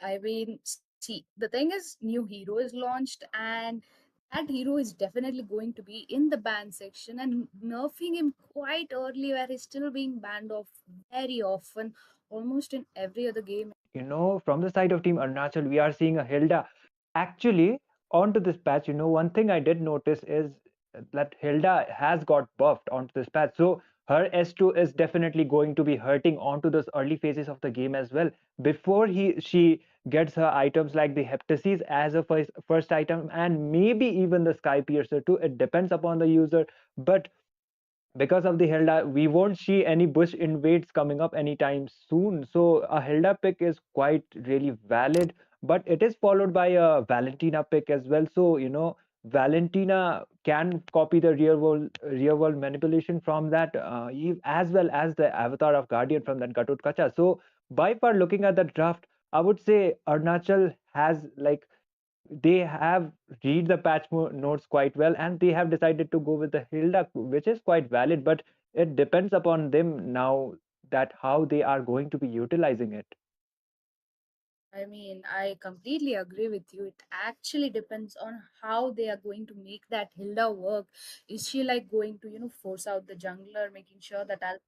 I mean, see, the thing is, new hero is launched, and that hero is definitely going to be in the ban section, and nerfing him quite early, where he's still being banned off very often, almost in every other game. From the side of Team Arunachal, we are seeing a Hilda. Actually, onto this patch, one thing I did notice is that Hilda has got buffed onto this patch. So her S2 is definitely going to be hurting onto those early phases of the game as well. Before she gets her items like the Heptasis as a first item, and maybe even the Sky Piercer too. It depends upon the user. But because of the Hilda, we won't see any bush invades coming up anytime soon. So a Hilda pick is quite really valid, but it is followed by a Valentina pick as well. So Valentina can copy the real world manipulation from that, as well as the avatar of Guardian from that Gatut Kacha. So by far, looking at the draft, I would say Arunachal has like they have read the patch notes quite well, and they have decided to go with the Hilda, which is quite valid, but it depends upon them now that how they are going to be utilizing it. I mean, I completely agree with you. It actually depends on how they are going to make that Hilda work. Is she like going to, force out the jungler, making sure that I'll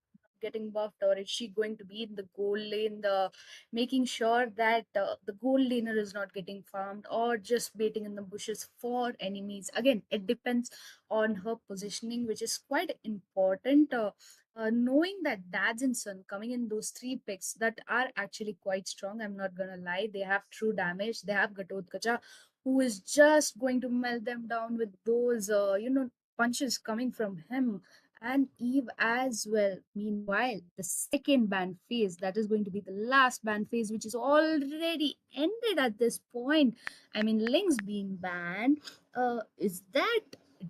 getting buffed, or is she going to be in the gold lane, the making sure that the gold laner is not getting farmed, or just waiting in the bushes for enemies? Again, it depends on her positioning, which is quite important. Knowing that Dads and Son coming in those three picks that are actually quite strong, I'm not gonna lie. They have true damage. They have Gatotkacha, who is just going to melt them down with those, punches coming from him, and Eve as well. Meanwhile, the second ban phase, that is going to be the last ban phase, which is already ended at this point. I mean, Link's being banned. Is that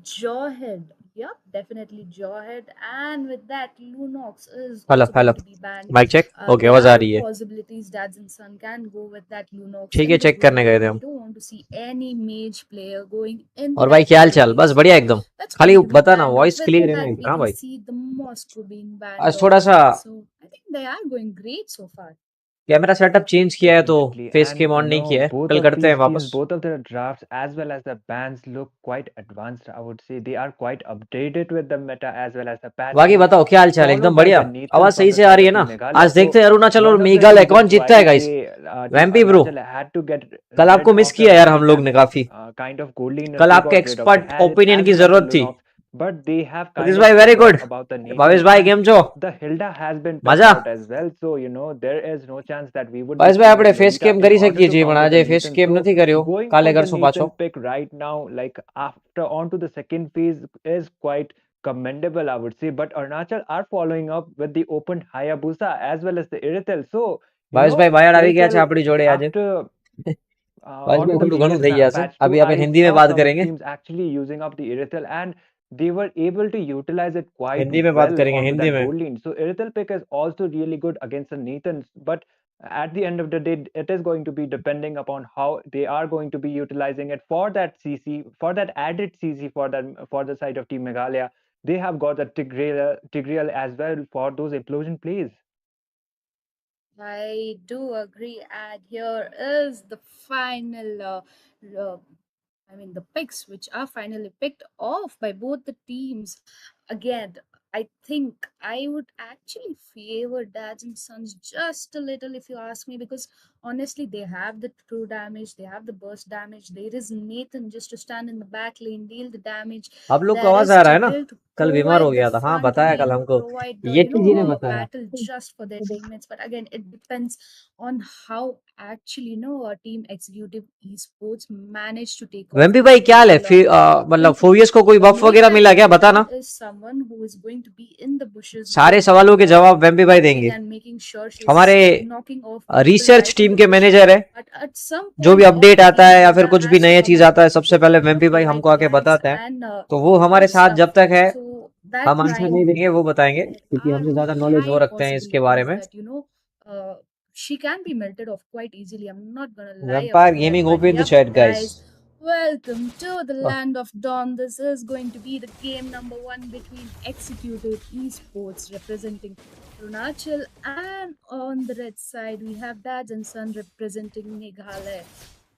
Jawhead? Yep, definitely Jawhead. And with that, Lunox is hello also hello going to be banned. Mic check okay There आवाज आ are रही है possibilities Dads and Son can go with that Lunox ठीक है in the check gold करने गए थे lane. We हम don't want to see any mage player going into और भाई that क्या हाल gold चाल lane. बस बढ़िया So एकदम that's खाली going to be बता ना banned off. Voice With clear है that, नहीं we हाँ can भाई see the Moscow being banned आज थोड़ा off. सा So I think they are going great so far. Camera setup change किया है तो Definitely. Face And cam on नहीं किया है both कल of करते हैं these teams, वापस both of the drafts as well as the bans look quite advanced. I would say they are quite updated with the meta as well as the patch बाकी notes, बताओ क्या हाल चाल एकदम followed by बढ़िया the Nathan आवाज from सही the से आ side रही of है ना Team Meghalaya. आज देखते So हैं अरुणाचल और one of the मेघालय कौन reasons जीतता why है guys Team Vampy bro Arunachal had to get कल rid आपको मिस of the किया यार हम लोग multi-tap ने काफी kind of gold laner, कल they आपके got rid of the expert Harith opinion as की well as the जरूरत थी Lunox, but they have Satish kind of भाई very good forgot about the Bhavesh Nathan, भाई and केम छो the Hilda has been toughed मजा out as well. So there is no chance that we would be Bhavesh ભાઈ seeing a આપણે face Lolita કેમ in કરી order શકીએ to છીએ પણ counter the આજે ફેસ Nathan. કેમ So નથી કર્યો going કાલે for the કરશું પાછો Nathan pick right now, like after on to the second phase, is quite commendable, I would say. But Arunachal are following up with the open Hayabusa as well as the Irithel. So Bhavesh ભાઈ બાયડ આવી ગયા છે Irithel આપણી જોડે આજે after Bhavesh ભાઈ onto the થોડું ઘણું CS થઈ જશે batch 2, अभी આપણે I हिंदी में saw बात some करेंगे teams actually using up the Irithel, and they were able to utilize it quite Hindi में बात well करेंगे onto हिंदी that में gold lane. So Irithel pick is also really good against the Nathans, but at the end of the day, it is going to be depending upon how they are going to be utilizing it for that CC, for that added CC for the side of Team Meghalaya. They have got the Tigreal as well for those implosion plays. I do agree, and here is the final. Uh, I mean, the picks which are finally picked off by both the teams. Again, I think I would actually favor Dads and Sons just a little, if you ask me, because honestly, they have the true damage, they have the burst damage. There is Nathan just to stand in the back lane, deal the damage. आप लोग को There आवाज is आ रहा है ना Tigreal to कल बीमार हो provide the गया था हाँ front बताया कल lane, हमको provide the ये जी ने बताया battle just for their teammates. But again, it depends on how actually a team executive esports managed to take off वेम्पी भाई this क्या हाल है whole मतलब thing. फोवियस को कोई बफ Knowing वगैरह that मिला क्या बताना Nathan is someone who is going to be in the bushes सारे with सवालों के जवाब वेम्पी भाई farming देंगे and making sure हमारे she's knocking off people research right in team the के bush. मैनेजर है But at some जो भी point of अपडेट the आता game, है या फिर Hilda कुछ भी has to नया come चीज up आता है सबसे with पहले वेम्पी the भाई right हमको आके ganks बताते हैं and तो वो हमारे good साथ जब stuff. तक है So that हम आंसर time नहीं देंगे वो बताएंगे there क्योंकि are हमसे ज्यादा नॉलेज वो high रखते हैं इसके बारे possibilities में that uh, she can be melted off quite easily. I'm not gonna lie vampire about that. Gaming But open the yep, chat guys guys, welcome to the land of Dawn. This is going to be the game number 1 between Executive Esports representing Arunachal, and on the red side we have Dad and Son representing Meghalaya.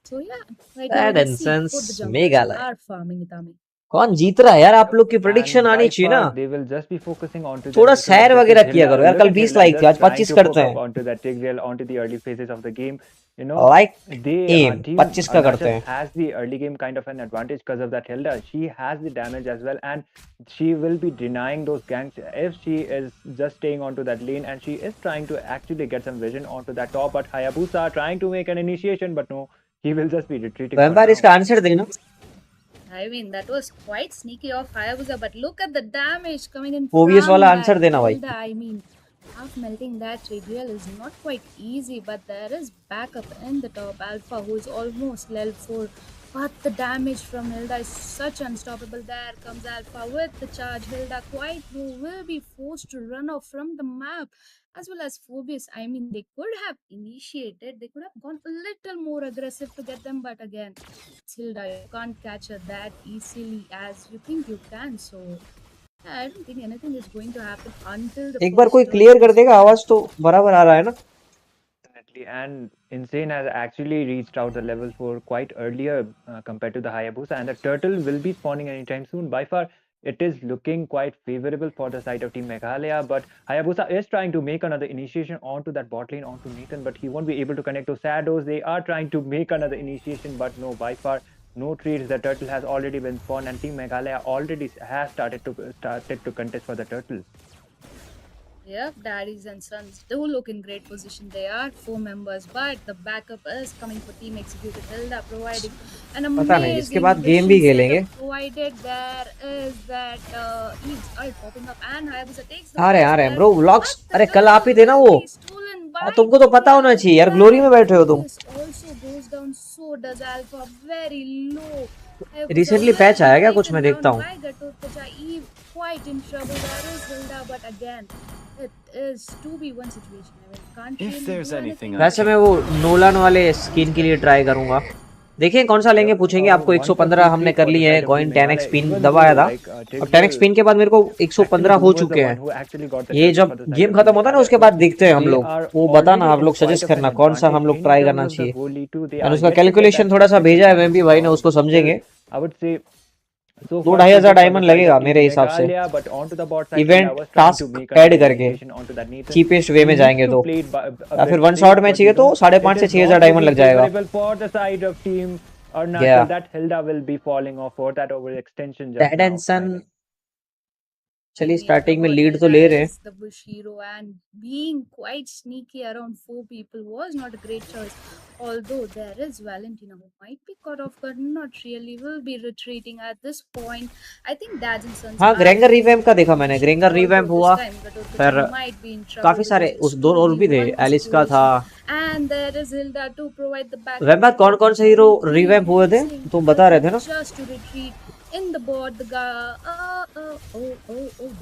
So yeah, right now Dad let us and see Sons what the junglers Meghalaya are farming, Itami. कौन जीत रहा है यार? आप लोग की prediction And आनी by चाहिए ना। far, they will just be focusing onto the थोड़ा neutral सैर objectives. वगैरह किया Hilda, करो यार, look कल at 20 Hilda लाइक थी, just आज trying 25 to करते poke up हैं। onto that Tigreal, onto the early phases of the game. You know, like they M team 25 का करते Arunachal हैं। has the early game kind of an advantage because of that Hilda. She has the damage as well, and she will be denying those ganks if she is just staying onto that lane, and she is trying to actually get some vision onto that top. But Hayabusa trying to make an initiation, but no, he will just be retreating for vampire now. इसका answer देना। I mean, that was quite sneaky of Hayabusa, but look at the damage coming in OBS from वाला that answer देना भाई। Hilda. I mean, half melting that Trivial is not quite easy, but there is backup in the top Alpha who is almost level 4. But the damage from Hilda is such unstoppable. There comes Alpha with the charge. Hilda quite low will be forced to run off from the map, as well as Phobius. I mean, they could have initiated, they could have gone a little more aggressive to get them, but again, it's Hilda. You can't catch her that easily as you think you can. So, yeah, I don't think anything is going to happen until the एक बार first कोई turtle clear कर is देगा? spawned. आवाज तो बराबर आ रहा है ना? Definitely, and Insane has actually reached out the level 4 quite earlier compared to the Hayabusa, and the turtle will be spawning anytime soon. By far, it is looking quite favorable for the side of Team Meghalaya, but Hayabusa is trying to make another initiation onto that bot lane, onto Nathan, but he won't be able to connect those shadows. They are trying to make another initiation, but no, by far, no trades. The turtle has already been spawned, and Team Meghalaya already has started to contest for the turtle. Yep, daddies and sons do look in great position. They are 4 members, but the backup is coming for Team Executed Hilda, providing an पता नहीं, इसके amazing बाद game भी vision setup. खेलेंगे। Provided there is that Eves are popping up, and Hayabusa takes the uh first रहे हैं kill. Bro vlogs. But the अरे कल आप ही turtle थे ना will वो? be stolen by तुमको तो पता होना Trivial. चाहिए यार, ग्लोरी में That बैठे हो तुम। Phobius also goes down. So does Alpha, very low. Hayabusa recently will patch be आया क्या कुछ? मैं taken देखता down हूँ। by Gatotkacha. Eve quite in trouble. There is Hilda, but again, it is 2v1 situation. I mean, can't If really there's do anything anything. I वैसे मैं वो Nolan वाले स्किन के लिए ट्राई करूंगा। देखिए कौन सा लेंगे, Yep. पूछेंगे आपको। One for 115 two हमने three कर for the लिए हैं। side of Team coin 10x Meghalaya. Pin Even दबाया though था, like और 10x Tigreal पिन के बाद मेरे को actually 115 who हो was the चुके one हैं। who actually got the ये turtle जब for the side game of Team खत्म होता है ना, Meghalaya. उसके So बाद देखते हैं हम they लोग। are वो बताना, already आप in लोग quite सजेस्ट of an करना कौन सा advantage हम लोग in ट्राई terms करना of the चाहिए। whole lead too. They मैंने are उसका yet to get calculation that थोड़ा first सा turtle भेजा है that एम is बी भाई ने, spawned. उसको Still, समझेंगे। I would say so दो far ढाई so हजार good for diamond the side लगेगा of Team मेरे हिसाब से। Meghalaya, but onto the bot side, event Hilda was trying to task make add another करके initiation onto that Nathan. Cheapest way He में needs जाएंगे to तो, play it a या फिर bit वन safe, शॉट में but चाहिए you तो know 5.5 it से is 6,000 not डायमंड looking लग जाएगा। favorable for the side of Team गया Arunachal. That Hilda will be falling off for that overextension just dead and now. Son. I चलिए mean, starting में about lead तो Hilda ले रहे हैं। is the Bushiro, and being quite sneaky around 4 people was not a great choice. Although there is Valentina who might be caught off guard, not really, will be retreating at this point. I think Dads and Sons हाँ, are ग्रेंगर in revamp का great देखा मैंने। position. ग्रेंगर Although revamp this हुआ, time Gatotkacha फिर might be in trouble काफी because सारे it's उस दो और भी थे। 2v1 एलिस का था। situation. And there is Hilda to provide the backup vampire कौन support. कौन से हीरो Quickly रिवैम्प हुए थे forcing तुम बता रहे Alpha थे ना? just to retreat in the bot. The guy,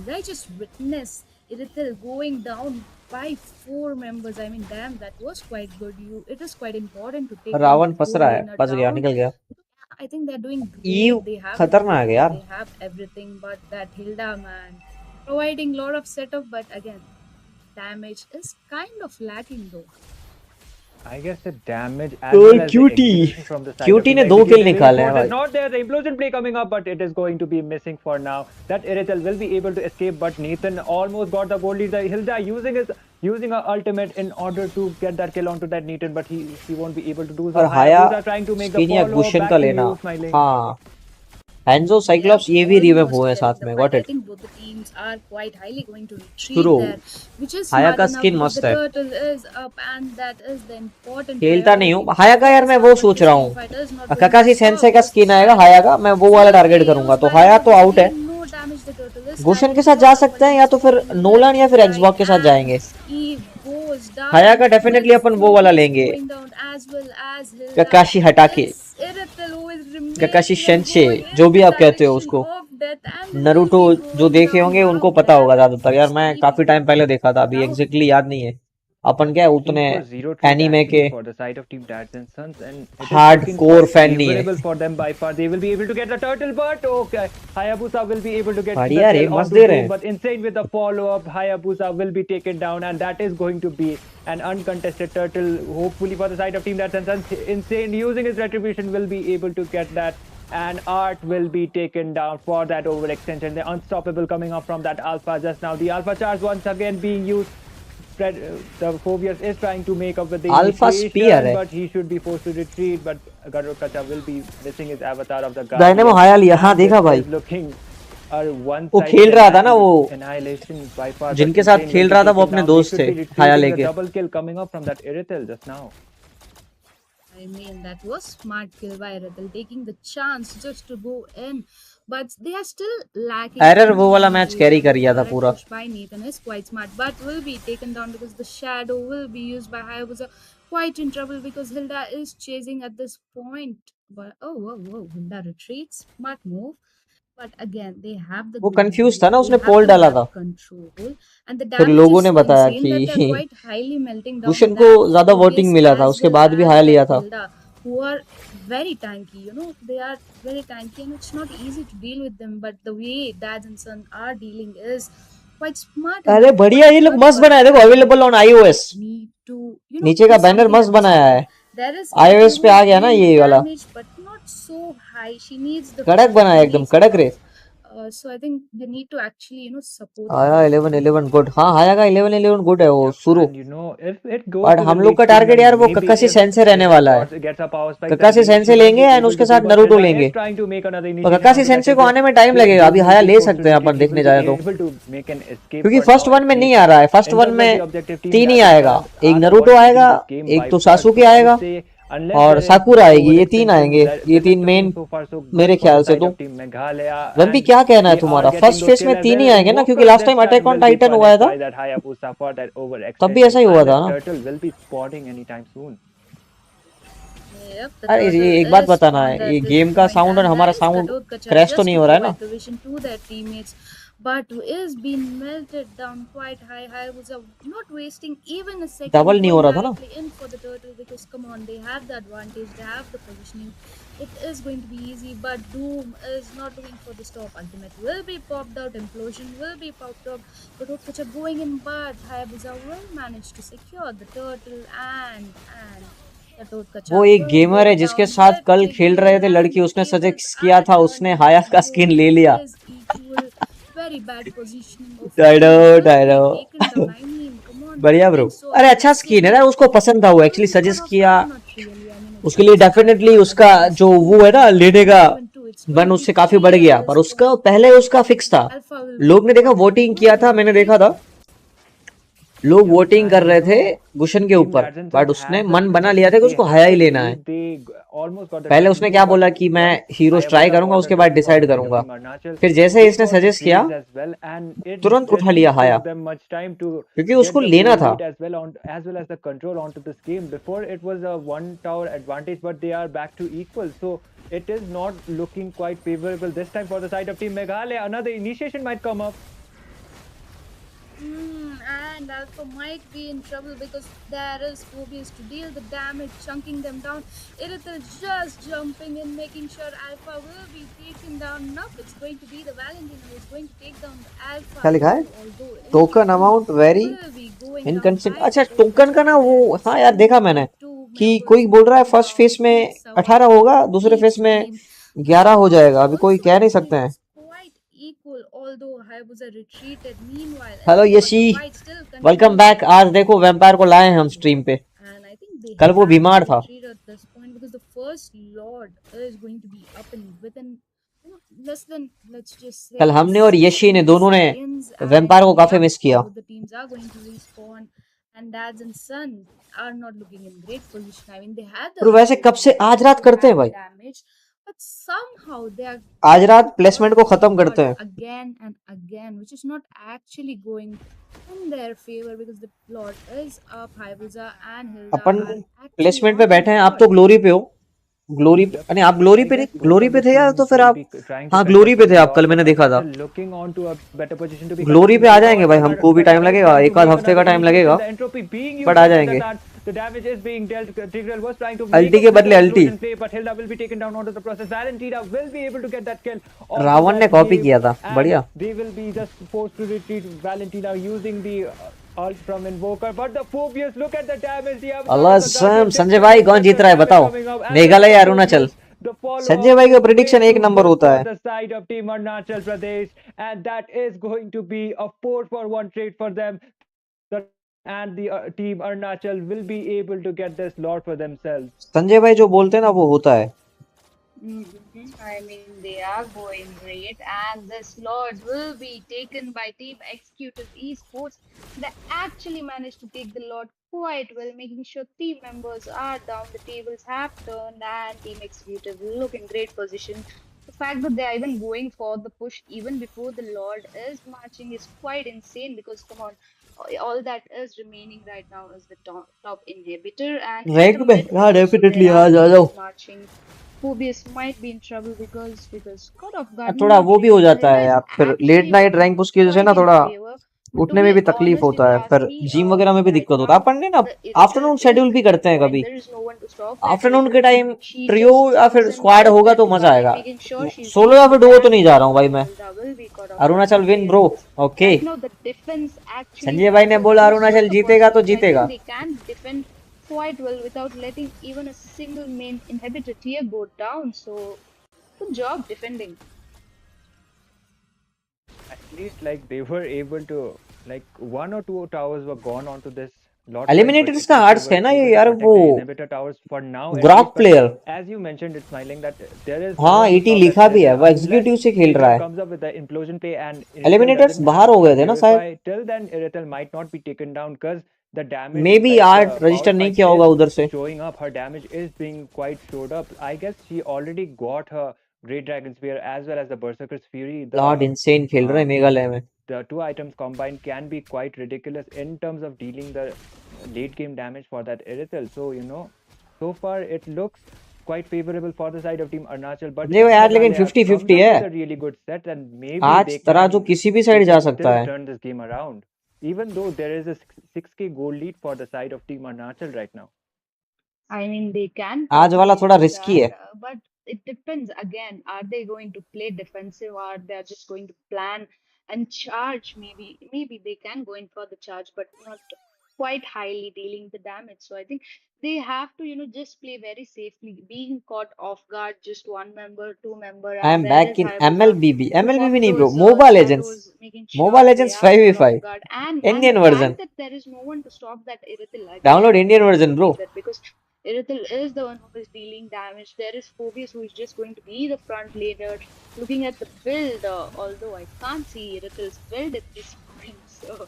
did I just witness Irithel going down by 4 members? I mean, damn, that was quite good. It is quite important to take down Ravan that फंस whole रहा है, laner बच गया, down. निकल गया। I think they're doing even great. They have the खतरनाक है ability, यार। they have everything, but that Hilda man providing lot of setup, but again, damage is kind of lacking though. I guess the damage as well as the QT execution from the side of QT Team ने 2 किल Executed निकाले हैं Esport is भाई। not there. The implosion play coming up, but it is going to be missing for now. That Irithel will be able to escape, but Nathan almost got the goal lead. Hilda using her ultimate in order to get that kill onto that Nathan, but he won't be able to do so. और हाया Hayabusa trying to make the skin या follow गुशन का back to लेना। you, smiling. हाँ, हैंजो Yep, Cyclops ये भी revamp almost हुए हैं clearing साथ the में। fight. Got I it. think both the teams are quite highly going to शुरू। retreat there, which is हाया smart का enough स्किन because the मस्त है। turtle is up, and that is the important खेलता नहीं हूँ priority. हाया का यार, Yes, मैं वो but सोच this रहा team हूँ। fight is not going to Kakashi stop. Sensei का This स्किन आएगा हाया side का, मैं वो वाला टारगेट sneaky करूंगा। used तो by हाया तो Alpha, आउट है। dealing no damage. The turtle is गुशन के having साथ जा trouble, सकते but हैं, या he's तो फिर falling नोलान या left, फिर right, एक्सबॉक्स के साथ and जाएंगे। Eve goes हाया down का डेफिनेटली with अपन वो वाला Phobius लेंगे, going down as well as Hilda. ककाशी हटा के। It's Irithel who is ककाशी remaining and शेंशे going जो in भी the आप कहते हो direction उसको। of death, and will Naruto be जो going देखे down. होंगे Wow, उनको पता there होगा was ज्यादातर। यार मैं steep काफी टाइम पहले देखा था, अभी down. एग्जैक्टली याद नहीं है। अपन क्या है Three उतने for zero trade एनीमे के actually for the side of Team Dads and Sons, and it is hard looking core quite fan नहीं है। favorable for them by far. They will be able to get the turtle, but okay, Hayabusa will be able to get the बढ़िया रे, kill मस्त onto दे रहे Doom, हैं। but insane with the follow-up. Hayabusa will be taken down, and that is going to be an uncontested turtle. Hopefully for the side of Team Dads and Sons, insane using his retribution will be able to get that. And Art will be taken down for that overextension. The unstoppable coming up from that Alpha just now. The Alpha charge once again being used. The Phobius is trying to make up with the Alpha spear initiation, है। but he should be forced to retreat. But Garukacha will be missing his avatar of the dynamo Guardian, हाया लिया, हाँ and this देखा भाई। is looking a वो one-sided खेल रहा था ना, वो annihilation by far. But जिनके साथ Insane will खेल be रहा था वो taken अपने down. They दोस्त should थे be हाया retrieving. The लेके। double kill coming up from that Irithel just now. I mean, that was smart kill by Rethel, taking the chance just to go in. But they are still lacking, error वो वाला on match AP. Carry I कर mean, गया था correct पूरा। push by Nathan is quite smart, but will be taken down because the shadow will be used by Hayabusa. Quite in trouble because Hilda is chasing at this point. But oh, whoa, whoa, Hilda retreats. Smart move. But again, they have the वो glory confuse था boost, ना, they उसने have pole the डाला map था। control, and the फिर damage लोगों is ने so बताया insane that they're कि quite highly melting down गुशन को that ज्यादा वोटिंग Phobius मिला था, as उसके well बाद भी as हाया that लिया था। Hilda, who are very tanky. They are very tanky, and it's not easy to deal with them. But the way Dad and Son are dealing is quite smart अरे enough. बढ़िया, But ये लोग third मस्त बनाया, देखो person available on iOS. need to नीचे का do banner something मस्त at this बनाया है। point. There is AP iOS who पे is आ गया ना dealing the ये वाला, damage, but not so high. She needs the कड़क बनाया, एकदम release कड़क रे। buff. So I think they need to actually support her आया a bit 11-11 more. गुड। हाँ हाया का 11-11 गुड है वो Yep, शुरू। and if it goes और to the हम लोग का late game, टारगेट यार and वो maybe कक्कासी if सेंसे रहने Rithel वाला है। gets a power spike, that Kakashi he sensei should लेंगे be एंड able उसके to साथ do. But Naruto Hilda is लेंगे। trying to make another पर initiation Kakashi onto that sensei को Rithel. आने में टाइम लगेगा, अभी Doom will हाया be ले forced to सकते हैं retreat. अपन He will देखने be जाए तो। able to make an escape क्योंकि for first now, one at में नहीं least. आ रहा है, But first in one terms of में the objective team, 3 he Dads and आएगा। Sons एक are the Naruto ones taking आएगा, this game एक by तो far. सासुके So I would आएगा, say, unless और there is साकुरा no आएगी। ये 3 overextension, आएंगे, that ये this is 3 looking main so far so मेरे good for the ख्याल से side तो। of Team Meghalaya, रनबी and क्या कहना है they are तुम्हारा? getting फर्स्ट those फेस में kills as 3 well. ही आएंगे ना, क्योंकि Invoker last this time attack time on will be Titan हुआ punished था, by that Hayabusa for that तब भी overextension, ऐसा ही हुआ and था this ना। turtle will be spawning anytime soon. Yep, the अरे turtle ये एक बात is बताना spawned है, ये at this गेम का point, साउंड और and हमारा there is sound Garukacha crash तो just नहीं to हो रहा है ना? provide the vision to their teammates, but who is being melted down quite high. Hayabusa not wasting even a double second, नहीं हो going रहा था ना? directly in for the turtle because come on, they have the advantage, they have the positioning. It is going to be easy, but Doom is not looking for the stop. Ultimate will be popped out, implosion will be popped up. Garukacha going in, but Hayabusa will manage to secure the turtle and वो Garukacha एक will gamer go है जिसके down साथ with कल खेल dignity, रहे थे and लड़की, the उसने tables सजेस्ट किया are था, उसने turning. हाया का स्किन Both ले लिया। is equal. Very bad positioning of डायनो Doom will डायनो be taken down. I mean, come on, बढ़िया ब्रो। being so अरे अच्छा स्किन है aggressive. ना, उसको पसंद था, वो एक्चुअली One सजेस्ट of किया। not really. I mean, it's उसके लिए just डेफिनेटली but उसका again, जो वो है SmGamer ना लेने का 11-2. It's going बन to be उससे काफी बढ़ 3 at गया, पर this उसका point. पहले उसका फिक्स था। Alpha will be लोग ने देखा, bought and वोटिंग will किया था, be मैंने देखा था, taken. लोग Yep, वोटिंग कर and रहे थे गुशन के Team ऊपर, Dads and बट Sons उसने had the मन बना lead. लिया था कि They उसको had हाया ही the लेना है। lead. They almost got the पहले turtle उसने too, क्या but बोला कि मैं once हीरोज ट्राई Hayabusa करूंगा, got the उसके बाद turtle for decide the side of करूंगा। Team Arunachal, फिर he जैसे ही took इसने out the सजेस्ट किया, freeze as well, and it तुरंत उठा didn't लिया हाया, took them much time to क्योंकि उसको get the लेना full था। lead as well on as well as the control onto this game. Before it was a one tower advantage, but they are back to equal. So it is not looking quite favorable this time for the side of Team Meghalaya. Another initiation might come up. And Alpha might be in trouble because there is Phobius to deal the damage, chunking them down. Irithel just jumping in, making sure Alpha will be taken down. Nope, it's going to be the Valentine who is going to take down the Alpha. क्या लिखा है? Although token Doom amount very will be going down इनकंसिस्ट। by अच्छा token का Garukacha. ना वो, There is हाँ यार देखा मैंने only two कि members कोई बोल रहा है remaining first now face in में 18 survival होगा, of दूसरे फेस each में team. 11 But हो जाएगा। अभी कोई also, कह I नहीं mean, सकते हैं। it's quite equal, although Hayabusa retreated. Meanwhile, hello but Yeshi, the fight still welcome continues back. आज between देखो Doom वैम्पायर को and लाए हैं हम स्ट्रीम Alpha. पे, And I think they कल वो have to बीमार था। retreat at this point because the first Lord is going to be up in within less than, let's just कल say, हमने और यशी ने 60 दोनों ने seconds. वैम्पायर को And काफी yep, मिस किया। both the teams are going to respawn. And Dads and Son are not looking in great position. I mean, they had the और वैसे कब ability से आज रात to करते हैं have भाई? damage, but somehow they are आज रात getting प्लेसमेंट को खत्म करते caught हैं। again and again, which is not actually going in their favor because the plot is up. Hayabusa and Hilda upon are actually placement पे on the बैठे हैं, आप board. तो ग्लोरी पे हो। ग्लोरी पे, Yep. अरे आप ग्लोरी I पे नहीं, guess both ग्लोरी of पे the थे यार, तो teams फिर will आप, be trying to हाँ ग्लोरी contest पे for थे the आप, कल lord, but मैंने देखा था। Arunachal looking on to a better position to be glory पे contesting the आ जाएंगे record, भाई, but हमको भी टाइम Berserker is लगेगा, trying to एक आध make हफ्ते का another टाइम initiation. लगेगा, The entropy being but used आ onto the जाएंगे। lad. The damage is being dealt. Tigreal was trying to make अल्टी a के bit बदले of अल्टी। explosion play, but Hilda will be taken down onto the process. Valentina will be able to get that kill onto Ravan ने that copy game, किया था, and बढ़िया। they will be just forced to retreat. Valentina using the ult from Invoker, but the Phobius, look at the damage, the avatar of अलग the some Guardian, Sanjay different भाई कौन जीत different रहा है damage बताओ, coming up, and look at Meghalaya the या Arunachal? Phobius. The Sanjay follow-up भाई का is prediction way एक too नंबर good होता for है। the side of Team Arunachal Pradesh, and that is going to be a 4-for-1 trade for them. The and the Team Arunachal will be able to get this lot for themselves. Sanjay भाई जो बोलते हैं ना वो होता है। I mean, they are going great, and this lot will be taken by Team Executive Esports. They actually managed to take the lot quite well, making sure team members are down. The tables have turned, and Team Executive look in great position. The fact that they are even going for the push even before the Lord is marching is quite insane because, come on, all that is remaining right now is the top inhibitor, and in the rank में mid हाँ also definitely there आ are जाओ। players marching. Phobius might be in trouble because caught off guard. थोड़ा Not वो भी हो really. जाता Hilda है is यार, फिर late actually night working rank out push की वजह से quite ना in थोड़ा favor. But to उठने में be भी तकलीफ honest, if होता you है, ask फिर me, जिम वगैरह में भी right दिक्कत होता है, now अपन ने ना the Irithel afternoon is schedule the भी key करते हैं point. कभी। There is no one to stop that afternoon के Irithel. Time She trio just या jumps फिर in स्क्वाड right होगा तो at the मजा time, आएगा। making sure she's सोलो या taking फिर the डुओ तो नहीं damage. जा रहा But हूँ भाई no, मैं। Hilda will be caught off guard Arunachal win there bro. because okay. right now the defense actually Sanjay भाई ने matters, बोला and अरुणाचल super जीतेगा तो positive. I जीतेगा। think they can defend quite well without letting even a single main inhibitor tier go down. So good job defending. At least like they were able to, like one or two towers were gone onto this lot side, but eliminators at का least they arts है were ना ये able to यार, वो protect the inhibitor towers for now at least. Grok But player. as you mentioned, it's smiling that there is no हाँ one to ET stop that लिखा भी है, Irithel वो unless एग्जीक्यूटिव से खेल रहा Tigreal है। comes up with the implosion play, and Irithel eliminators doesn't बाहर have हो the गए थे ना शायद, purify. Till then, Irithel might not be taken down because the damage, may be like art the power register नहीं spike किया होगा is उधर से। showing up. Her damage is being quite showed up. I guess she already got her Great Dragon Spear as well as the Berserker's Fury. Lord insane खेल रहे Uh, हैं मेघालय में। the two items combined can be quite ridiculous in terms of dealing the late game damage for that Irithel. So, so far it looks quite favorable for the side of Team Arunachal. But नहीं वो if यार, लेकिन Meghalaya fifty comes fifty up है with a really good set, then maybe आज, तराजू किसी भी they side जा can सकता still है। turn this game around. Even though there is a 6k goal lead for the side of Team Arunachal right now. I mean, they can आज वाला possibly थोड़ा do रिस्की that, है। but it depends. Again, are they going to play defensive, or they're just going to plan and charge? Maybe they can go in for the charge, but not quite highly dealing the damage. So I think they have to, just play very safely. Being caught off guard, just one member, two member, I and am there back is in Hayabusa MLBB, to pop MLBB नहीं bro, those Moba Legends. shadows, making Moba sure they Legends are five V caught off five guard. And the Indian fact version. that there is no one to stop that Irithel, I think download that Indian really version bro. worries that because Irithel is the one who is dealing damage. There is Phobius who is just going to be the front laner. Looking at the build, although I can't see Irithel's build at this point, so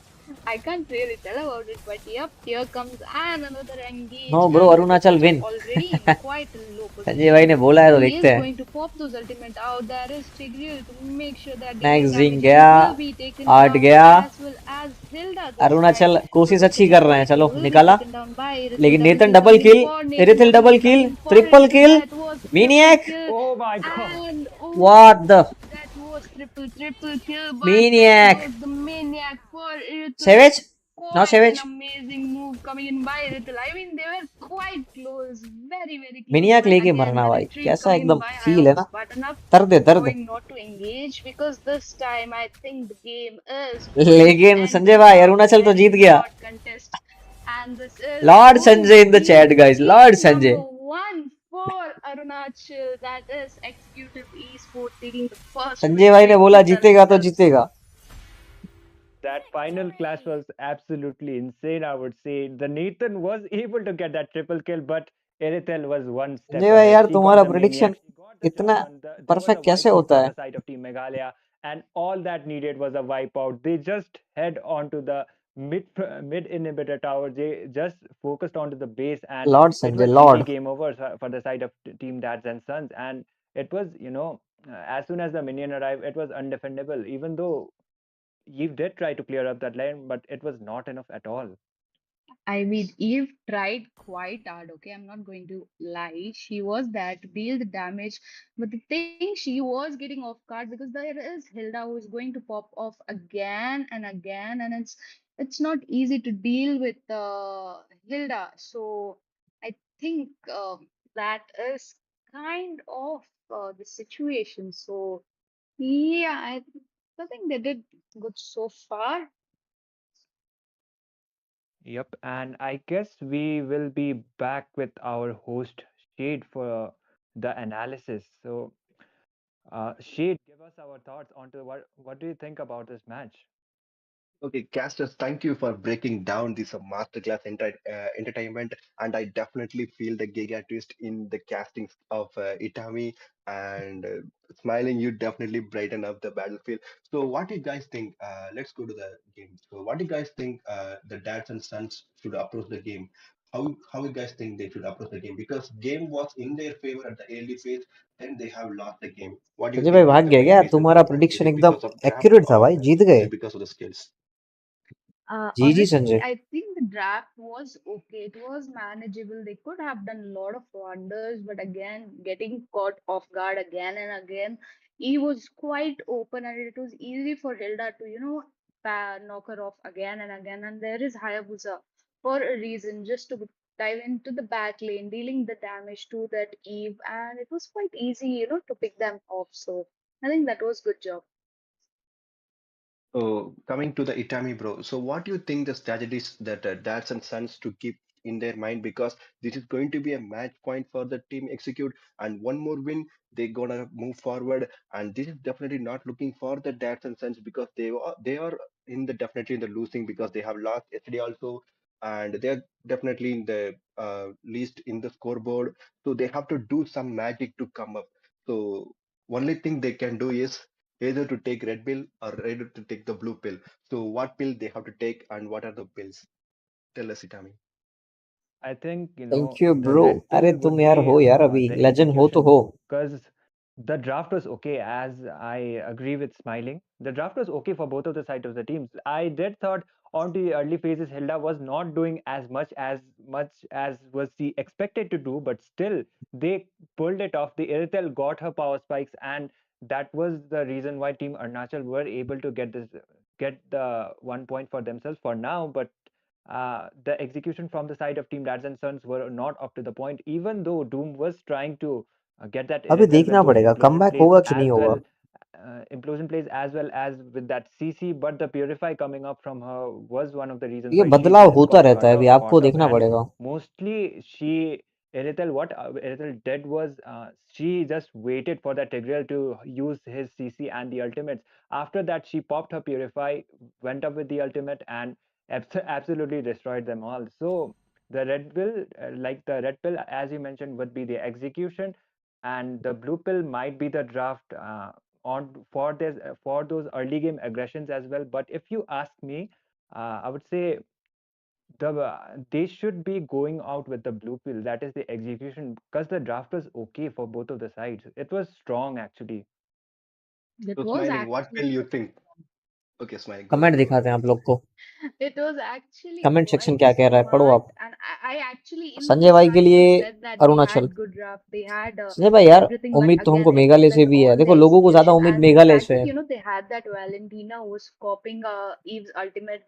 I can't really tell about it. But yep, here comes and another no engage, bro, and Arunachal Irithel win. already in quite a low Sanjay भाई position. ने बोला है तो He देखते is हैं। going to pop those ultimate out. There is Tigreal to make sure that dealing next जिंग damage. गया, He will be taken आर्ट down गया। as well as Hilda this time. Arunachal The कोशिश अच्छी Berserker कर रहे हैं, Spike चलो will be निकाला। taken down by Irithel. लेकिन Double Nathan kill double coming in kill, for Nathan. Irithel Double double kill kill, coming in for triple Irithel. Kill, That was triple maniac. kill. Oh my god! And what oh, the that was triple kill. But there maniac. goes the maniac for Irithel. Savage, no Quite an savage. amazing move coming in by Irithel. I mean, they were quite close, very, very close. मीनियक But लेके again, मरना the भाई, retreat कैसा coming in एकदम by feel है ना। Hayabusa. But enough कर दे कर दे। knowing not to engage because this time I think the game is going to लेकिन end संजय in भाई a अरुणाचल तो very जीत गया। short contest. And this is Lord going Sanjay to in the be chat guys, Lord game number Sanjay. one for Arunachal. That is Executive Esports taking the first Sanjay भाई ने victory बोला to जीतेगा तो themselves. जीतेगा। That final clash was absolutely insane, I would say. The Nathan was able to get that triple kill, but Erithel was one step Sanjay भाई ahead. यार She got तुम्हारा the prediction Maniac, she got the इतना jungle. There was a perfect कैसे wipeout होता for है? the side of Team Meghalaya, and all that needed was a wipeout. They just head onto the mid inhibitor tower. They just focused onto the base, and Lord it Sanjay was easy Lord. game over for the side of Team Dads and Sons. And it was, as soon as the minion arrived, it was undefendable. Even though Eve did try to clear up that lane, but it was not enough at all. I mean, Eve tried quite hard, okay? I'm not going to lie. She was there to deal the damage. But the thing, she was getting off guard because there is Hilda who is going to pop off again and again, and it's not easy to deal with Hilda. So I think that is kind of the situation. So yeah, I think they did good so far. Yep, and I guess we will be back with our host Shade for the analysis. So, Shade, give us our thoughts onto what do you think about this match? Okay, casters, thank you for breaking down this masterclass entertainment. And I definitely feel the giga twist in the castings of Itami and Smiling. You definitely brighten up the battlefield. So, what do you guys think? Let's go to the game. So, what do you guys think the dads and sons should approach the game? How you guys think they should approach the game? Because game was in their favor at the early phase, then they have lost the game. What do you Sanjay भाई think is भाग the गए right क्या? reason तुम्हारा for that? Is prediction it एकदम because of draft accurate था or भाई, जीत is गए। it because of the skills? जी जी Honestly, Sanjay. I think the draft was okay. It was manageable. They could have done a lot of wonders, but again, getting caught off guard again and again, he was quite open, and it was easy for Hilda to, knock her off again and again. And there is Hayabusa for a reason, just to dive into the back lane, dealing the damage to that Eve, and it was quite easy, to pick them off. So I think that was good job. So coming to the Itami bro, so what do you think the strategies that dads and sons to keep in their mind, because this is going to be a match point for the team execute, and one more win they gonna move forward, and this is definitely not looking for the dads and sons because they are in the definitely in the losing because they have lost yesterday also, and they're definitely in the least in the scoreboard, so they have to do some magic to come up. So only thing they can do is either to take red pill or either to take the blue pill. So what pill they have to take and what are the pills? Tell us, Itami. I think, thank you the bro. red अरे pill तुम would यार be हो यार, अभी the legend हो तो execution हो। because the draft was okay, as I agree with Smiling. The draft was okay for both of the sides of the teams. I did thought on the early phases Hilda was not doing as much as was she expected to do, but still they pulled it off. The Irithel got her power spikes, and that was the reason why Team Arunachal were able to get the 1 point for themselves for now. But the execution from the side of Team Dads and Sons were not up to the point, even though Doom was trying to get that अभी Irithel with देखना those पड़ेगा comeback होगा कि नहीं होगा। implosion plays as well as with that CC, but the Purify coming up from her was one of the reasons ये why she बदलाव just होता got रहता है, अभी आपको caught up. देखना And पड़ेगा। mostly what Irithel did was she just waited for that Tigreal to use his CC and the ultimates. After that, she popped her Purify, went up with the ultimate, and absolutely destroyed them all. So the red pill, like the red pill, as you mentioned, would be the execution, and the blue pill might be the draft on for those early game aggressions as well. But if you ask me, I would say they should be going out with the blue pill. That is the execution, because the draft was okay for both of the sides. It was strong actually. It So was smiling, what pill actually you think? Okay, smiling, go comment ahead, go ahead. दिखाते हैं आप लोग को। It was actually comment section quite क्या कह रहा है, पढ़ो smart, आप। and I actually in the Sanjay first भाई के match लिए you said that they Arunachal. had good draft, they had Sanjay भाई यार, everything, but उम्मीद तो हमको again it मेघालय से depends भी है। on the देखो लोगों को ज्यादा execution उम्मीद and the मेघालय fact से that है। they had that Valentina who was copying Eve's ultimate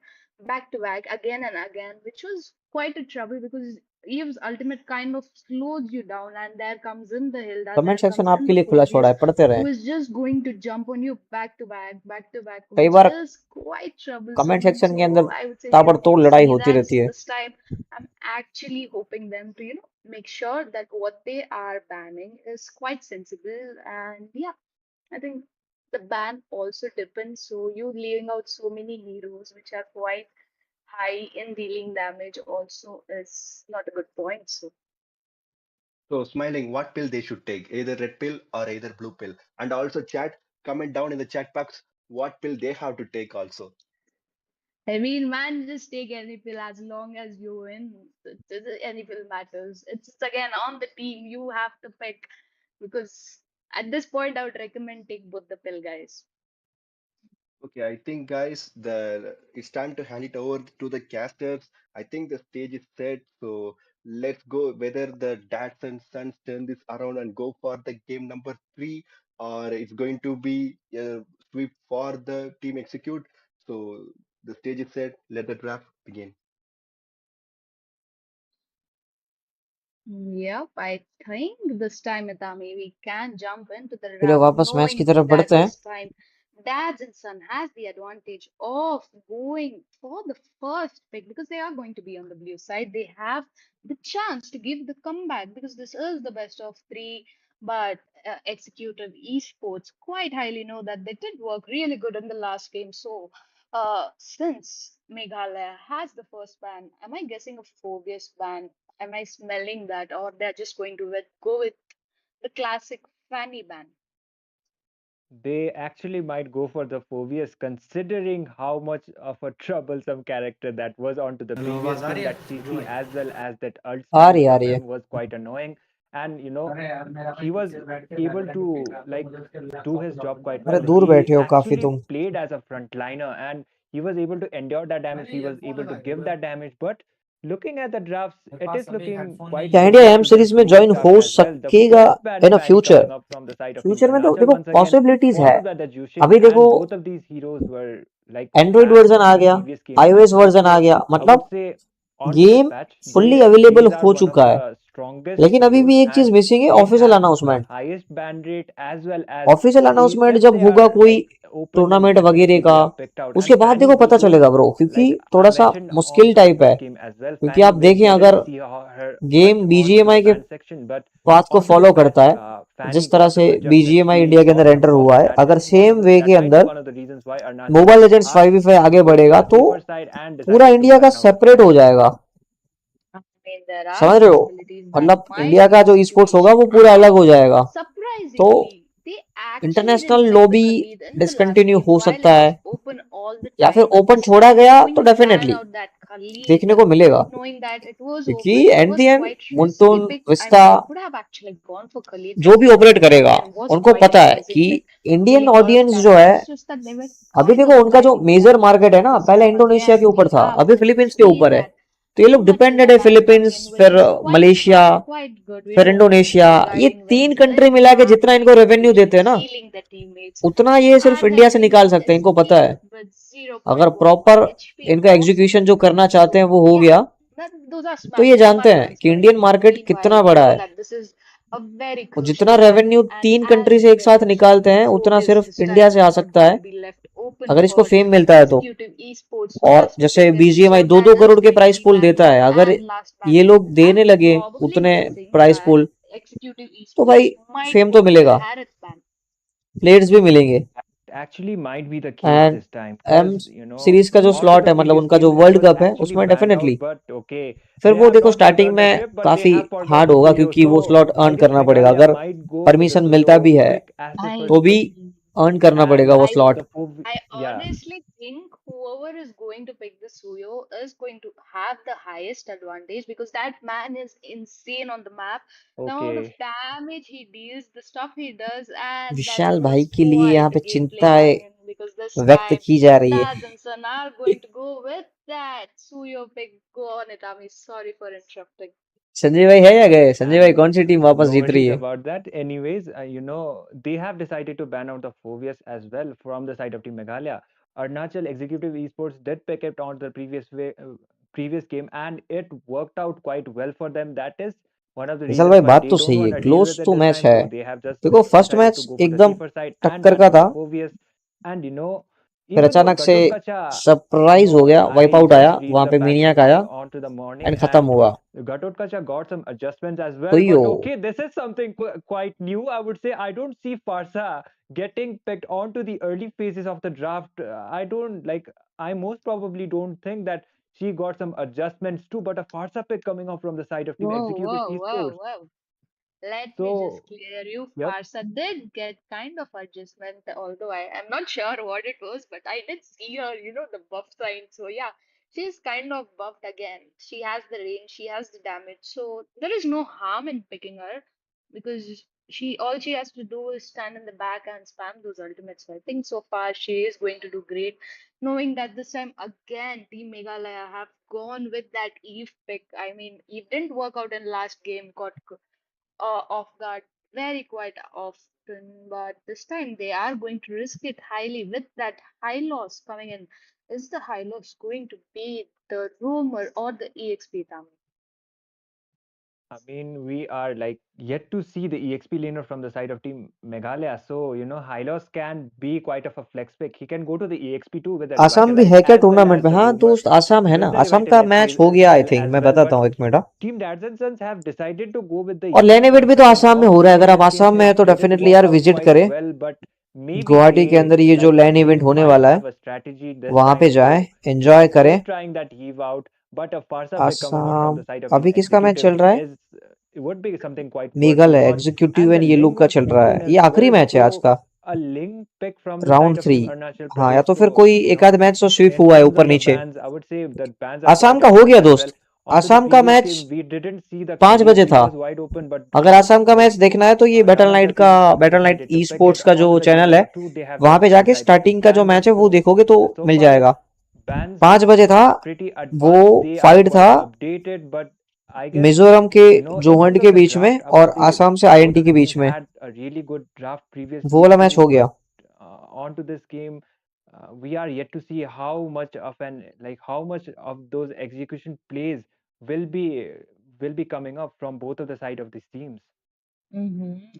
back to back again and again, which was quite a trouble because Eve's ultimate kind of slows you down, and there comes in the Hilda, comment there section comes in आपके the लिए खुला छोड़ा Perseus, है, पढ़ते who रहें। is just going to jump on you back to back, कई which bar is quite comment troublesome. Section के अंदर So I would say, ताबड़तोड़ लड़ाई see होती that रहती है। this time I'm actually hoping them to, make sure that what they are banning is quite sensible. And yeah, I think the ban also depends. So you leaving out so many heroes which are quite high in dealing damage also is not a good point. So So smiling, what pill they should take? Either red pill or either blue pill. And also chat, comment down in the chat box what pill they have to take also. I mean, man, just take any pill as long as you win. Any pill matters. It's again on the team. You have to pick because at this point, I would recommend take both the pill, guys. Okay, I think guys, the it's time to hand it over to the casters. I think the stage is set, so let's go. Whether the dads and sons turn this around and go for the game number three, or it's going to be a sweep for the team execute. So the stage is set. Let the draft begin. Yep, I think this time, Itami, we can jump into the चलिए draft वापस match की knowing तरफ that बढ़ते हैं. this time Dads and Son has the advantage of going for the first pick because they are going to be on the blue side. They have the chance to give the comeback because this is the best of three. But Executive Esports quite highly know that they did work really good in the last game. So, since Meghalaya has the first ban, am I guessing a Phobius ban? Am I smelling that, or they're just going to go with the classic fanny ban? They actually might go for the Phobius, considering how much of a troublesome character that was onto the hello previous आवाज आ game. रही है That CC भाई? as well as that ult uh spam रही है आ from रही है. him was quite annoying. And अरे यार मेरा भाई he was पीछे बैठ के able बैकग्राउंड दिख to रहा तो like मुझे उसके do लैपटॉप पे his job प्रॉब्लम quite कर अरे well. रहा दूर He बैठे हो काफी actually तुम. played as a frontliner and he was able to endure that है damage. नहीं He was earphone able to लगा के give हुए that damage. But looking at the drafts, मेरे it पास is अभी looking हेडफोन नहीं quite क्या है. India similar M to the series में previous ज्वाइन draft हो as well. The सकेगा first in banner uh ban future. coming up from the side of Team future में तो Arunachal देखो once again, पॉसिबिलिटीज है. followed by the Jushin, अभी देखो and both of these heroes were like Android banned version onto आ the गया, previous game as iOS well. Version आ So गया, I would मतलब say onto this game patch, fully these available are हो one of चुका है. the strongest लेकिन अभी heroes भी एक चीज and मिसिंग है, they official have the announcement. highest ban rate as well as official announcement if जब they होगा are कोई like open then टूर्नामेंट वगैरह definitely का, they are picked out. उसके And बाद Fanny देखो पता was चलेगा ब्रो, क्योंकि like I थोड़ा सा mentioned मुश्किल onto the टाइप है. first game as well. क्योंकि Fanny आप देखें, we अगर didn't see her much game onto the BGMI के ban section, but बात को onto this फॉलो patch, करता है, Fanny जिस तरह got some से adjustments. बीजीएमआई She इंडिया के अंदर got some एंटर buffs. हुआ है, That अगर is one सेम of वे के that might be अंदर one of the reasons why Arunachal mobile legends are 5v5 आगे going to बढ़ेगा the तो safer side and पूरा decided to इंडिया का ban out the separate Fanny. हो जाएगा. I mean, there are समझ रहे हो? possibilities that मतलब might इंडिया be का the जो स्पोर्ट्स होगा situation. वो पूरा अलग And हो जाएगा. तो surprisingly, they actually international didn't pick the lobby Khalid in the last discontinue game हो while सकता it है, was open all the या फिर time. But ओपन this छोड़ा time they're गया going तो to ban definitely out that Khalid, देखने को मिलेगा. knowing that it was क्योंकि open. It at the was and quite risky मुंटून pick. I vista mean, they could have actually gone for Khalid, जो but भी no, operate करेगा, it was उनको quite an पता है amazing कि pick. Indian Dealing a lot of audience जो है, damage. It's just that they were अभी kind देखो of उनका जो guiding मेजर that. मार्केट है ना, This पहले time इंडोनेशिया के again, ऊपर we था, have अभी फिलीपींस के seen ऊपर है. that तो ये too लोग much डिपेंडेड है Hilda ban coming Philippines, in, which फिर is quite Malaysia, quite good. We फिर don't want इंडोनेशिया. Hilda ये guiding तीन wins कंट्री in मिला के tough जितना इनको रेवेन्यू देते हैं situations, ना, healing the teammates. उतना ये सिर्फ And इंडिया then से we निकाल have सकते हैं, इनको पता SG है. with अगर 0.1 प्रॉपर HP. इनका एग्जीक्यूशन जो Possibly. करना चाहते हैं So, वो हो yeah, गया, those are तो ये जानते smart हैं bans कि by Indian them. Market Meanwhile, कितना we बड़ा know है. that this is a very और जितना crucial ban. रेवेन्यू And तीन as कंट्री we से एक साथ mentioned, निकालते हैं, उतना Phobius सिर्फ this इंडिया time से आ is not सकता going है, to be left open अगर इसको for फेम मिलता है तो. Executive Esports to और just जैसे pick it. बीजीएमआई So दो that दो is करोड़ के going to price be pool ban देता है, one अगर and last ban. ये लोग I'm देने लगे probably उतने guessing price that pool, Executive तो Esports भाई might फेम go तो with the मिलेगा, Harith ban. प्लेयर्स भी मिलेंगे. Actually might be the case and this time M because series का जो onto स्लॉट the है, मतलब previous उनका game जो it वर्ल्ड was कप है, actually उसमें banned out, definitely but okay, फिर they वो have देखो not yet starting earned the में trip, but they काफी have forgot हार्ड the होगा, Suyo. क्योंकि वो So slot I earn guess करना पड़ेगा. Meghalaya अगर might go with the permission मिलता भी Suyo है pick as their I first तो भी pick, अर्न करना पड़ेगा and वो I slot. the I yeah, honestly think whoever is going to pick the Suyo is going to have the highest advantage because that man is insane on the map. The amount of okay. damage he deals, the stuff he does, and that विशाल भाई was के लिए यहाँ quite पे a gameplay चिंताएं coming in because this व्यक्त time की जा रही है. Dads and Son are going to go with that Suyo pick. Go on, Itami. Sorry for interrupting. Sanjay भाई है या गए? संजय भाई And कौन सी टीम वापस no जीत रही worries है? about that. Anyways, they have decided to ban out the Phobius as well from the side of Team Meghalaya. Arunachal Executive Esports did pick it on the previous game, and it worked out quite well for them. That is one of the Vishal reasons भाई why बात they तो don't सही है, want to deal close with it तो this match time. है. So they have just देखो first decided to match go for the एकदम safer side and टक्कर ban का out the था, Phobius. And फिर even though अचानक से Gatotkacha, सरप्राइज हो गया, वाइप I आउट आया, just read वहां the पे patch मीनिया का notes आया onto the morning, एंड खत्म and हुआ. Gatotkacha got some adjustments as well, वही but हो. okay, this is something quite new. I would say I don't see Farsa getting picked onto the early phases of the draft. I don't like. I most probably don't think that she got some adjustments too. But a Farsa pick coming up from the side of Team Whoa, Executive whoa, whoa, Esports. whoa. Let me just So, clear you. yep. Farsa did get kind of adjustment, although I am not sure what it was, but I did see her, the buff sign. So yeah, she's kind of buffed again. She has the range, she has the damage. So there is no harm in picking her because All she has to do is stand in the back and spam those ultimates. So I think so far she is going to do great, knowing that this time again Team Meghalaya have gone with that Eve pick. I mean, Eve didn't work out in last game, got off guard very quite often, but this time they are going to risk it highly with that high loss coming in. Is the high loss going to be the rumor or the EXP, Tamil? I mean, we are like yet to see the EXP laner from the side of Team Meghalaya. So, Hylos can be quite of a flex pick. He can go to the EXP too with the Assam भी Revitalize है क्या as well tournament as में? the हाँ Roamer. दोस्त, आसाम है ना, With the Assam का Revitalize match हो गया आई skill थिंक, as मैं well. बताता But हूँ एक minute. Team Dads and Sons have decided to go with the और लेन इवेंट unicorn भी तो pick, and आसाम में हो रहा है, honestly, अगर आप it seems आसाम में है like तो it didn't डेफिनेटली work यार out विजिट quite करें। well. But maybe गुवाहाटी के they अंदर ये जो like लैन they इवेंट होने might वाला है have a strategy this वहां पे time. जाए, So एंजॉय he करें। is trying that heave out, but a Farsa pick coming up from Assam the side of Team अभी किसका मैच Executive चल रहा है? is it would be something quite worth to मीगल है, watch. Executive And the and ये Ling लोग का got चल रहा है, spoken ये as आखिरी well. मैच है आज So का, a Ling pick from the round side of 3। Team Arunachal हाँ, या Pradesh. तो फिर So कोई एक आध मैच तो स्विप in हुआ है terms ऊपर of the नीचे। bans, I would say the bans are Assam quite का a हो bunch गया as well. दोस्त, Onto the आसाम का previous match game, we didn't see the 5 बजे EXP था। was wide open, but अगर then आसाम का मैच देखना है तो ये बैटल another नाइट का, team battle night decided to E pick it sports का जो onto the चैनल है jungle too. They have वहां पे just जाके decided to स्टार्टिंग का जो ban मैच it. है वो So देखोगे तो so मिल far जाएगा। bans 5 बजे are था pretty वो, advanced. They are फाइट था quite updated, but I guess Mizoram के in terms जोहंड के of the बीच में draft, I would और say आसाम से both आईएनटी of के the बीच teams में, had a really good draft वो previously वाला मैच too. हो गया। But onto this game, we are yet to see how much of an like how much of those execution plays will be will be coming up from both of the side of these teams.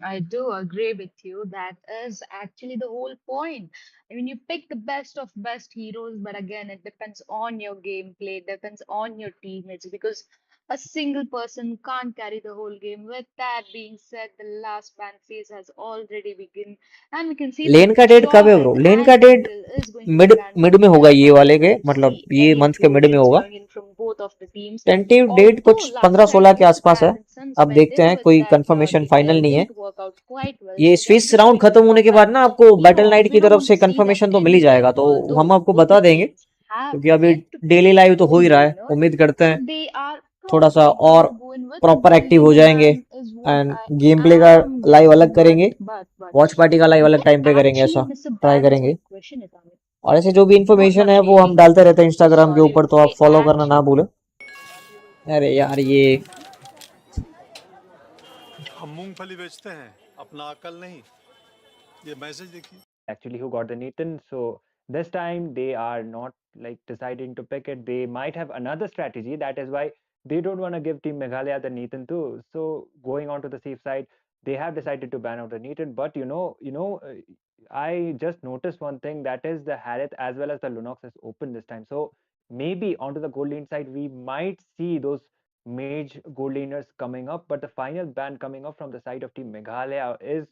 I do agree with you. That is actually the whole point. I mean, you pick the best of best heroes, but again, it depends on your gameplay, it depends on your teammates because a single person can't carry the whole game. With that being said, the last ban phase has already begun, and we can see that लेन का date कब है Johan bro? Lane का and date Needle is going to be mid banned mid from में होगा, here. ये Not वाले के going to मतलब see ये any मंथ के pro मिड में lanes होगा। coming in from both of the teams. Tentative date कुछ Although last time 15-16 के Team आसपास है, Dad and Sons अब went देखते in हैं, with कोई that कंफर्मेशन फाइनल declare, नहीं है। didn't work out quite well. ये So they are Swiss just round going to खत्म होने drop के बाद and ना आपको move battle on. Night We की don't तरफ want से to see them कंफर्मेशन तो मिल ही anymore. जाएगा, तो हम Although आपको both बता the देंगे teams have क्योंकि अभी yet to pick daily their live तो हो ही own रहा है। laner, उम्मीद करते so हैं they are थोड़ा सा probably going और to go in with a proper active delayed हो जाएंगे ban, is what and I game play का am लाइव guessing. अलग करेंगे, But वॉच पार्टी का लाइव अलग what टाइम पे करेंगे, actually ऐसा Mr. Try Ban is my करेंगे। question, Itami. और ऐसे जो भी No, इंफॉर्मेशन not है वो हम really. डालते रहते हैं इंस्टाग्राम के Sorry, ऊपर, तो आप they फॉलो करना ना actually. भूलें। अरे यार ये हम मूंगफली बेचते हैं, अपना अकल नहीं। ये मैसेज देखिए। Actually who got the Nathan. So this time they are not like deciding to pick it. They might have another strategy. That is why they don't want to give Team Meghalaya the Nathan too. So going on to the safe side, they have decided to ban out the Nathan. But I just noticed one thing, that is the Harith as well as the Lunox is open this time. So maybe onto the gold lane side, we might see those mage gold laners coming up. But the final ban coming up from the side of Team Meghalaya is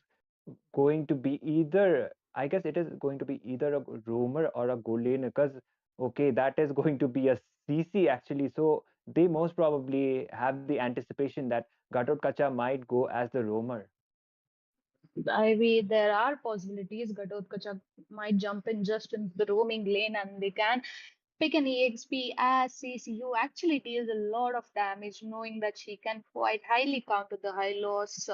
going to be either, I guess it is going to be either a roamer or a gold lane, because okay, that is going to be a CC actually. So they most probably have the anticipation that Gatot Kacha might go as the roamer. I mean, there are possibilities. Gatotkacha might jump in just in the roaming lane and they can pick an EXP as CCU actually deals a lot of damage, knowing that she can quite highly counter the high loss,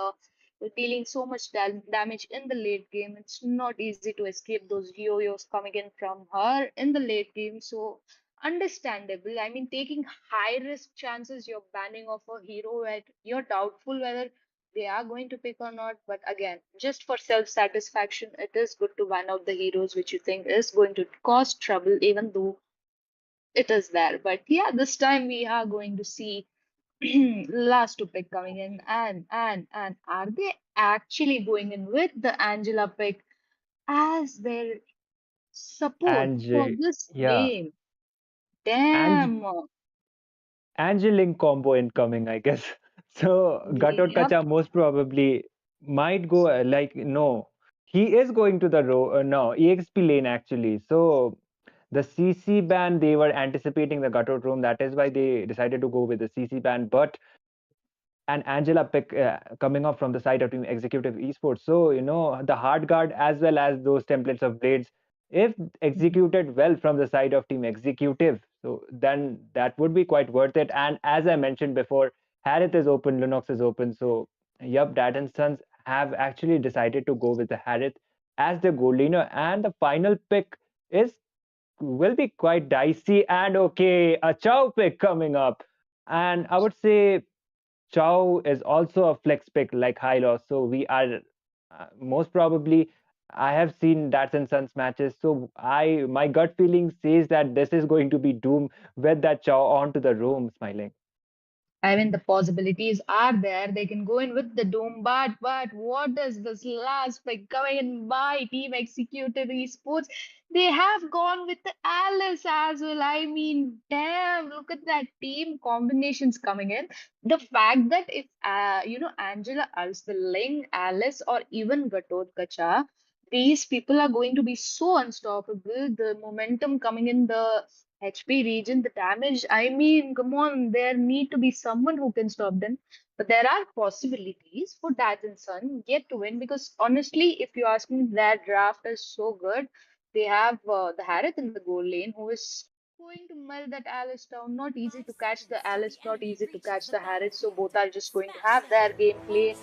dealing so much damage in the late game. It's not easy to escape those yo-yos coming in from her in the late game. So understandable. I mean, taking high risk chances, you're banning off a hero where you're doubtful whether they are going to pick or not. But again, just for self satisfaction, it is good to ban out the heroes which you think is going to cause trouble, even though it is there. But yeah, this time we are going to see last two pick coming in, and are they actually going in with the Angela pick as their support And for this yeah, lane? and Damn. Angeling combo incoming, I guess. So Gatot Yep. Kacha most probably might go like no, he is going to the no EXP lane actually. So the CC ban, they were anticipating the Gatot roam. That is why they decided to go with the CC ban. But and Angela pick coming up from the side of Team Executive Esports. So, the hard guard as well as those templates of blades, if executed well from the side of Team Executive, so then that would be quite worth it. And as I mentioned before, Harith is open, Lunox is open. So, yep, Dad and Sons have actually decided to go with the Harith as the goal leader, and the final pick is will be quite dicey. And okay, a Chow pick coming up, and I would say Chow is also a flex pick like Hylos. So we are most probably. I have seen Dats and Sons matches, so my gut feeling says that this is going to be Doom with that Chow onto the room, smiling. I mean, the possibilities are there. They can go in with the Doom, but what is this last pick coming in by Team Executive Esports? They have gone with the Alice as well. I mean, damn, look at that team combinations coming in. The fact that if Angela Als, the Ling, Alice, or even Gatot Kacha, these people are going to be so unstoppable. The momentum coming in the HP region, the damage, I mean, come on, there need to be someone who can stop them. But there are possibilities for Dad and Son yet to win because honestly, if you ask me, that draft is so good. They have the Harith in the goal lane who is going to melt that Alice down. Not easy to catch the Alice, not easy to catch the Harith. So both are just going to have their gameplay.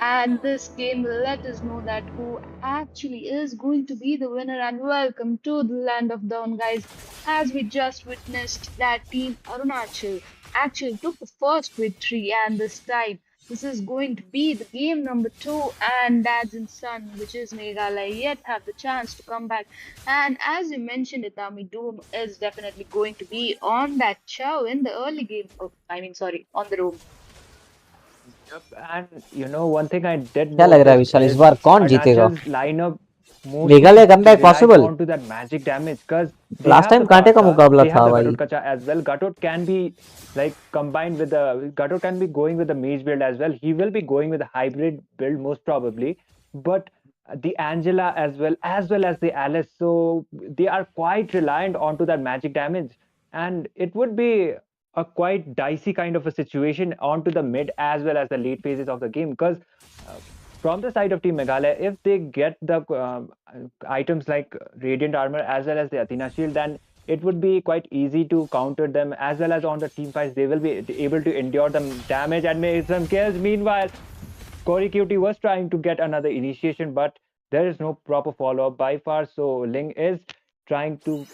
And this game will let us know that who actually is going to be the winner. And welcome to the land of dawn, guys, as we just witnessed that team Arunachal actually took the first victory, and this time this is going to be the game number two, and Dads and Son, which is Meghalaya, yet have the chance to come back. And as you mentioned, Itami, Doom is definitely going to be on that show in the early game. Oh, I mean, sorry, on the room. Yep, and one thing I did क्या लग रहा है notice विशाल, इस is बार कौन जीतेगा? Arunachal's lineup mostly Meghalaya comeback relies possible? onto that magic damage because they last have time the कांटे का Karsa, मुकाबला they have था the भाई. Gatot Kacha as well. Gatot can be like combined with the Gatot can be going with the mage build as well. He will be going with a hybrid build most probably, but the Angela as well as the Alice, so they are quite reliant onto that magic damage, and it would be a quite dicey kind of a situation onto the mid as well as the late phases of the game because uh, from the side of Team Meghalaya, if they get the items like Radiant Armor as well as the Athena Shield, then it would be quite easy to counter them as well as on the team fights. They will be able to endure the damage and make some kills. Meanwhile, Corey Cutie was trying to get another initiation, but there is no proper follow up by far. So Ling is trying to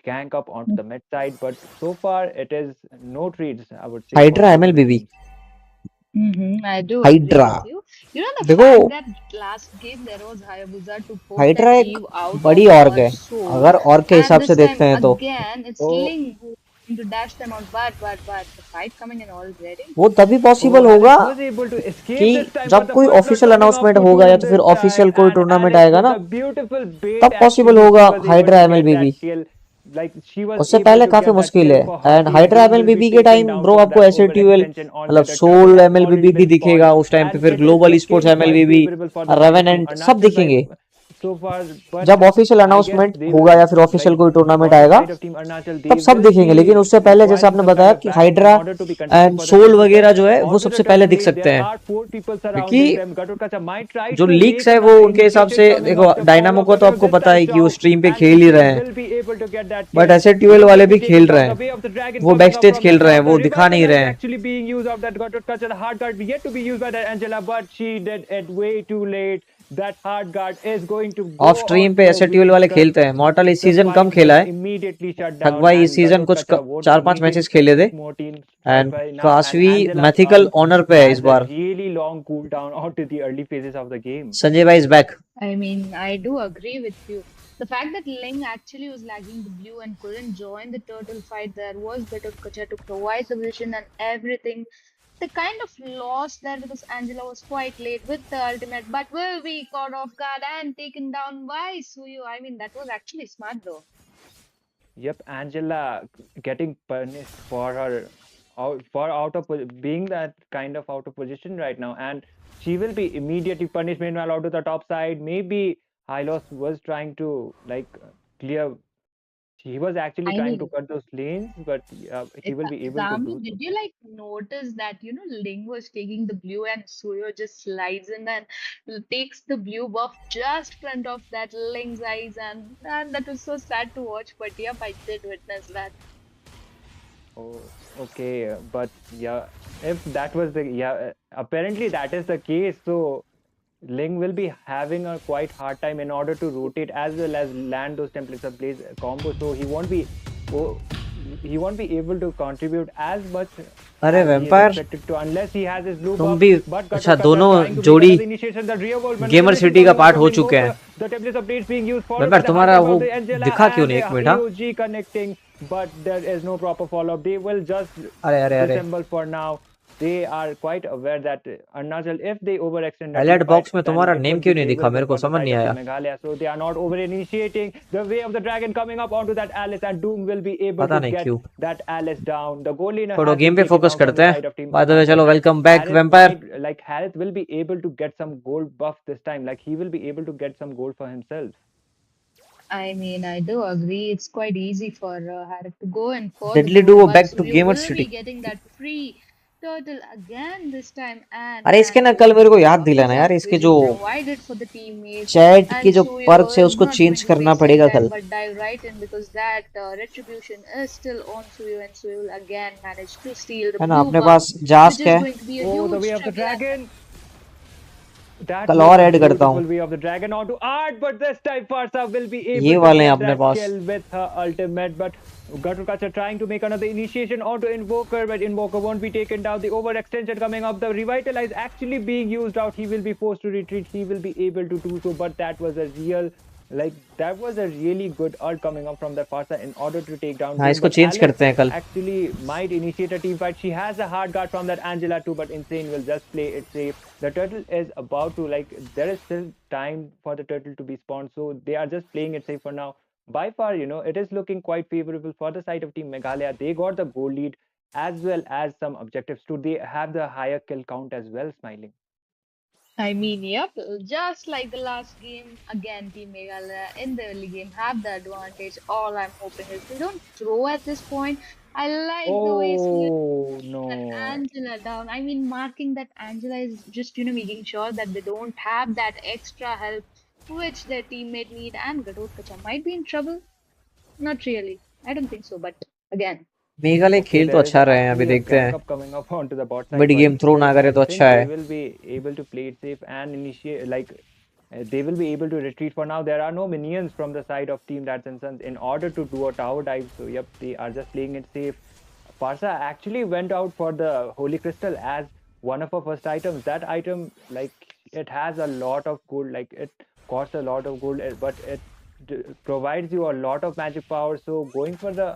gank up onto the mid side, but so far it is no treats, I would say, for hydra both of the एमएलबीबी. teams. I do agree hydra with you. You know, the देखो, fact that last game there was Hayabusa to poke hydra that एक Eve out of बड़ी org her है soul, अगर org के and हिसाब से this देखते time हैं तो. again it's Oh, Ling who going to dash them out. But the fight coming in already. वो तभी oh, पॉसिबल होगा Alice was able to कि escape this time, but जब the कोई first blood official coming off announcement to होगा या Doom तो फिर this time, ऑफिशियल कोई and टूर्नामेंट Alice आएगा with ना, a beautiful bait तब पॉसिबल actually, she होगा was able hydra to get एमएलबीबी. that kill. Like she was उससे able पहले to काफी get that मुश्किल kill है. for her and team. Hydra Doom will be MLBB के taken time down bro for आपको that ऐसे duel overextension on मतलब Gatot Kacha. Soul They have already MLBB been भी दिखेगा spawned, उस टाइम पे, and फिर it is global sports looking quite एमएलबीबी, favorable for the side of Team revenant सब Arunachal by दिखेंगे. so far. But जब official I guess announcement they होगा will या फिर ऑफिशियल like कोई टूर्नामेंट for the आएगा side of Team Arunachal, तब they सब will दिखेंगे. लेकिन be उससे पहले जैसे requiring आपने some kind बताया of कि backup in Hydra order to be contesting and for the Soul title because वगैरह जो है वो onto the सबसे top पहले दिख lane सकते there हैं. are four people क्योंकि surrounding them. Gatot Kacha might try जो to लीक्स make है वो another उनके हिसाब initiation से coming देखो, off the डायनामो follow का but तो no, आपको this पता time है कि वो Chow स्ट्रीम पे and खेल ही रहे Cutie हैं, will be able to get that but kill. ऐसे ट्यूएल Ling वाले will be भी खेल taken रहे down the हैं. way of the dragon वो coming back up stage from the खेल रहे हैं, top. The वो दिखा revival नहीं is रहे हैं. actually being used of that Gatot Kacha. The hard guard yet to be used by that Angela, but she did it way too late. That hard guard is going to of go stream on पे to a ऐसे ट्यूएल waste वाले because खेलते हैं. मॉर्टल इस the season come fight खेला was है. immediately shut ठग down भाई इस and सीजन Gatot कुछ Kacha would 4-5 immediately मैचेस खेले थे more teams and by now, and Kashvi Angela mythical honour पे है इस has a bar. really long cooldown onto the early phases of the game. Sanjay भाई is back. I mean, I do agree with you. The fact that Ling actually was lagging the blue and couldn't join the turtle fight there was better Kacha to provide the vision and everything. The kind of loss there because Angela was quite late with the ultimate, but will be caught off guard and taken down by Suyu. I mean, that was actually smart though. Yep, Angela getting punished for her out of being that kind of out of position right now, and she will be immediately punished. Meanwhile, out to the top side, maybe Hylos was trying to like clear. He was actually I trying to mean, cut those lanes, but he will be able to Itami, do did so. you like notice that Ling was taking the blue and Suyo just slides in and takes the blue buff just front of that Ling's eyes, and that was so sad to watch. But yep, I did witness that. Oh, okay, but yeah, if that was the yeah, apparently that is the case. So Ling will be having a quite hard time in order to rotate as well as land those templates of blaze combo. So oh, he won't be able to contribute as much अरे as he is vampire expected to unless he has his blue तुम buff. भी But अच्छा Gatotkacha दोनों trying to make जोड़ी another initiation. The real world gamer manipulation city का coming up part from हो चुके हैं। Invoker. The templates updates being used followed by vampire the hard तुम्हारा time वो of the Angela दिखा क्यों and नहीं एक मिनट? हाँ AOG connecting. But there is no proper follow up. They will just अरे अरे अरे dissemble for now. They are quite aware that Arunachal, if they overextend the team alert fight, box में then तुम्हारा it name will क्यों be नहीं दिखा? favorable मेरे को for the समझ side नहीं of आया। Team Meghalaya. So they are not over initiating. The way of the dragon coming up onto that Alice, and Doom will be able पता to नहीं get क्यों। that Alice down. The goal laner छोड़ो has game been पे taken focus down from करते the हैं। side of Team by the way Arunachal, चलो and welcome back Harith vampire. might like Harith will be able to get some gold buff this time. Like he will be able to get some gold for himself. I mean, I do agree. It's quite easy for Harry to go and for the deadly gold, duo but back to Suyu gamer will city. be getting that free turtle again this time, and अरे इसके can ना go कल and मेरे को see याद lots of दिलाना यार, damage इसके will be जो provided for the teammates. Chat की And जो Suyu पर्क्स है is उसको not चेंज going to करना waste any पड़ेगा time कल। but dive right in because that retribution is still on Suyu, and Suyu will again manage to steal the है ना blue अपने buff, pass which jacks is है। going to be a Oh, the way huge of the trouble. And dragon. That कल was और a add करता beautiful हूँ। way of the dragon onto art, but this time Farsa will be ये able to वाले हैं get अपने that pass. kill with her ultimate. But Gatukacha trying to make another initiation onto Invoker, but Invoker won't be taken down. The overextension coming up, the revitalize actually being used out. He will be forced to retreat. He will be able to do so, but that was a real that was a really good ult coming up from the Farsa in order to take down हाँ Doom. इसको But change Alice करते हैं कल। actually might initiate a team fight. She has a hard guard from that Angela too, but Insane will just play it safe. The turtle is about to there is still time for the turtle to be spawned, so they are just playing it safe for now. By far, it is looking quite favorable for the side of Team Meghalaya. They got the goal lead as well as some objectives too. They have the higher kill count as well, Smiling. I mean, yep, just like the last game, again, Team Meghalaya in the early game have the advantage. All I'm hoping is they don't throw at this point. I like the way Suya Oh that no. Angela down. I mean, marking that Angela is just, making sure that they don't have that extra help which their teammate need. And Gatotkacha might be in trouble. Not really. I don't think so. But again, Meghalaya Okay, खेल तो there is अच्छा रहे हैं, अभी actually a देखते हैं। gank up coming up onto the bot side, mid but game throw still, ना करे तो I अच्छा think they है। will be able to play it safe and initiate they will be able to retreat for now. There are no minions from the side of Team Rats and Sons in order to do a tower dive. So yep, they are just playing it safe. Parsa actually went out for the Holy Crystal as one of her first items. That item, it has a lot of gold, it costs a lot of gold, but it provides you a lot of magic power. So going for the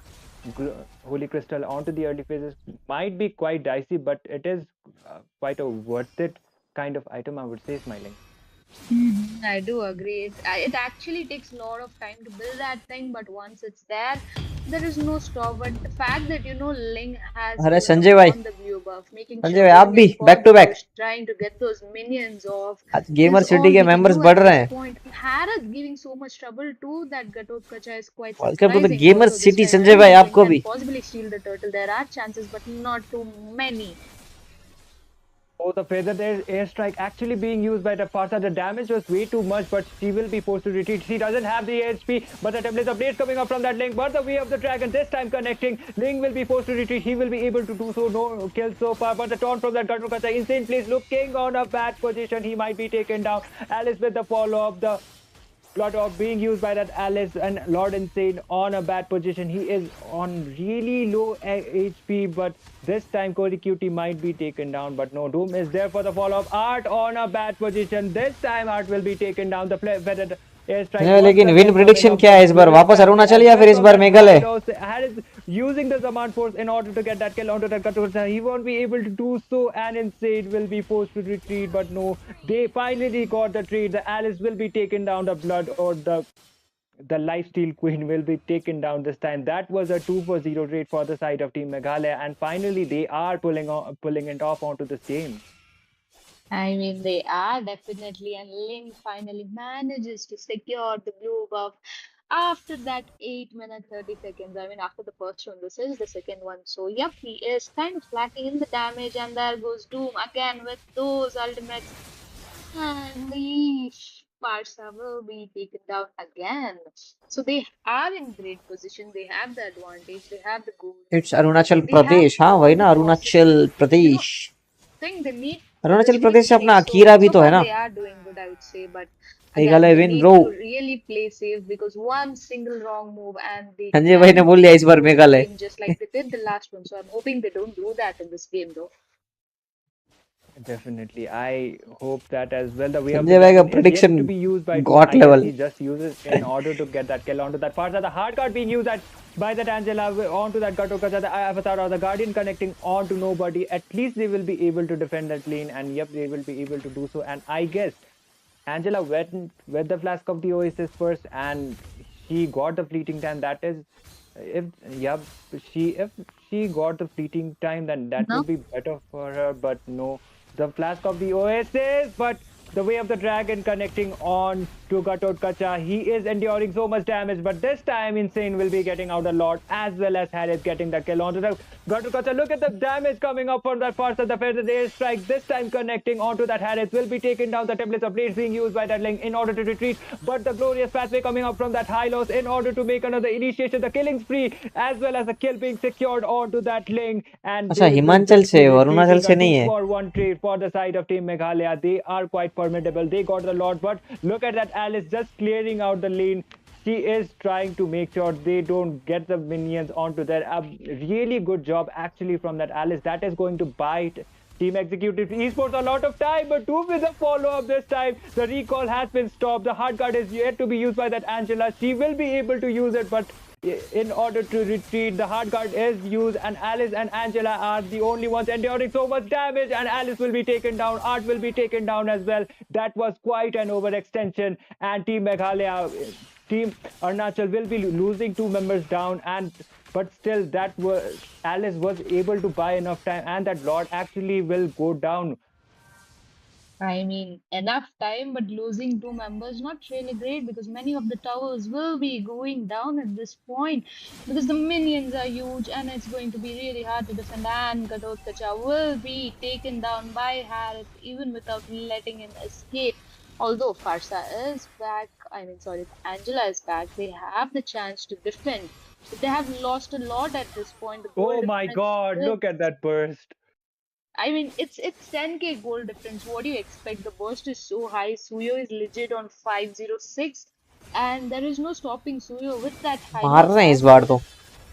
Holy Crystal onto the early phases might be quite dicey, but it is quite a worth it kind of item, I would say, Smiling. I do agree. It actually takes a lot of time to build that thing, but once it's there, there is no stop. But the fact that Ling has अरे pulled up Sanjay भाई, on the blue buff, making Sanjay sure भाई आप going भी in for back the to back. push, trying to get those minions off, आज is gamer city all के he can members do बढ़ at रहे this हैं। point. Harith giving so much trouble too that Gatotkacha is quite welcome to the surprising. Gamer Also, this city time Sanjay भाई, Ling आपको can भी। possibly steal the turtle. There are chances, but not too many. Oh, the feather airstrike actually being used by the Farsa. The damage was way too much, but she will be forced to retreat. She doesn't have the HP, but the templates of blades coming up from that Link. But the way of the dragon, this time connecting. Link will be forced to retreat. He will be able to do so. No kills so far, but the taunt from that Gatrukasa, insane place, looking on a bad position. He might be taken down. Alice with the follow up. The Blood of being used by that Alice and Lord Insane on a bad position. He is on really low HP, but this time Cody Cutie might be taken down. But no, Doom is there for the follow-up. Art on a bad position. This time Art will be taken down. The feathered airstrike once लेकिन win again coming prediction up, क्या but है इस बार? good वापस strategy Arunachal as या well फिर इस from bar that Meghalaya? side. Also, Harris using the Zaman Force in order to get that kill onto that Katursa. He won't be able to do so, and Insane will be forced to retreat. But no, they finally got the trade. The Alice will be taken down. The Blood or the lifesteal queen will be taken down this time. That was a 2-for-0 trade for the side of Team Meghalaya, and finally they are pulling it off onto this game. I mean, they are definitely, and Ling finally manages to secure the blue buff after that 8 minute 30 seconds. I mean, after the first one, this is the second one. So, yep, he is kind of lacking in the damage, and there goes Doom again with those ultimates. And the Parsa will be taken down again. So, they are in great position. They have the advantage, they have the goal. It's Arunachal They have प्रदेश। हाँ all वही the ना, Arunachal possibilities. Pradesh. Thing they need Arunachal Pradesh से Respectfully. अपना So Akira भी so तो है far ना. they are doing good, I would say. But again, Meghalaya they win need bro. to really play safe because one single wrong move and they Sanjay भाई ने can बोल दिया इस बार lose the Meghalaya. game just like they did the last one. So I'm hoping they don't do that in this game, though. Definitely. I hope that as well. The way of the Sanjay भाई का dragon is yet prediction to be used by Doom. Got I guess level. he just uses in order to get that kill onto that far side. The hard card being used by that Angela onto that Gatoka, the Avatar or the Guardian connecting onto nobody. At least they will be able to defend that lane, and yep, they will be able to do so. And I guess Angela went with the flask of the Oasis first, and she got the fleeting time. That is, if yep, if she got the fleeting time, then that No. would be better for her. But no, the flask of the Oasis, but the way of the dragon connecting on to Gatot Kacha. He is enduring so much damage, but this time Insane will be getting out a lot, as well as Harris getting the kill onto the Gatot Kacha. Look at the damage coming up from that far side. The Feather airstrike this time connecting onto that Harris will be taken down. The templates of blades being used by that Link in order to retreat, but the glorious pathway coming up from that high loss in order to make another initiation. The killing spree, as well as the kill being secured onto that Link, and अच्छा they will Himachal just be से Arunachal retreating. से A नहीं two है. for one trade for the side of Team Meghalaya. They are quite formidable. They got the lot, but look at that Alice just clearing out the lane. She is trying to make sure they don't get the minions onto there. A really good job actually from that Alice. That is going to bite Team Executive Esports a lot of time, but Doom with a follow-up this time. The recall has been stopped. The hard card is yet to be used by that Angela. She will be able to use it, but in order to retreat, the hard card is used, and Alice and Angela are the only ones enduring so much damage, and Alice will be taken down. Art will be taken down as well. That was quite an overextension, and Team Meghalaya, Team Arunachal will be losing two members down, and but still that was Alice was able to buy enough time, and that Lord actually will go down. I mean, enough time, but losing two members not really great because many of the towers will be going down at this point because the minions are huge and it's going to be really hard to defend. And Gatotkacha will be taken down by Harith even without letting him escape. Although Farsa is back, I mean, sorry, Angela is back, they have the chance to defend. But they have lost a lot at this point. The goal Oh my difference God! is Look at that burst. I mean, it's 10K goal difference. What do you expect? The burst is so high. Suyo is legit on 506, and there is no stopping Suyo with that high मार loss रहे हैं इस as बार well. तो.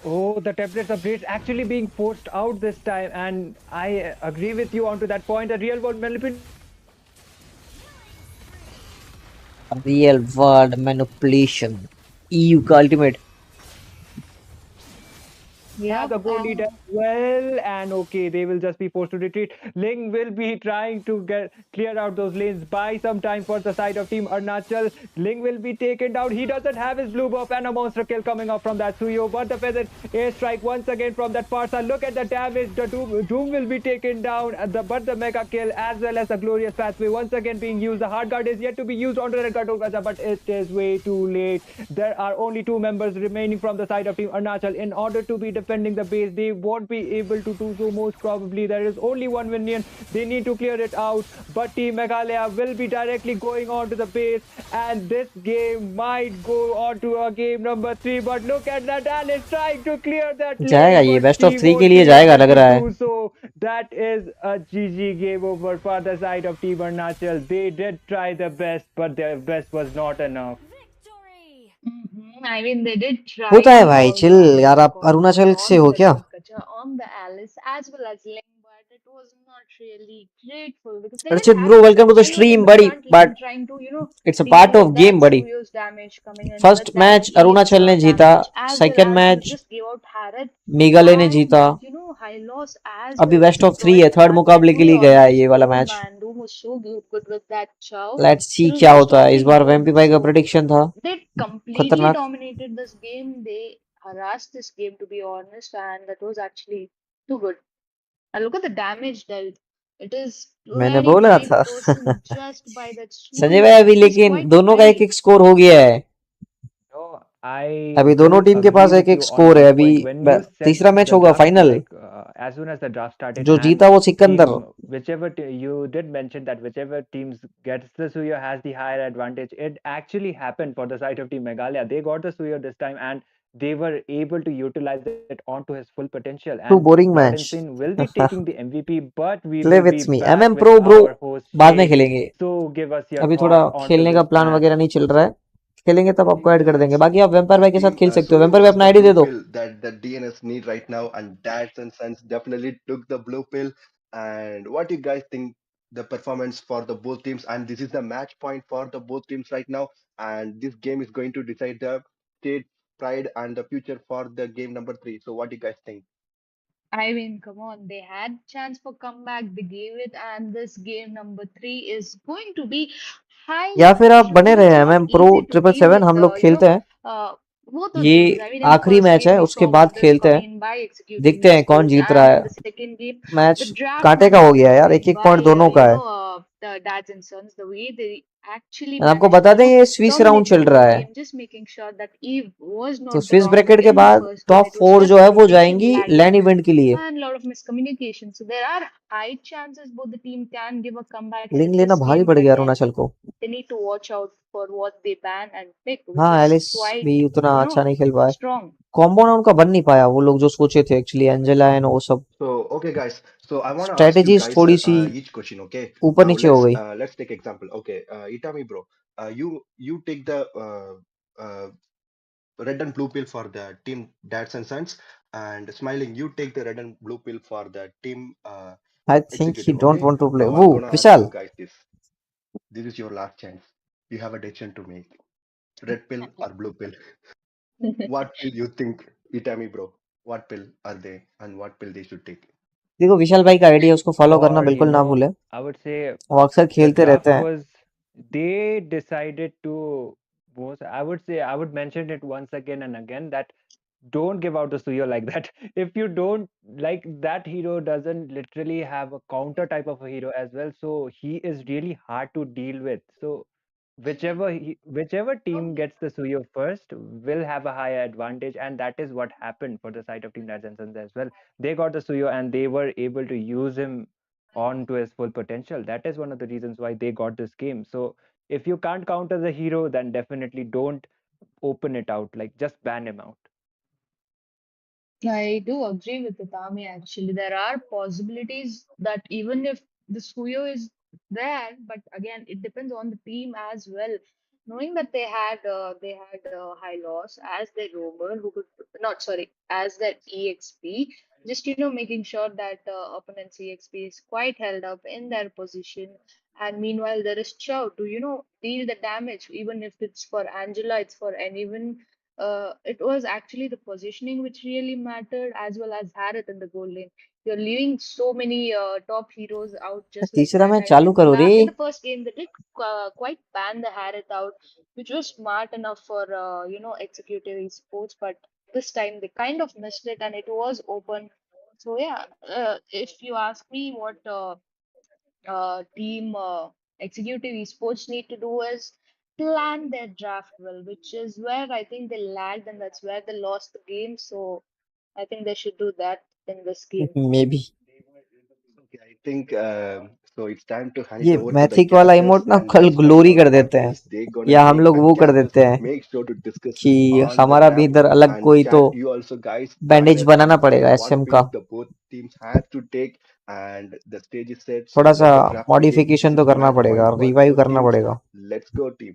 Oh, the tablets upgrades actually being forced out this time, and I agree with you onto that point. The real world manipulation real world manipulation. EU का ultimate. have Yep, the gold lead as well, and okay, they will just be forced to retreat. Ling will be trying to get clear out those lanes, buy some time for the side of Team Arunachal. Ling will be taken down. He doesn't have his blue buff, and a monster kill coming up from that Suyo, but the feather airstrike once again from that Farsa. Look at the damage. The Doom will be taken down, but the mega kill as well as the glorious pathway once again being used. The hard guard is yet to be used onto the Gatogacha, but it is way too late. There are only two members remaining from the side of Team Arunachal. In order to be defending the base, they won't be able to do so. Most probably there is only one minion. They need to clear it out, but Team Meghalaya will be directly going on to the base, and this game might go on to a game number 3. But look at that, Alice trying to clear that जाएगा lane, ये but best of she 3 के won't लिए be जाएगा able लग to रहा है. do so. That is a GG game over for the side of Team Arunachal. They did try their best, but their best was not enough. I mean, they did try होता है and भाई all chill. that यार आप Arunachal concentration से on the हो क्या? Gatotkacha, on the Alice, as well as Ling, but it was not really grateful because they didn't Archit have bro much welcome to the time. She was in stream the buddy. front but line trying to, it's a deal part of with that game buddy. Suyo's damage coming in first with that match ace Arunachal ने जीता. damage, as well second as they match just gave out Harith Meghalaya ने and जीता. high loss as अभी well, best of 3 destroyed है. the third pathway. मुकाबले To के be लिए गया है honest, ये वाला oh match. man, Doom was so good with that chow. Let's see There was क्या no होता है इस stopping बार. Doom. वैम्पी भाई का So प्रेडिक्शन था they completely खतरनाक. dominated this game. They harassed this game, to be honest, and that was actually too good. And look at the damage dealt. It is मैंने बोला था. 25% just by that Sanjay Suyo, भाई अभी which is लेकिन quite दोनों का एक high. एक स्कोर हो गया है. No, I अभी दोनों do टीम के agree पास एक with एक you on स्कोर है. this अभी point. When you said तीसरा मैच the होगा draft, final. as soon as the draft started, जो and जीता वो Sikandar. whichever you did mention that whichever teams gets the Suyo has the higher advantage. It actually happened for the side of Team Meghalaya. They got the Suyo this time, and they were able to utilize it onto his full potential. Too And boring Lord match Insane will be taking the MVP, but we play will be with me back MM with Pro bro our host बाद में Shane. खेलेंगे, So give us your अभी थोड़ा thoughts onto खेलने का this plan match. वगैरह नहीं चल रहा है, खेलेंगे तब आपको ऐड कर देंगे। Yes. बाकी आप वेम्पायर भाई के साथ Team खेल सकते हो, Suyo वेम्पायर भाई was अपना the आईडी blue दे दो। pill that the DNS need right now, and Dads and Sons definitely took the blue pill. And what do you guys think the performance for the both teams? And this is the match point for the both teams right now, and this game is going to decide the state pride and the future for the game number 3. So what do you guys think? I mean, come on, they had chance for comeback, they gave it, and this game number three is going to be या highly फिर आप crucial. बने It's रहे not MM Pro easy to triple deal seven, with, हम लोग खेलते हैं, uh, both the ये teams. I mean, in the आखिरी first मैच game, है, we उसके saw बाद wonders खेलते come हैं, in by executive देखते हैं कौन esports, जीत रहा and है। in the second game, the match कांटे का हो draftmanship गया है यार, एक displayed एक पॉइंट by, दोनों का है। the dads and sons, the way they actually मैं आपको managed to, बता दें ये स्विस राउंड dominate the चल whole रहा है, game, just making sure that Eve was तो not the Swiss wrong bracket के in the बाद first game. Top It was 4 जो just है वो communication जाएंगी lagging लैंड इवेंट के लिए। and a lot of miscommunication. So there are high chances both the team can give a comeback link in लेना this भारी game, पड़ but गया then अरुणाचल को। they need to watch out for what they ban and pick, which हाँ is Alice quite, भी उतना अच्छा नहीं खेल पाए, strong. कॉम्बो ना उनका बन नहीं पाया वो लोग जो सोचे थे एक्चुअली, एंजेला एंड वो सब So okay, guys. So I want to ask you strategies guys थोड़ी सी each question. Okay. ऊपर नीचे हो गई। Let's take example. Okay. Itami bro. You take the red and blue pill for the team Dads and Sons, and Smiling, you take the red and blue pill for the team I think he Executive. Don't Okay. Want to play Now वो I'm gonna ask Vishal. you guys this. This is your last chance. You have a decision to make. Red pill or blue pill? What pill you think, Itami bro? What pill are they, and what pill they should take? देखो विशाल भाई का ID है, उसको follow करना For, बिल्कुल ना भूले, I would say वो अक्सर the खेलते रहते draft हैं। was, they decided to, was, I would say, I would mention it once again and again, that don't give out the Suyo like that. If you don't, like, that hero doesn't literally have a counter type of a hero as well, so he is really hard to deal with. So whichever team gets the Suyo first will have a higher advantage, and that is what happened for the side of Team Lads and Sons as well. They got the Suyo and they were able to use him on to his full potential. That is one of the reasons why they got this game. So if you can't counter the hero, then definitely don't open it out. Like, just ban him out. I do agree with Itami actually. There are possibilities that even if the Suyo is there, but again, it depends on the team as well. Knowing that they had high loss as their roamer who could not sorry as their EXP, just making sure that opponent's EXP is quite held up in their position. And meanwhile, there is Chow to deal the damage, even if it's for Angela, it's for anyone. It was actually the positioning which really mattered, as well as Harith in the goal lane. You're leaving so many top heroes out just like तीसरा that. Match I चालू mean, करो रे। in the first game, they did quite ban the Harith out, which was smart enough for executive esports, but this time they kind of missed it and it was open. So yeah, if you ask me what team executive esports need to do is plan their draft well, which is where I think they lagged and that's where they lost the game. So I think they should do that in this game. May be Okay, I think so. It's time to hand it ये over to the mythic वाला gassers, emote ना and कल let's find glory out कर what देते हैं, pills they gonna या हम take. लोग And वो कर gassers, देते हैं make sure to discuss कि this on the हमारा भी draft. इधर अलग And कोई तो chat, you also guys join bandage us banana and say पड़ेगा what एसएम का, pills the both teams have to take. And the stage is set. So थोड़ा सा let the draft begin. This modification is तो the करना match पड़ेगा, point for revive both करना teams. पड़ेगा। Let's go, team.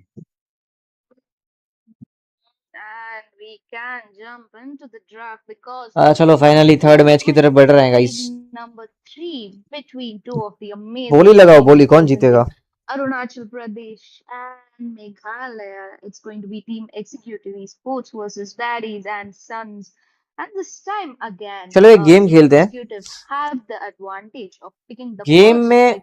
And we can jump into the draft because चलो this finally third is match की going तरफ to बढ़ be रहे हैं game guys. number three between two of the बोली amazing लगाओ, teams बोली कौन representing जीतेगा। Arunachal Pradesh and Meghalaya. It's going to be Team Executive Esports versus Daddies and Sons. And this time again, चलो एक game Team खेलते हैं, Executive have the advantage of picking the game first में pick.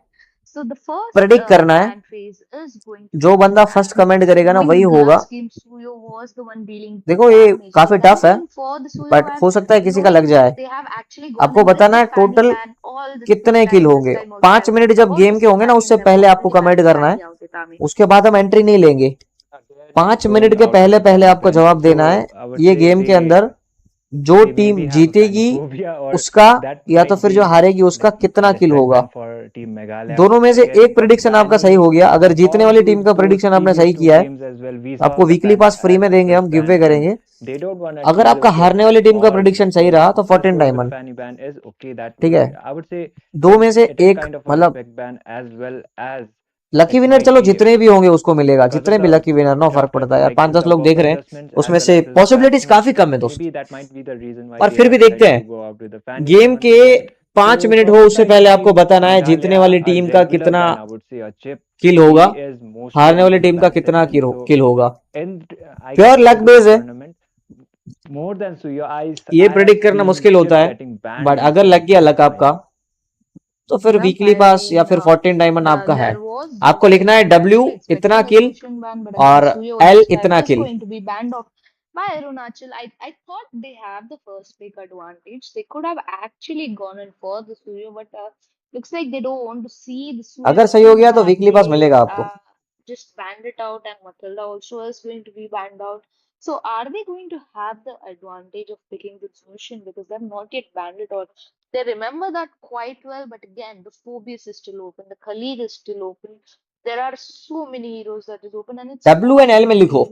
So the first predict करना है, ban phase is going to जो begin. बंदा first And comment करेगा ना knowing वही in the होगा। last game, Suyo was the one dealing the देखो ये damage. So काफी टफ है, hoping for the Suyo but and हो सकता है किसी का लग knowing that जाए। they have actually gone आपको in with बताना the है Fanny total ban all the कितने किल time this होंगे, time also. 5 मिनट जब All the गेम के होंगे ना Fanny उससे and they've पहले आपको already कमेंट banned करना है, Fanny out, Itami. उसके बाद हम एंट्री नहीं लेंगे। Again, 5 मिनट going के out पहले with पहले Fanny आपको ban. जवाब देना है, So I would ये say गेम के अंदर जो they team maybe have a जीतेगी phobia, or उसका, that या तो might फिर जो be हारेगी उसका like कितना a किल respect होगा। ban for Team Meghalaya. दोनों में से Again, एक प्रेडिक्शन आपका सही banning हो गया। अगर जीतने वाली onto टीम का those प्रेडिक्शन आपने previous सही two किया है games as well, we तो saw आपको the weekly fans pass free had में the देंगे, first हम गिव ban अवे and करेंगे। they don't want to अगर deal आपका with it, हारने वाली टीम का or प्रेडिक्शन सही रहा तो just 14 going with the diamond, fanny ban is okay. That ठीक would है। be, I would say, दो में से it is एक kind of a मतलब respect ban, as well as lucky it winner might चलो be जितने भी होंगे उसको मिलेगा, because of जितने भी the लकी विनर, नो फर्क पड़ता है यार, like 5-10 the लोग buff देख रहे हैं, adjustments as उसमें well से as the पॉसिबिलिटीज patchment. काफी कम है दोस्त। Maybe that might be the reason why और they फिर have भी देखते decided to हैं, go out with the fanny ban game once के again. 5 मिनट From हो the उससे side पहले of आपको Team बताना है जीतने Meghalaya, वाली a टीम का regular कितना ban, I would say a chip, kill he होगा, is mostly हारने वाली onto the टीम का ban कितना segment. So किल होगा। in I pure guess luck into base this है, tournament, more than Suyo, ये I have प्रेडिक्ट करना seen मुश्किल होता Chip है, getting बट banned अगर instead लग of गया लक qualifying. आपका तो फिर Yep, वीकली I पास या mean, फिर 14 डायमंड आपका है। there was आपको Zution लिखना है ban. I डब्ल्यू actually इतना expected a kill Zution ban, but again, और Suyo was एल just इतना just kill. going to be banned off by Arunachal. I thought they have the first pick advantage. They could have actually gone in for the Suyo, but looks like they don't want to see the अगर Suyo सही हो in the गया तो map. Weekly pass They मिलेगा आपको। just banned it out, and Matilda also is going to be banned out. So are they going to have the advantage of picking the Zution because they've not yet banned it, or they remember that quite well, but again, the Phobius is still open, the Khalid is still open. There are so many heroes that is open, and it's W and not L में going to, लिखो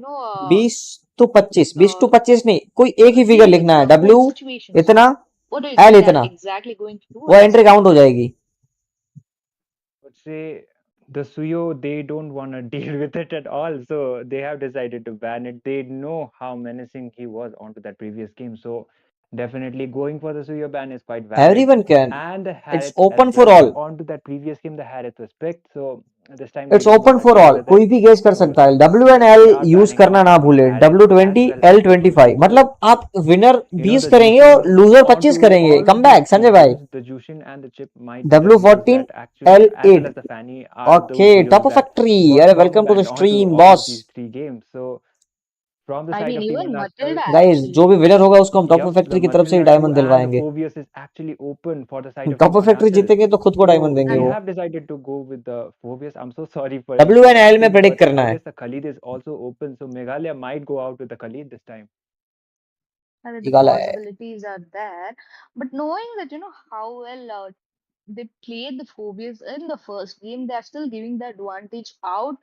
20 to 25, बीस uh, to पच्चीस नहीं, कोई एक ही figure deal with लिखना है, the whole W situation. So, इतना what do you L think they're इतना, exactly going to do वो at this entry count point? हो जाएगी। Would say the Suyo, they don't want to deal with it at all, so they have decided to ban it. They know how menacing he was onto that previous game, so definitely going for the Suyo ban is quite valid. Everyone can, And the it's Harith as open for well. All, Onto that previous game, the Harith was picked, so this time they it's didn't open want to for deal all, with कोई it. भी guess कर So सकता है। W and L they are use banning करना out ना भूले, Harith W as twenty well L as the twenty five Jushin. So मतलब आप विनर the 20 करेंगे और Jushin लूजर 25 onto करेंगे, all come of these back three Sanjay भाई। games, the Jushin and the Chip might be the W heroes fourteen that actually, L as well eight as the Fanny, are okay, those heroes top that factory, got अरे first welcome to the banned onto stream all of boss. these three games. So from the I side mean, of Team even Arunachal, Matilda guys जो actually. भी winner होगा उसको हम top yep, the factory की तरफ से ही Matilda too, diamond and the दिलवाएंगे। Phobius is actually open for the side of top Team factory Arunachal. जीतेंगे तो खुद को डायमंड So देंगे they वो। have decided to go with the Phobius. I'm so sorry for W and L में interrupting, predict but करना I है। guess the Khalid is also open. So Meghalaya might go out with the Khalid this time. I mean, the निकाला है। possibilities are there, but knowing that how well they played the phobias in the first game, they're still giving the advantage out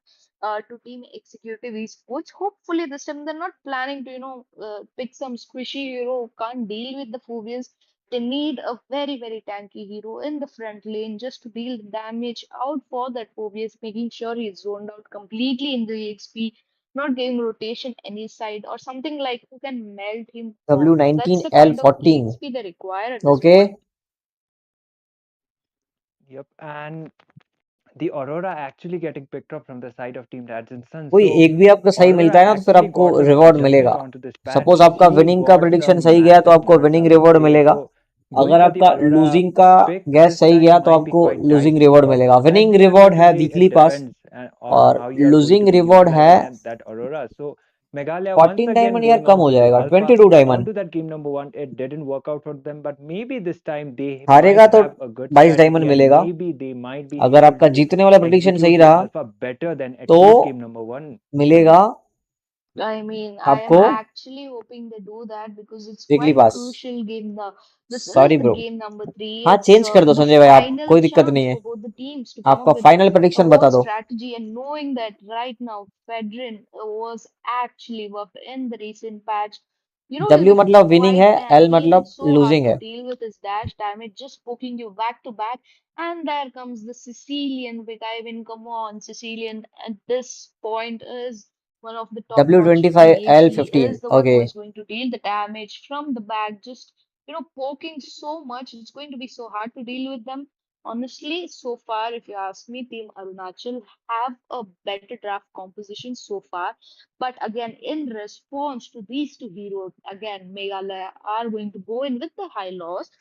to Team Executive Esports. Hopefully, this time they're not planning to pick some squishy hero who can't deal with the phobias. They need a very very tanky hero in the front lane just to deal the damage out for that phobias, making sure he's zoned out completely in the XP, not giving rotation any side or something like who can melt him off. W That's nineteen the L kind of fourteen EXP they require at this okay. point. Yep, and the Aurora actually getting picked up from the side of Team Dads and Sons. कोई So एक भी आपका सही Aurora मिलता है ना तो फिर actually आपको got some रिवॉर्ड adjustments मिलेगा। onto this patch. सपोज आपका She विनिंग का got प्रेडिक्शन some सही गया तो massive आपको nerfs, winning I would reward say. मिलेगा। So going अगर for the आपका Aurora लूजिंग का pick गैस this सही गया time तो might be आपको quite losing tight. Reward So मिलेगा। at winning the end of reward the है day, it weekly pass depends on और how you are going losing to be reward है utilizing that Aurora. So Meghalaya once 14 again diamond यार, going come on हो to the जाएगा, Alpha 22 diamond. onto that game number one. It didn't work out for them, but maybe this time they हारेगा might तो have a good 22 diamond strategy, and मिलेगा। maybe they might be अगर able आपका to जीतने वाला prediction सही execute the रहा Alpha better than at तो least game number one मिलेगा win. I mean, I am आपको actually hoping they do that because it's weekly quite pass. crucial game. This sorry is the bro, game number three. हाँ It's change कर दो the Sanjay भाई, आप final कोई दिक्कत नहीं chance है। for both the teams to come up आपका with final a prediction whole बता दो। strategy. And knowing that right now, Fedrin was actually buffed in the recent patch. He's W मतलब विनिंग है, quite L tanky and मतलब so hard losing to है। deal with his dash damage, just poking you back to back. And there comes the Sicilian pick. I mean, come on, Sicilian at this point is one of the top W notch twenty in the five game. L He fifteen is the one okay. who is going to deal the damage from the back, just poking so much. It's going to be so hard to deal with them. Honestly, so far, if you ask me, Team Arunachal have a better draft composition so far. But again, in response to these two heroes, again, Meghalaya are going to go in with the high loss,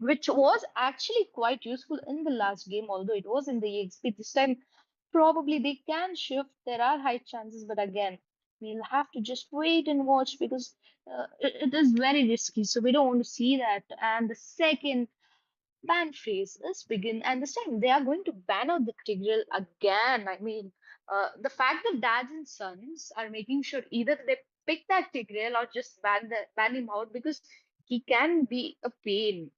which was actually quite useful in the last game, although it was in the EXP. This time, probably they can shift. There are high chances, but again, we'll have to just wait and watch because it is very risky. So we don't want to see that. And the second ban phase is begin, and this time they are going to ban out the Tigreal again. I mean, the fact that dads and sons are making sure either they pick that Tigreal or just ban him out because he can be a pain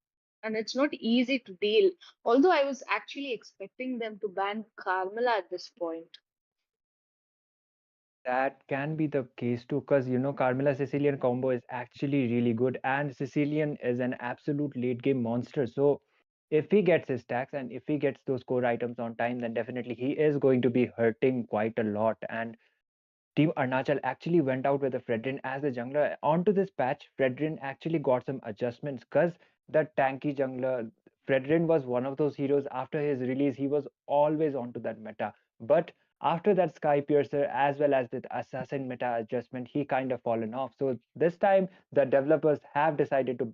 and it's not easy to deal. Although I was actually expecting them to ban Carmela at this point. That can be the case too, because Carmilla Sicilian combo is actually really good, and Sicilian is an absolute late game monster. So if he gets his stacks and if he gets those core items on time, then definitely he is going to be hurting quite a lot. And Team Arunachal actually went out with a Fredrin as a jungler. Onto this patch, Fredrin actually got some adjustments because the tanky jungler, Fredrin was one of those heroes after his release, he was always onto that meta. But after that Sky Piercer as well as the Assassin meta adjustment, he kind of fallen off. So this time, the developers have decided to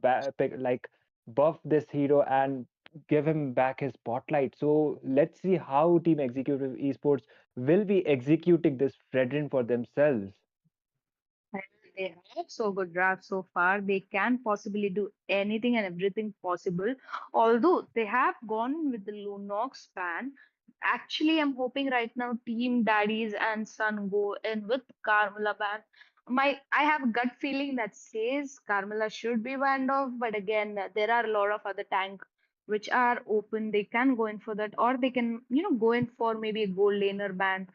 buff this hero and give him back his spotlight. So let's see how Team Executive Esports will be executing this Fredrin for themselves. And they have so good drafts so far. They can possibly do anything and everything possible. Although they have gone with the Lunox ban. Actually, I'm hoping right now Team Daddies and Sun go in with Carmela ban. I have a gut feeling that says Carmela should be banned off, but again, there are a lot of other tank which are open. They can go in for that, or they can, go in for maybe a gold laner ban.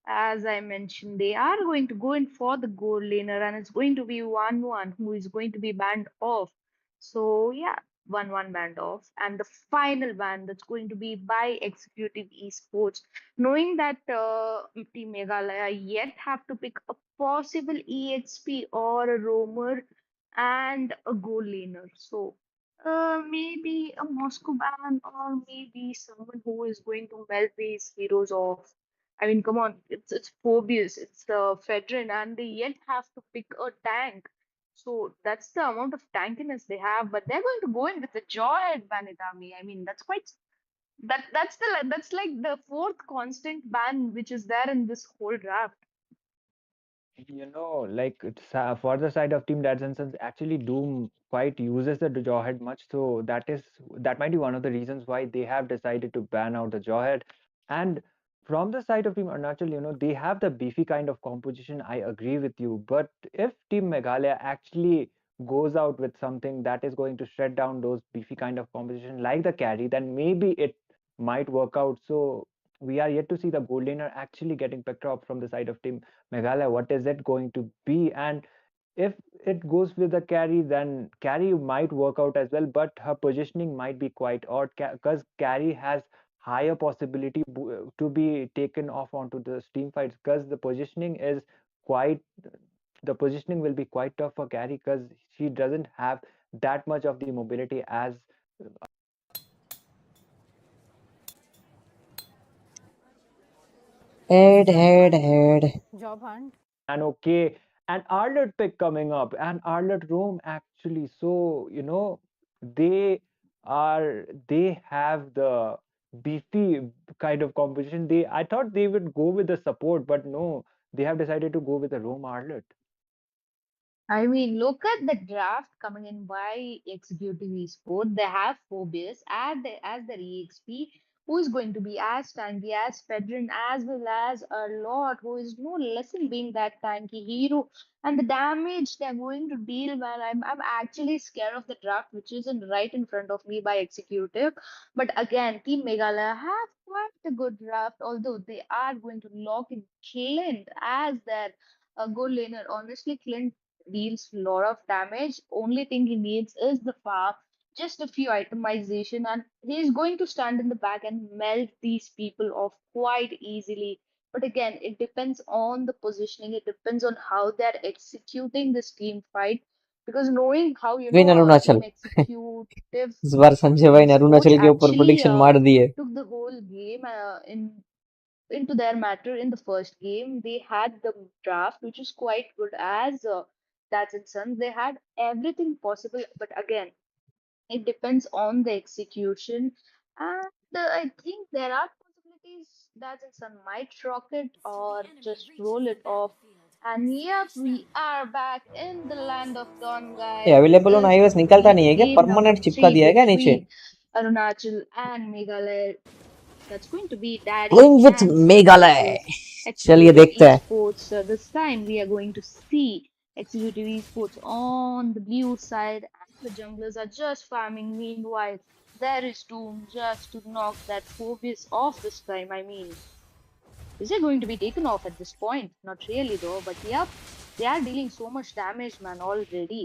As I mentioned, they are going to go in for the gold laner, and it's going to be 1-1 who is going to be banned off. So, yeah, 1-1 banned off. And the final ban that's going to be by Executive Esports, knowing that Team Meghalaya yet have to pick a possible EXP or a roamer and a gold laner. So, maybe a Moscow ban or maybe someone who is going to melt these heroes off. I mean, come on, it's Phobius, it's the Fedrin, and they yet have to pick a tank. So that's the amount of tankiness they have, but they're going to go in with the Joy Banitami. I mean, that's like the fourth constant ban which is there in this whole draft. Like for the side of Team Dads and Sons, actually Doom quite uses the Jawhead much, so that might be one of the reasons why they have decided to ban out the Jawhead. And from the side of Team Arunachal, they have the beefy kind of composition. I agree with you, but if Team Meghalaya actually goes out with something that is going to shred down those beefy kind of composition like the carry, then maybe it might work out. So we are yet to see the gold laner actually getting picked up from the side of Team Meghalaya. What is it going to be? And if it goes with the carry, then carry might work out as well, but her positioning might be quite odd because carry has higher possibility to be taken off onto the team fights because quite the positioning will be quite tough for carry because she doesn't have that much of the mobility as Head. Job hunt. and okay, and Arlet pick coming up and Arlet Rome actually. So, they have the beefy kind of composition. I thought they would go with the support, but no, they have decided to go with the Rome Arlet. I mean, look at the draft coming in by Executive Esport. They have Phobius as their EXP, who is going to be as tanky as Fedrin, as well as a lot who is no less in being that tanky hero. And the damage they're going to deal, man, I'm actually scared of the draft, which is right in front of me by Executive. But again, Team Meghalaya have quite a good draft, although they are going to lock in Clint as their goal laner. Honestly, Clint deals a lot of damage. Only thing he needs is the farm, just a few itemization, and he's going to stand in the back and melt these people off quite easily. But again, it depends on the positioning, it depends on how they're executing this team fight. Because knowing how, Win Team Arunachal Executive इस बार संजय भाई ने Esports Arunachal के ऊपर actually prediction मार दी है. took the whole game into their matter in the first game. They had the draft, which was quite good as Dads and Sons. They had everything possible, but again, it depends on the execution. And I think there are possibilities Dads and Sons might rock it or just roll it off. And yep, we are back in the land of Dawn, ये guys. This available on is iOS going to निकलता be नहीं है क्या? game number permanent चिपका three दिया है क्या नीचे? between Arunachal and Meghalaya. That's going to be Daddies Going with and Sun Meghalaya. versus चलिए Executive देखते हैं. Esports. This time we are going to see Executive Esports on the blue side, and the junglers are just farming. Meanwhile, there is Doom just to knock that Phobius off this time. I mean, is it going to be taken off at this point? Not really, though, but yep, they are dealing so much damage, man, already.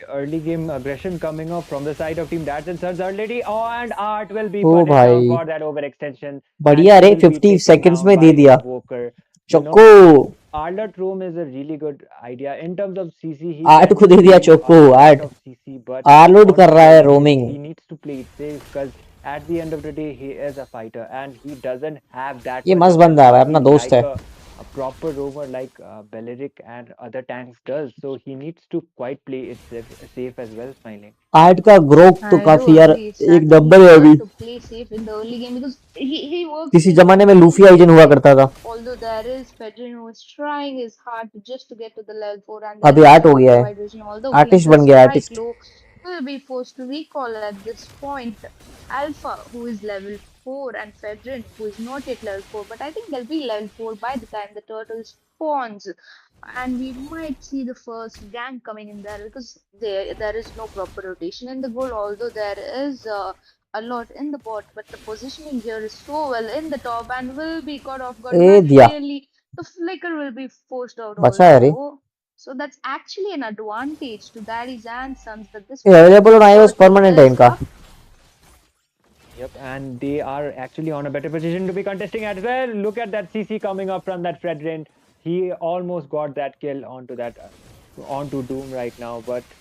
Early game aggression coming up from the side of team Dads and Sons already. Oh, and Art will be oh punished down भाई for that overextension, and बढ़िया he रे will be 50 taken seconds down में दे by दिया Invoker. You choco know, Arlott Room is a really good idea. In terms of CC, he 8 can को दे दिया do a choco lot 8 of CC, but आरलोड onto कर the रहा है early game, roaming he needs to play it safe because at the end of the day, he is a fighter and he doesn't have that ये much मस्त of बंदा है भाई अपना sensitivity दोस्त like है a proper roamer like Beleric and other tanks does. So he needs to quite play it safe as well, Smiling. 8 का Grok तो I do काफी यार agree. एक Exactly. He नंबर है अभी has to play safe in the early game because he works किसी in जमाने में early लूफी game आइजन हुआ right. करता था Although there is Pedrin who is trying his hard to just to get to the level 4, and there अभी is 8 हो Alpha गया है White Vision. Although he is artist बन just गया quite artist low, will be forced to recall at this point. Alpha, who is level 4, and Fedrin, who is not yet level 4, but I think they'll be level 4 by the time the turtle spawns. And we might see the first gank coming in there because there is no proper rotation in the goal, although there is a lot in the bot, but the positioning here is so well in the top and will be caught off guard. A Not दिया really. The flicker will be forced out बचा है रे also. So that's actually an advantage to Daddy's and Sons that this ये point available the on iOS turtle permanent है is इनका up. Yep, and they are actually on a better position to be contesting as well. Look at that CC coming up from that Fredrin. He almost got that kill onto that onto Doom right now, but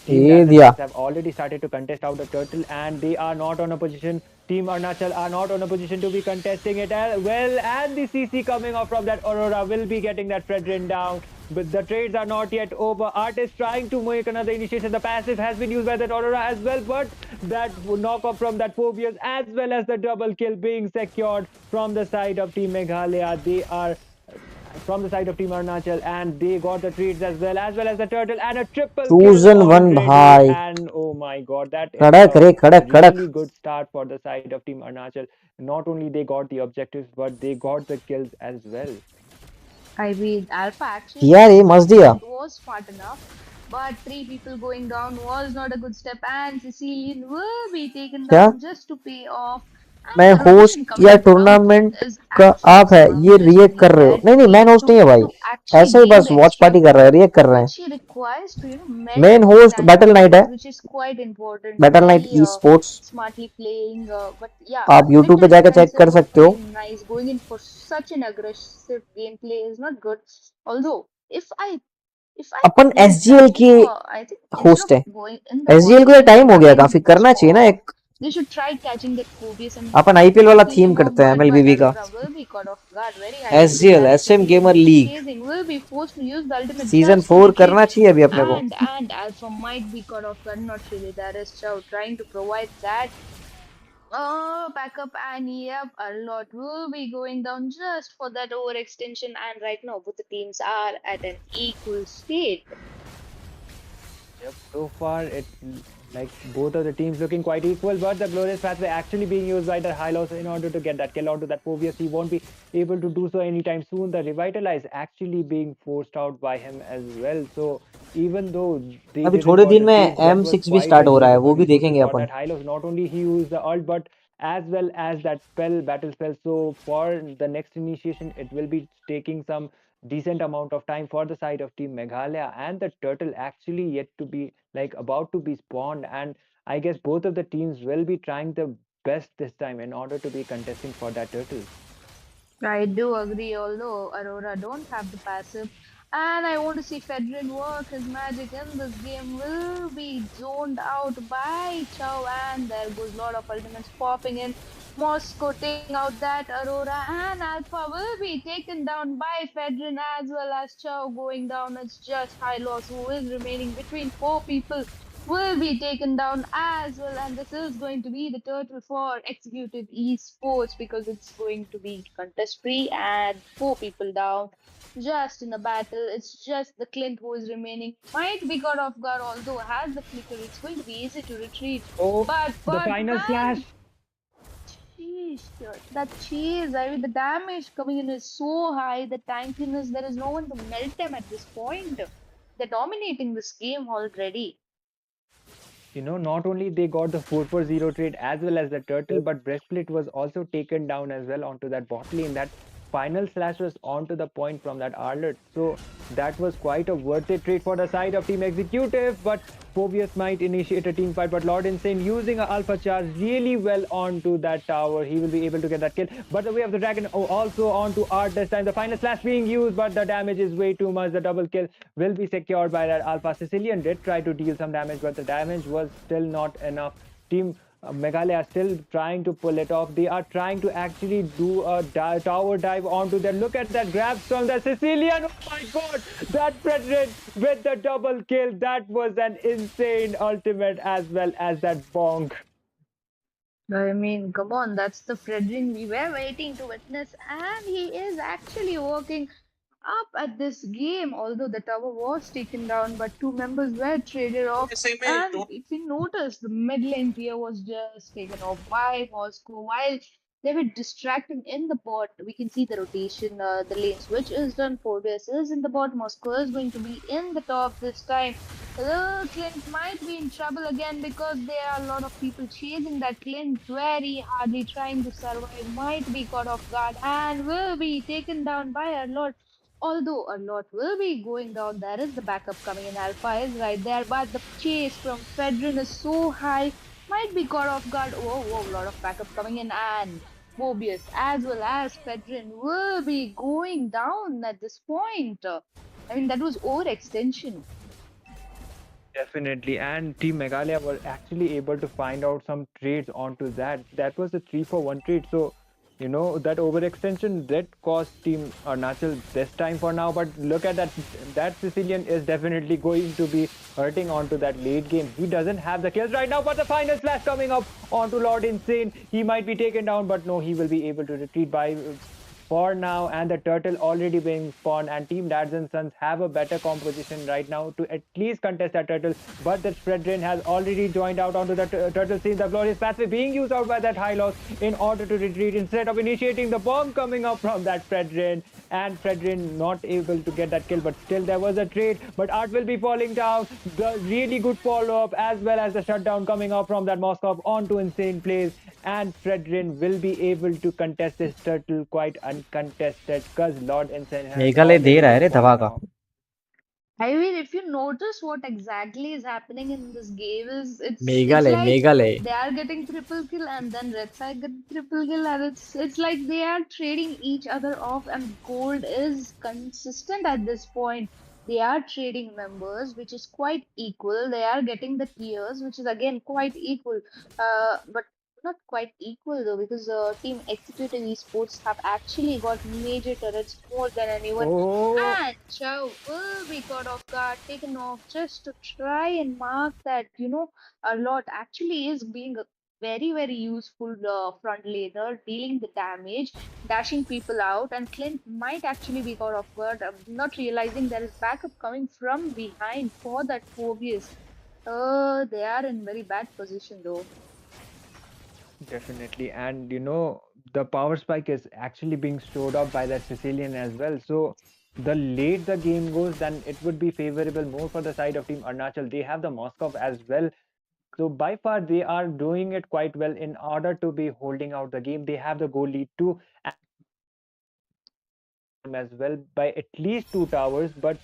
Team A Dats and दिया Sons have already started to contest out the turtle, and they are not on a position. Team Arunachal are not on a position to be contesting it as well. And the CC coming off from that Aurora will be getting that Fredrin down. But the trades are not yet over. Art is trying to make another initiation. The passive has been used by that Aurora as well, but that knock off from that Phobius as well as the double kill being secured from the side of Team Meghalaya. They are from the side of Team Arunachal, and they got the treats as well as the turtle, and a triple kill chosen one already. भाई And oh my god, that is कड़क a रे कड़क कड़क really good start for the side of Team Arunachal. Not only they got the objectives, but they got the kills as well. I mean, Alpha actually किया रे played this मस्त दिया point was smart enough, but three people going down was not a good step, and Sicilian will be taken क्या down just to pay off. मैं And the host rotation या coming from it tournament is का actually आप है ये smart, just to react कर make रहे हो that नहीं नहीं मैन team होस्ट नहीं है भाई to actually ऐसे ही gain बस the वॉच extra पार्टी कर रहे हैं gold, रिएक्ट कर रहे हैं which he requires to melt main those host tank battle night है buffers, which is quite important to battle night be e sports smartly playing. But yeah, आप YouTube पे little जाकर चेक defensive कर but सकते हो quite nice. Going in for such an aggressive gameplay is not good. Although if I upon think एसजीएल that के I think instead host of है going in the एसजीएल first को ये game time हो गया starting काफी this करना चाहिए ना off, एक they should try catching that Phobius and upon trying IPL to वाला kill थीम him off. करते हैं But एमएलबीबी का Aurora will be caught off guard very highly because SGL there is SM Sicilian gamer who is league chasing, will be forced to use the ultimate season just to 4 retreat. करना चाहिए अभी अपने को And Alpha might be caught off guard. Not really. There is Chow trying to provide that backup, and yep, a lot will be going down just for that overextension. And right now, both the teams are at an equal state. Yep, so far it's like both of the teams looking quite equal, but the glorious pathway actually being used by the Hylos in order to get that kill onto that Phobius. He won't be able to do so anytime soon. The Revitalize actually being forced out by him as well. So even though they अभी didn't थोड़े got दिन the में trades, that M was six भी quite start a हो रहा है really वो good भी resources देखेंगे for upon that Hylos. Not only he used the ult, but as well as that battle spell. So for the next initiation, it will be taking some decent amount of time for the side of Team Meghalaya, and the turtle actually yet to be like about to be spawned, and I guess both of the teams will be trying the best this time in order to be contesting for that turtle. I do agree, although Aurora don't have the passive, and I want to see Fedrin work his magic in this game. Will be zoned out by Chow, and there goes a lot of ultimates popping in. Moscow taking out that Aurora, and Alpha will be taken down by Fedrin as well as Chow going down. It's just High Loss who is remaining between four people will be taken down as well. And this is going to be the turtle for executive esports because it's going to be contest free and four people down just in a battle. It's just the Clint who is remaining. Might be caught off guard, although has the flicker. It's going to be easy to retreat. Oh, But the but final man, slash! That chase, I mean, the damage coming in is so high, the tankiness, there is no one to melt them at this point. They're dominating this game already. Not only they got the 4-4-0 trade as well as the turtle, but breastplate was also taken down as well onto that bot lane. That final slash was onto the point from that Arlet. So that was quite a worth it trade for the side of Team Executive, but Phobius might initiate a team fight, but Lord Insane using an alpha charge really well onto that tower. He will be able to get that kill. But the way of the dragon also onto Art this time. The final slash being used, but the damage is way too much. The double kill will be secured by that alpha. Sicilian did try to deal some damage, but the damage was still not enough. Team Meghalaya are still trying to pull it off. They are trying to actually do a tower dive onto them. Look at that grabs from the Sicilian. Oh my god, that Frederick with the double kill. That was an insane ultimate as well as that bonk. I mean, come on, that's the Fredrin we were waiting to witness, and he is actually working up at this game. Although the tower was taken down, but two members were traded off. And if you notice, the mid lane tier was just taken off by Moscow while they were distracting in the bot. We can see the rotation, the lane switch is done. Phobius is in the bot. Moscow is going to be in the top this time. Clint might be in trouble again because there are a lot of people chasing that Clint very hardly trying to survive, might be caught off guard and will be taken down by a lot. Although a lot will be going down, there is the backup coming in. Alpha is right there, but the chase from Fedrin is so high, might be caught off guard. Whoa, whoa, a lot of backup coming in, and Mobius as well as Fedrin will be going down at this point. I mean, that was overextension. Definitely, and Team Meghalaya were actually able to find out some trades onto that. That was a 3-for-1 trade. So, that overextension did cost Team Arunachal this time for now. But look at that. That Sicilian is definitely going to be hurting onto that late game. He doesn't have the kills right now, but the final slash coming up onto Lord Insane. He might be taken down, but no, he will be able to retreat by for now, and the turtle already being spawned, and Team Dads and Sons have a better composition right now to at least contest that turtle, but the Fredrin has already joined out onto the turtle scene. The glorious passive being used out by that high loss in order to retreat instead of initiating the bomb coming up from that Fredrin, and Fredrin not able to get that kill, but still there was a trade, but Art will be falling down. The really good follow-up as well as the shutdown coming up from that Moskov onto insane plays, and Fredrin will be able to contest this turtle quite uncontested because Lord Insane has Meghalaya दे रहा है रे already धवा fallen का. off. I mean, if you notice what exactly is happening in this game is it's Meghalaya like Meghalaya. they are getting triple kill and then red side get triple kill, and it's like they are trading each other off, and gold is consistent at this point. They are trading members, which is quite equal. They are getting the tiers, which is again quite equal. But not quite equal though, because Team Executive Esports have actually got major turrets more than anyone, Oh, and Chow will be caught off guard, taken off just to try and mark that, a lot actually is being a very, very useful front laner, dealing the damage, dashing people out, and Clint might actually be caught off guard, not realizing there is backup coming from behind for that Phobius. They are in very bad position though. definitely. And the power spike is actually being showed up by that Sicilian as well. So the late the game goes, then it would be favorable more for the side of Team Arunachal. They have the Moskov as well. So by far they are doing it quite well in order to be holding out the game. They have the goal lead too as well by at least 2 towers, but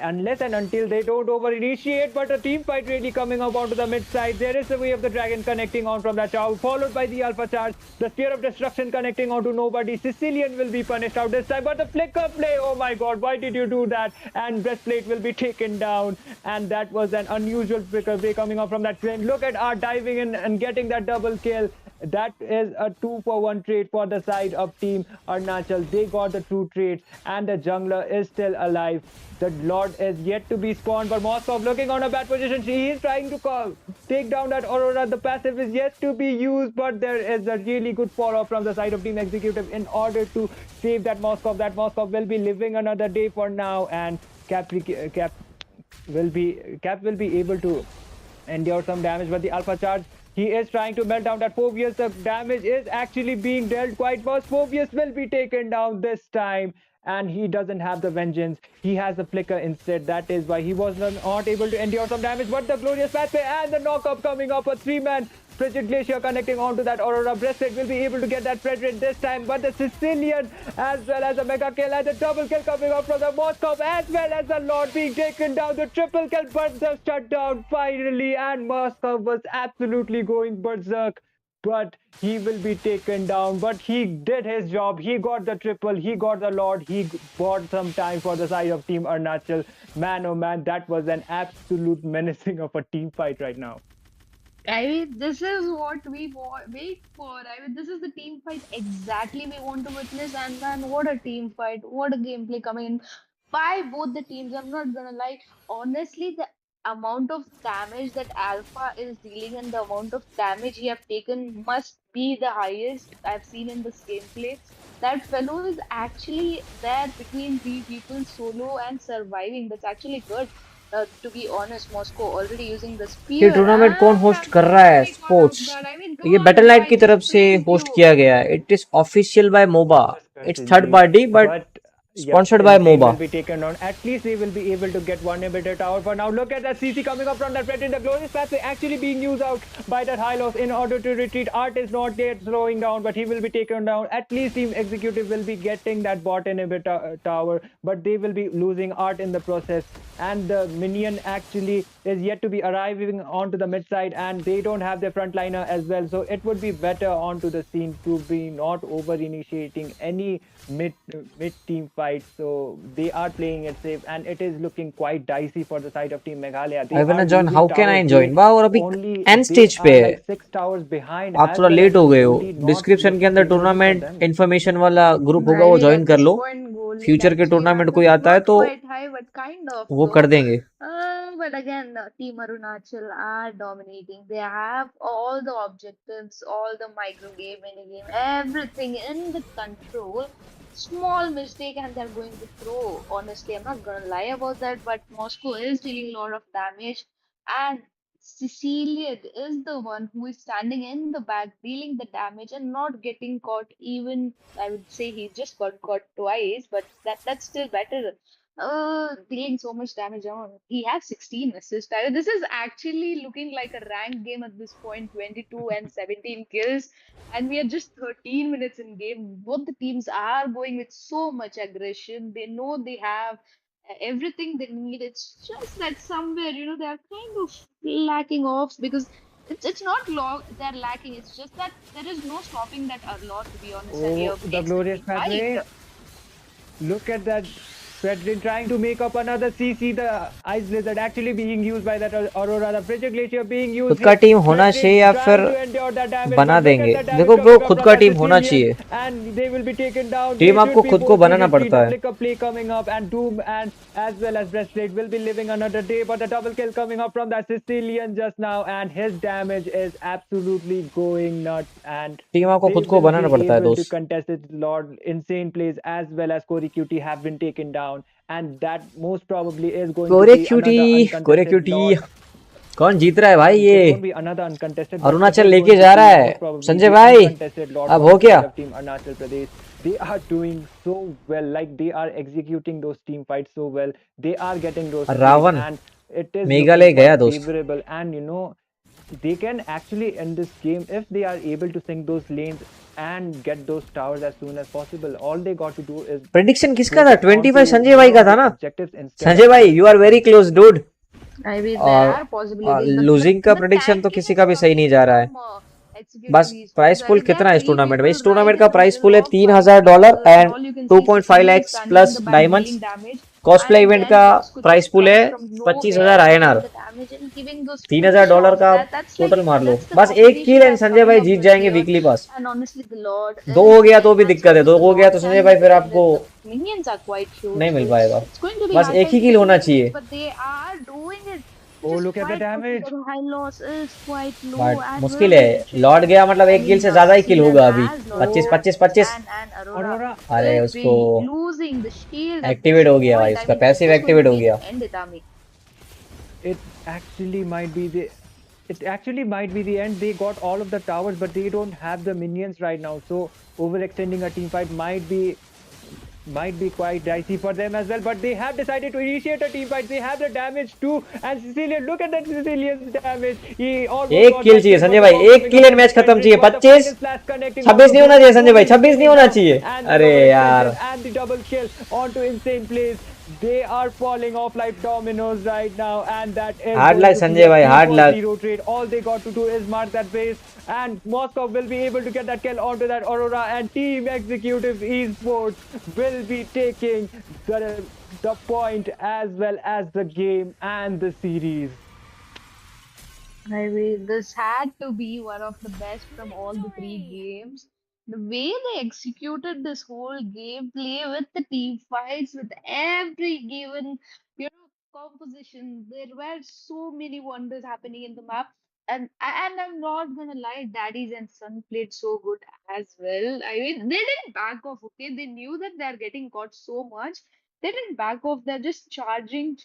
unless and until they don't over initiate, but a team fight really coming up onto the mid side. There is the way of the dragon connecting on from that tower, followed by the alpha charge. The spear of destruction connecting onto nobody. Sicilian will be punished out this time, but the flicker play, oh my god, why did you do that? And breastplate will be taken down, and that was an unusual flicker play coming up from that crane. Look at Art diving in and getting that double kill. That is a 2-for-1 trade for the side of Team Arunachal. They got the true trades, and the jungler is still alive. The Lord is yet to be spawned, but Moskov looking on a bad position. He is trying to take down that Aurora. The passive is yet to be used, but there is a really good follow-up from the side of Team Executive in order to save that Moskov. That Moskov will be living another day for now, and Cap will be able to endure some damage, but the alpha charge He is trying to melt down that Phobius. The damage is actually being dealt quite fast. Phobius will be taken down this time. And he doesn't have the vengeance. He has the flicker instead. That is why he was not able to endure some damage. But the glorious pathway and the knockup coming up. A 3-man Frigid Glacier connecting onto that Aurora Breastplate will be able to get that Frederick this time. But the Sicilian as well as a mega kill and the double kill coming up from the Moscow as well as the Lord being taken down. The triple kill but the shutdown finally, and Moscow was absolutely going berserk. But he will be taken down. But he did his job. He got the triple. He got the Lord. He bought some time for the side of Team Arunachal. Man, oh man, that was an absolute menacing of a team fight right now. I mean, this is what we wait for. I mean, this is the team fight exactly we want to witness. And man, what a team fight! What a gameplay coming in by both the teams. I'm not gonna lie. Honestly, the amount of damage that Alpha is dealing and the amount of damage he have taken must be the highest I've seen in this gameplay. That fellow is actually there between three people solo and surviving. That's actually good. To be honest, Moscow already using the ये spear tournament कौन and host कर रहा है? unsuccessfully caught off sports, guard. I mean, come ये on, battle night की guys, तरफ से sprint host you. किया गया है. It is official by Moba. It's third Specialty, party but but yep, sponsored by Insane MOBA. will be taken down. At least they will be able to get one inhibitor tower for now. Look at that CC coming up from that red in the glorious pathway actually being used out by that high loss in order to retreat. Art is not yet slowing down, but he will be taken down. At least Team Executive will be getting that bot inhibitor tower, but they will be losing Art in the process. And the minion actually is yet to be arriving onto the mid side, and they don't have their frontliner as well. So it would be better onto the scene to be not over initiating any mid team fight. So they are playing it safe, and it is looking quite dicey for the side of Team Meghalaya. They I want are join. losing how can towers. I They join? वाह, और अभी only and they stage पे are है. like 6 towers behind, आप as थोड़ा well late as हो गए हो. really not डिस्क्रिप्शन के looking अंदर favorable for tournament them. Information वाला ग्रुप होगा, I वो mean, ज्वाइन at कर this low. point, goal lead future के actually टूर्नामेंट matters. कोई आता है Not तो quite high, but kind of वो कर though. देंगे. But again, Team Arunachal are dominating. They have all the objectives, all the micro game, mini game, everything in the control. Small mistake and they're going to throw. Honestly, I'm not gonna lie about that, but Moscow is dealing a lot of damage, and Sicilian is the one who is standing in the back, dealing the damage and not getting caught. Even I would say he just got caught twice, but that's still better. Dealing so much damage on. He has 16 assists. This is actually looking like a ranked game at this point, 22 and 17 kills. And we are just 13 minutes in game. Both the teams are going with so much aggression. They know they have everything they need. It's just that somewhere, they are kind of lacking off because it's not they're lacking. It's just that there is no stopping that a lot, to be honest, and we Oh, are the glorious expecting pathway. fight. Look at that. Fredrin trying to make up another CC. The Ice Blizzard actually being used by that Aurora. The Frigid Glacier being used. खुद का team होना Fredrin चाहिए या फिर trying to endure that damage. बना But look at देंगे. the damage देखो bro, coming up खुद from का the टीम होना Sicilian. चाहिए. And they will be taken down. Team They आपको should be खुद को forcing बनाना retreat. पड़ता The है. flicker play coming up. And Doom and as well as Breastplate will be living another day. But the double kill coming up from that Sicilian just now. And his damage is absolutely going nuts. And team आपको they खुद को will banana be पड़ता है able to दोस्त. contest it. Lord, insane plays as well as Corey Cutie have been taken down, and that most probably is going to कोरे be cutie, another कोरे uncontested cutie. Lord. कौन जीत रहा है भाई? It ये won't be another uncontested, but it Arunachal is लेके going to जा रहा be है. most probably संजय the भाई, uncontested Lord अब for हो the क्या? side of Team Arunachal Pradesh. They are doing so well, like they are executing those team fights so well. They are getting those kills, Ravan and it is looking Meghalaya गया quite दोस्त. favorable. And they can actually end this game if they are able to sink those lanes and get those towers as soon as possible. All they got to do is prediction किसका था? focus 25 onto Sanjay more भाई का of था the ना? objectives instead Sanjay of भाई, trying you to are very focus. Close dude. I mean, there और are possibilities, but losing का the prediction तो tanking किसी is का भी सही coming नहीं जा रहा है. from executive बस price esports. I pool mean, there are कितना है इस three टूर्नामेंट में? people इस right टूर्नामेंट in का the प्राइस middle पूल है of $3,000 and and all you can see 2.5 Sicily is lakhs standing in plus the back diamonds. dealing damage, cosplay and event then का Bosco price just pool है coming from nowhere, 25,000 dealing INR. the damage and giving those triple $3,000 shots. का That's like total मार लो. that's the बस एक combination kill and that's Sanjay coming भाई up Jeet with जाएंगे here. Weekly pass. And honestly, the Lord दो हो is गया तो playing भी hands दिक्कत off है. with दो the हो गया तो Lord. संजय Can भाई be फिर आपको defended. The minions are quite huge, नहीं so मिल it's पाएगा. it's going to be बस hard एक ही fight किल between होना the चाहिए. minions, but they are doing it. Oh, Just look at the quite okay, but damage. the high loss is quite low but and मुश्किल will है. be retreating. Lord गया मतलब I एक किल mean, से ज्यादा ही किल Sicilian होगा अभी. has lost 25 Oh, 25 damage 25. and Aurora Aurora. अरे will उसको be losing the shield at this activate हो गया भाई. point. I उसका mean, this passive is going activate to हो be गया. the end, Itami. It actually might be the it actually might be the end. They got all of the towers, but they don't have the minions right now. So overextending a team fight might be quite dicey for them as well. But they have decided to initiate a team fight. They have the damage too. And Sicilian, look at that Sicilian's damage. He almost एक got kill that चाहिए kill, but Sanjay the भाई, bomb एक coming kill up in from match खत्म Frederick. चाहिए। But the 25, final splash connecting onto 26 नहीं होना Bruno. चाहिए Sanjay Bruno भाई, is 26 नहीं saving होना now. चाहिए। And the अरे overextension यार, and the double kill onto insane plays. They are falling off like dominoes right now, and that is hard going luck to be Sanjay a भाई, three hard for luck. zero trade. All they got to do is mark that base, and Moscow will be able to get that kill onto that Aurora, and Team Executive Esports will be taking the point as well as the game and the series. I mean, this had to be one of the best from all the three games. The way they executed this whole gameplay with the team fights, with every given, composition, there were so many wonders happening in the map. And I'm not gonna lie, Daddies and Son played so good as well. I mean, they didn't back off, okay? They knew that they're getting caught so much, they didn't back off. They're just charging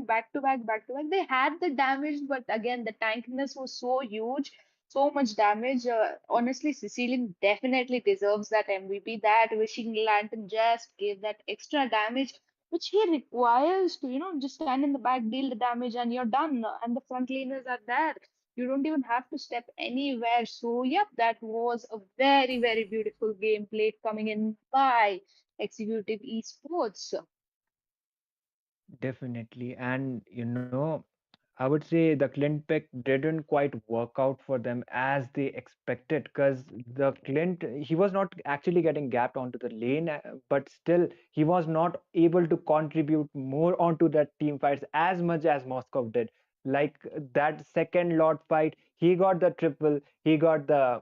back to back, back to back. They had the damage, but again, the tankiness was so huge, so much damage. Honestly, Sicilian definitely deserves that MVP. That wishing lantern just gave that extra damage, which he requires to, just stand in the back, deal the damage, and you're done. And the front laners are there. You don't even have to step anywhere. So, yep, that was a very, very beautiful game played coming in by Executive Esports. Definitely. And I would say the Clint pick didn't quite work out for them as they expected, because the Clint, he was not actually getting gapped onto the lane, but still he was not able to contribute more onto that team fights as much as Moskov did. Like that second Lord fight, he got the triple, he got the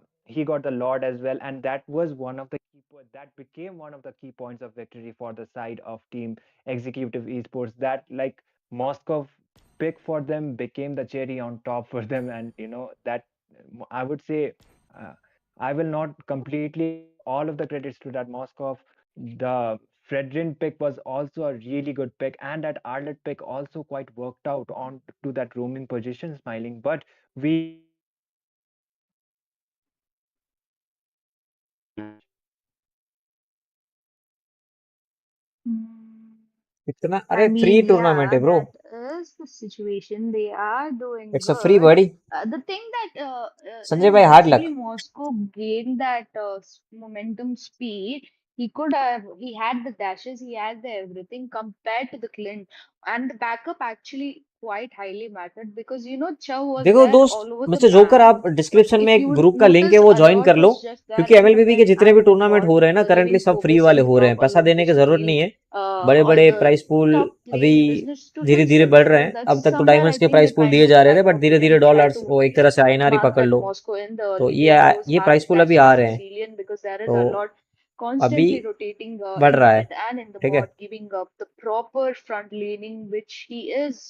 Lord as well, and that was one of the that became one of the key points of victory for the side of team Executive Esports. That like Moscow pick for them became the cherry on top for them, and that I would say uh, I will not completely give all of the credits to that Moscow. The Fredrin pick was also a really good pick, and that Arlet pick also quite worked out on to that roaming position, smiling. But we got to see that Mm, इतना, I अरे free mean, tournament yeah, है bro, that is the situation. They are doing it's a free good. Body. The thing that Sanjay is भाई hard actually luck. Moscow gained that momentum speed. He had the dashes, he had the everything compared to the Clint. And the backup actually quite highly mattered because, Chow was देखो there दोस्त, all over the mister joker, map. आप But description में if एक you group का link है, noticed, वो join Alert कर लो, was just there क्योंकि in the एमएलबीबी के mid जितने भी and the टूर्नामेंट bot, हो रहे हैं ना करंटली, giving सब फ्री progress वाले and हो रहे हैं, top पैसा alert देने की जरूरत discipline. नहीं है। बड़े All बड़े the प्राइस पूल top अभी playing business धीरे students धीरे were बढ़ there. रहे So हैं। that's अब तक तो somewhere I डायमंड्स के think price they're pool trying दिए to जा do रहे थे, that बट धीरे properly धीरे and try डॉलर्स, to वो एक तरह से आईएनआर ही mark पकड़ that low. Moscow in the तो table was ये hard price to pool catch अभी by आ रहे हैं, Sicilian because there is तो a lot अभी constantly rotating बढ़ in the रहा है। mid and in the ठीक है, bot, giving up the proper front laning which he is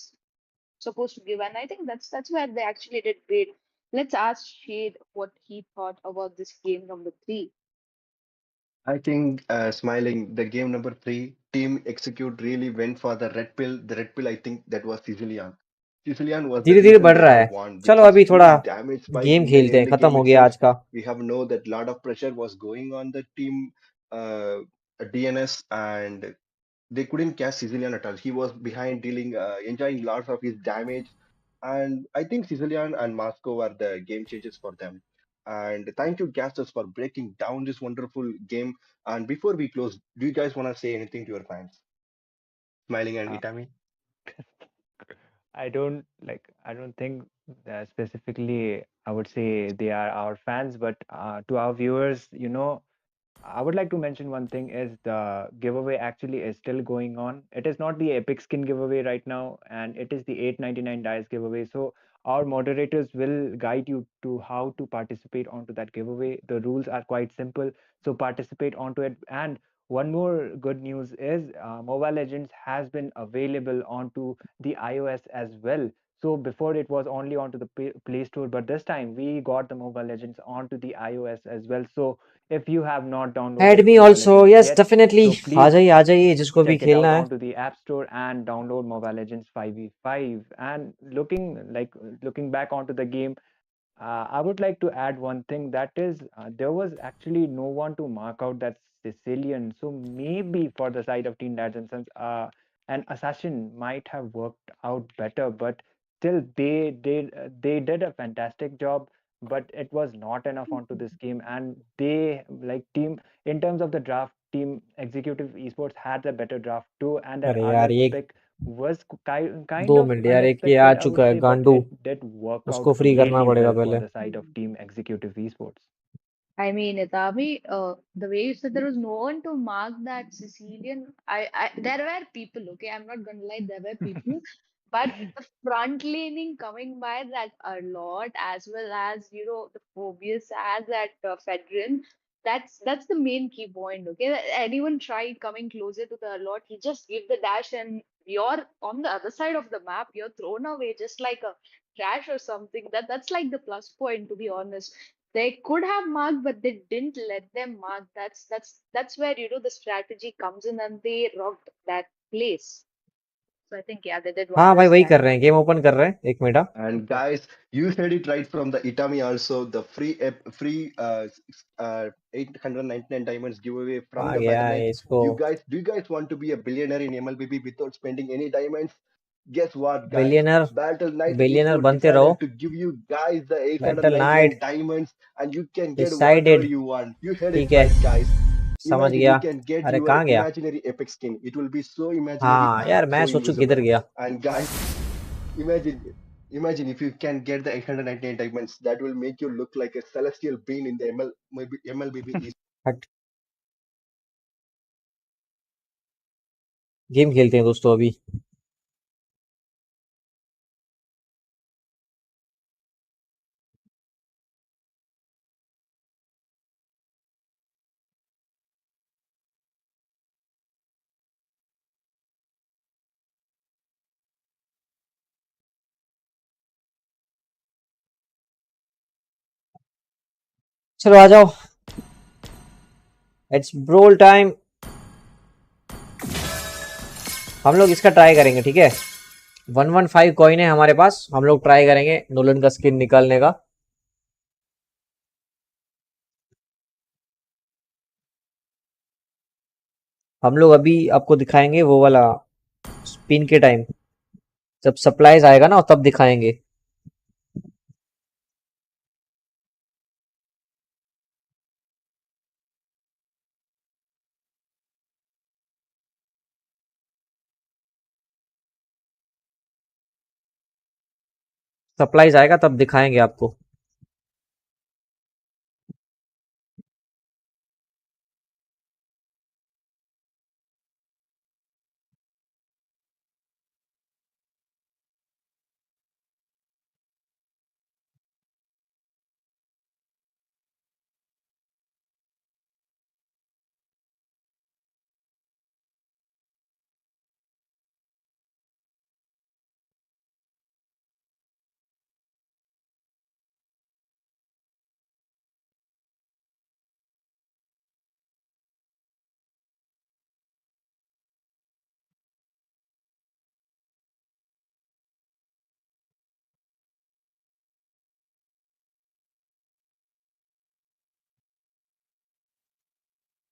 supposed to give. And I think that's where they actually did great. Let's ask Shade what he thought about this game number three. I think smiling the game number three, Team Execute really went for the red pill. The red pill, I think that was Sicilian. Sicilian was the धीरे धीरे reason बढ़ they रहा have है। won with चलो his अभी थोड़ा huge damage spike game in the खेलते हैं, early खत्म game हो गया itself. आज का। We have know that lot of pressure was going on the team uh, DNS, and they couldn't catch Sicilian at all. He was behind, dealing, enjoying lots of his damage, and I think Sicilian and Moscow are the game changers for them. And thank you, Gastos, for breaking down this wonderful game. And before we close, do you guys want to say anything to your fans? Smiling and Uh, Itami. I don't think specifically I would say they are our fans, but to our viewers, I would like to mention one thing is the giveaway actually is still going on. It is not the epic skin giveaway right now, and it is the 899 dice giveaway. So our moderators will guide you to how to participate onto that giveaway. The rules are quite simple, so participate onto it. And one more good news is Mobile Legends has been available onto the iOS as well. So before it was only onto the Play Store, but this time we got the Mobile Legends onto the iOS as well. So if you have not Add downloaded me Mobile also. Legends Yes, yet, definitely. so please आ जाइए जिसको भी check it खेलना out है. onto the App Store and download Mobile Legends 5v5. And looking back onto the game, I would like to add one thing, that is, there was actually no one to mark out that Sicilian. So maybe for the side of Team Lads and Sons, an assassin might have worked out better, but still they did a fantastic job. But it was not enough onto this game, and they, like, team, in terms of the draft, Team Executive Esports had a better draft too, and that अरे यार alert ये pick was kind 2 of minute यार, एक ये आ unexpected, I चुका would है say, but गांडू. it did work out उसको free करना really पड़ेगा well for पहले. the side of Team Executive Esports. I mean, Itami, the way you said there was no one to mark that Sicilian. There were people, okay, I'm not gonna lie, there were people, but the front leaning coming by that a lot, as well as the phobias as that Fedrin. That's the main key point, okay. Anyone tried coming closer to the lot, he just give the dash, and you're on the other side of the map. You're thrown away just like a trash or something. That's like the plus point, to be honest. They could have marked, but they didn't let them mark. That's where the strategy comes in, and they rocked that place. So I think, yeah, they did हाँ भाई wonders वही there. कर रहे हैं, game open कर रहे हैं. 1 minute. And guys, you heard it right from the Itami also. The free 899 diamonds giveaway from आ the गया Battle Knights. है इसको. Do you guys want to be a billionaire in MLBB without spending any diamonds? Guess what, guys? Billionaire. Battle Knights billionaire Esports बनते रहो. decided to give you guys the battle 899 night diamonds, and you can get whatever decided. you want. You heard it ठीक है, right, guys. समझ Imagine you गया. can get अरे your कहाँ गया? imaginary epic skin. It will be so imaginary हाँ and यार मैं so सोचू किधर invisible. गया. And guys, imagine imagine if you can get the 899 diamonds, that will make you look like a celestial being in the MLBB East. हट. Game खेलते हैं दोस्तों अभी. चलो आ जाओ. It's brawl time. हम लोग इसका ट्राई करेंगे, ठीक है. 115 कॉइन है हमारे पास. हम लोग ट्राई करेंगे नोलन का स्किन निकालने का. हम लोग अभी आपको दिखाएंगे वो वाला स्पिन के टाइम, जब सप्लाईज आएगा ना तब दिखाएंगे. सप्लाईज आएगा तब दिखाएंगे आपको.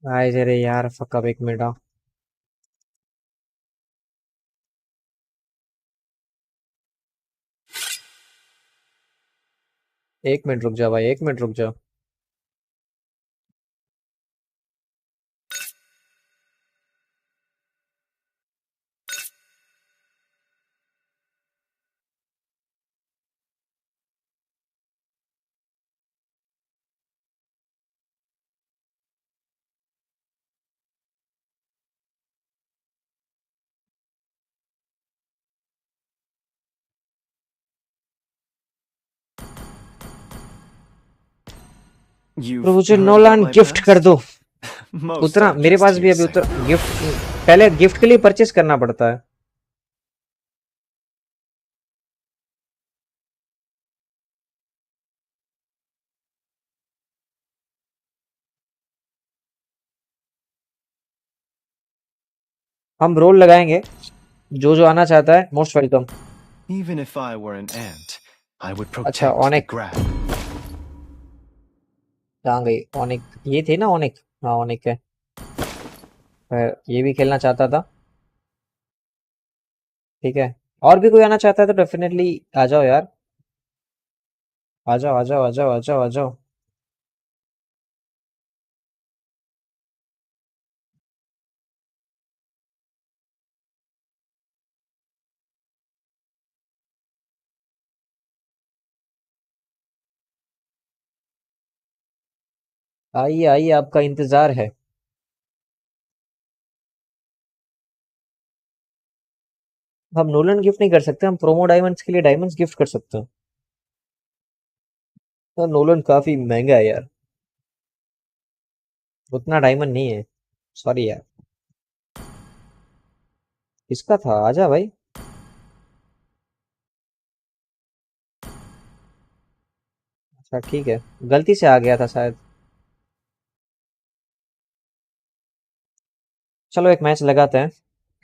आए जरे यार फकअप. 1 मिनट. 1 मिनट रुक जा भाई, 1 मिनट रुक जा. तो मुझे नोलान गिफ्ट कर दो. उतना मेरे पास भी अभी उतना गिफ्ट. पहले गिफ्ट के लिए परचेस करना पड़ता है. हम रोल लगाएंगे, जो आना चाहता है most welcome. Even if I were an ant, I would अच्छा protect the ऑनिक grab. कहाँ गई? ऑनिक ये थे ना, ऑनिक, हाँ ऑनिक है। ये भी खेलना चाहता था, ठीक है। और भी कोई आना चाहता है तो डेफिनेटली आ जाओ यार, आ जाओ आ जाओ आ जाओ आ जाओ आ जाओ। आइए आइए, आपका इंतजार है। हम नोलन गिफ्ट नहीं कर सकते, हम प्रोमो डायमंड्स के लिए डायमंड्स गिफ्ट कर सकते हैं। तो नोलन काफी महंगा है यार, उतना डायमंड नहीं है, सॉरी यार। किसका था? आजा भाई। अच्छा ठीक है, गलती से आ गया था शायद। चलो एक मैच लगाते हैं।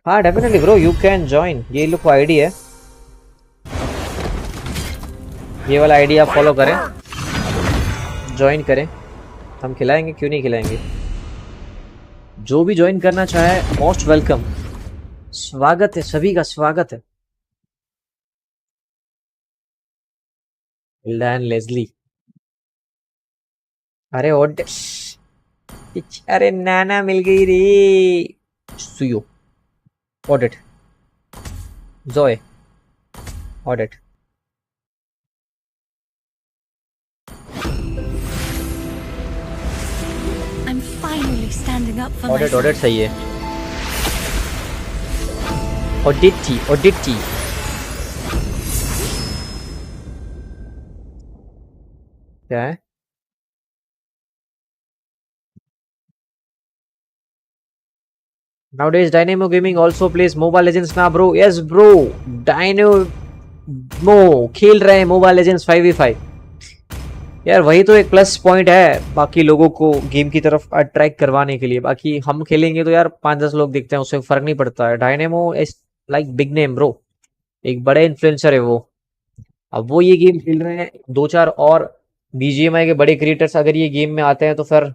हाँ definitely bro, you can join. ये लोग को आईडी है, ये वाला आईडी आप फॉलो करें, ज्वाइन करें, हम खिलाएंगे, क्यों नहीं खिलाएंगे। जो भी ज्वाइन करना चाहे मोस्ट वेलकम, स्वागत है, सभी का स्वागत है। एंड लेस्ली, अरे अरे नाना मिल गई रे। सुयो audit, Joe audit, I'm finally standing up for audit myself. Audit सही है। ऑडिटी ऑडिटी, क्या है? Nowadays Dynamo Gaming also plays Mobile Legends ना bro? Yes bro, Dynamo खेल रहे हैं Mobile Legends 5v5। यार वही तो एक प्लस पॉइंट है बाकी लोगों को गेम की तरफ अट्रैक्ट करवाने के लिए। बाकी हम खेलेंगे तो यार 5-10 लोग दिखते हैं, उससे फर्क नहीं पड़ता है। Dynamo is like big name bro, एक बड़े इन्फ्लुएंसर है वो। अब वो ये गेम खेल रहे हैं, 2-4 और बीजीएमआई के बड़े क्रिएटर्स अगर ये गेम में आते हैं तो फिर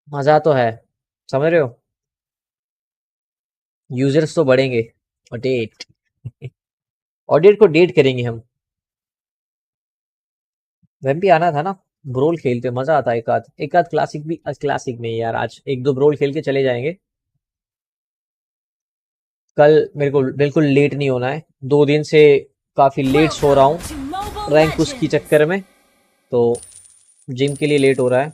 मजा तो है, समझ रहे हो। यूजर्स तो बढ़ेंगे। और डेट ऑडिट को डेट करेंगे हम। वह भी आना था ना, ब्रोल खेलते मजा आता है। एक आध क्लासिक भी, क्लासिक नहीं यार, आज एक दो ब्रोल खेल के चले जाएंगे। कल मेरे को बिल्कुल लेट नहीं होना है, 2 दिन से काफी लेट सो रहा हूँ To Mobile रैंक पुश की Legends. चक्कर में, तो जिम के लिए लेट हो रहा है।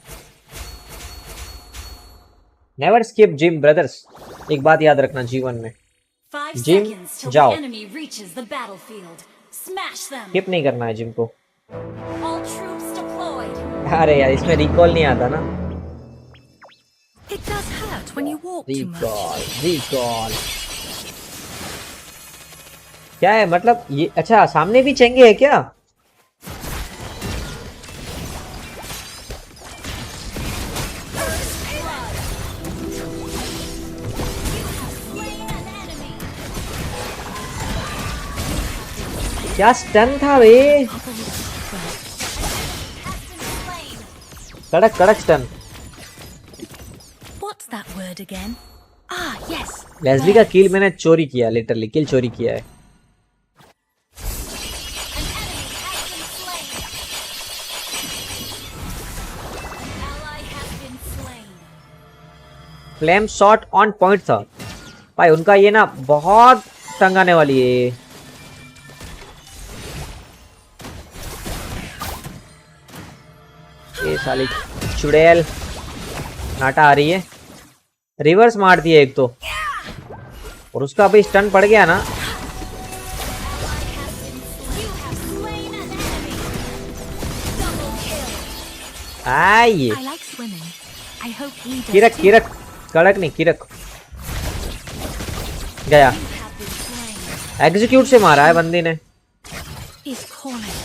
नेवर स्किप जिम ब्रदर्स, एक बात याद रखना जीवन में, 5 जिम seconds till the जाओ, enemy reaches the battlefield. Smash them. Skip नहीं करना है जिम को। All troops deployed. अरे यार इसमें रिकॉल नहीं आता ना, It does hurt when you walk too much. Recall recall क्या है मतलब ये? अच्छा सामने भी चेंगे है क्या? क्या स्टन था बे, कड़क कड़क stun. What's that word again? Ah, yes. Lesley का किल मैंने चोरी किया, लिटरली किल चोरी किया है। Ally has been slain. Flame shot on point था भाई उनका, ये ना बहुत तंग आने वाली है। ये साली चुड़ैल नाटा आ रही है, रिवर्स मार दिया एक तो, और उसका अभी स्टन पड़ गया ना। आइए I like swimming. I hope he does किरक too. किरक, कड़क नहीं किरक गया। Have been slain. एग्जीक्यूट से मारा है बंदी ने। Is calling.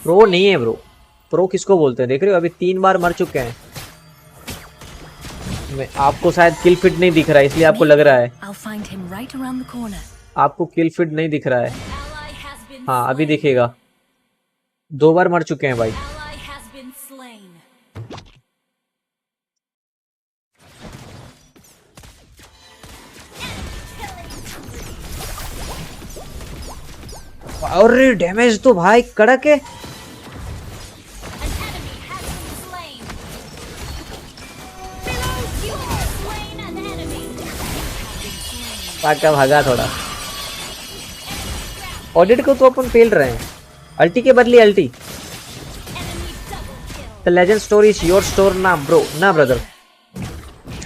प्रो नहीं है ब्रो, प्रो किसको बोलते हैं देख रहे हो, अभी 3 बार मर चुके हैं। आपको शायद किल फिट नहीं दिख रहा है, इसलिए आपको लग रहा है। I'll find him right around the corner. आपको किल फिट नहीं दिख रहा है। Ally has been हाँ अभी slain. दिखेगा। 2 बार मर चुके हैं भाई। Ally has been slain. और डैमेज तो भाई कड़क है। An enemy has been slain. You have slain an enemy. You have been slain. पाका भागा थोड़ा। ऑडिट को तो अपन फेल रहे हैं। अल्टी के बदले अल्टी। Enemy double kill. The legend store is your store ना ब्रो, ना ब्रदर।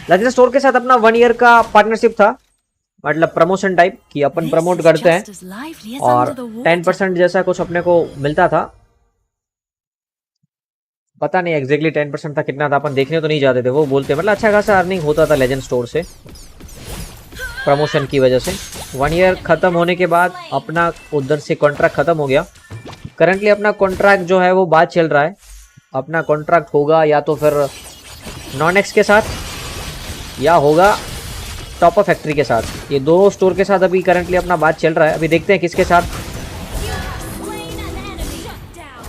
लेजेंड स्टोर के साथ अपना 1 ईयर का पार्टनरशिप था, मतलब प्रमोशन टाइप कि अपन प्रमोट करते हैं Just as lively as और under the water. 10% जैसा कुछ अपने को मिलता था। पता नहीं एग्जैक्टली 10% था कितना था, अपन देखने तो नहीं जाते थे। वो बोलते मतलब अच्छा खासा अर्निंग होता था लेजेंड स्टोर से प्रमोशन की वजह से। 1 ईयर खत्म होने के बाद अपना उधर से कॉन्ट्रैक्ट खत्म हो गया। करंटली अपना कॉन्ट्रैक्ट जो है वो बात चल रहा है। अपना कॉन्ट्रैक्ट होगा या तो फिर नॉन एक्स के साथ या होगा टॉप फैक्ट्री के साथ। ये 2 स्टोर के साथ अभी करंटली अपना बात चल रहा है। अभी देखते हैं किसके साथ You have slain an enemy. Shut down.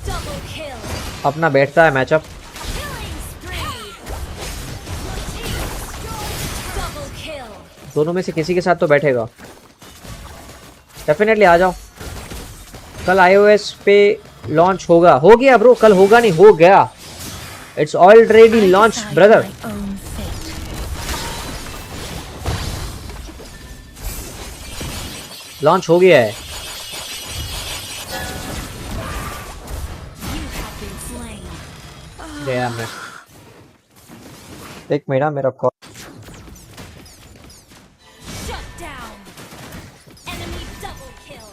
Double kill. अपना बैठता है matchup. Killing spree. Double kill. दोनों में से किसी के साथ तो बैठेगा। डेफिनेटली आ जाओ। कल iOS पे लॉन्च होगा। हो गया ब्रो, कल होगा नहीं, हो गया। It's already launch Decide brother. my own fate. Launch हो गया है। You have been slain. गया मैं। एक मिनट मेरा call. Shut down. Enemy double kill.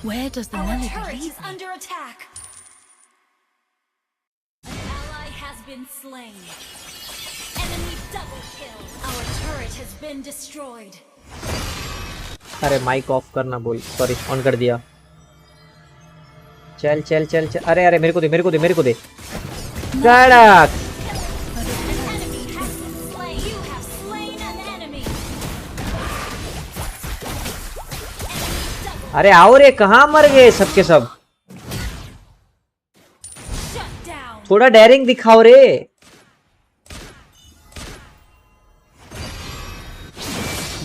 Where does the Our melody turret lead is me? under attack. An ally has been slain. Enemy double kill. Our turret has been destroyed. अरे mic off करना बोल, sorry on कर दिया। चल चल चल चल। अरे अरे मेरे को दे, मेरे को दे, मेरे को दे। कड़क। An enemy has been slain. You have slain an enemy. अरे आओ रे, कहाँ मर गए सबके सब। Shut down. थोड़ा डेयरिंग दिखाओ रे।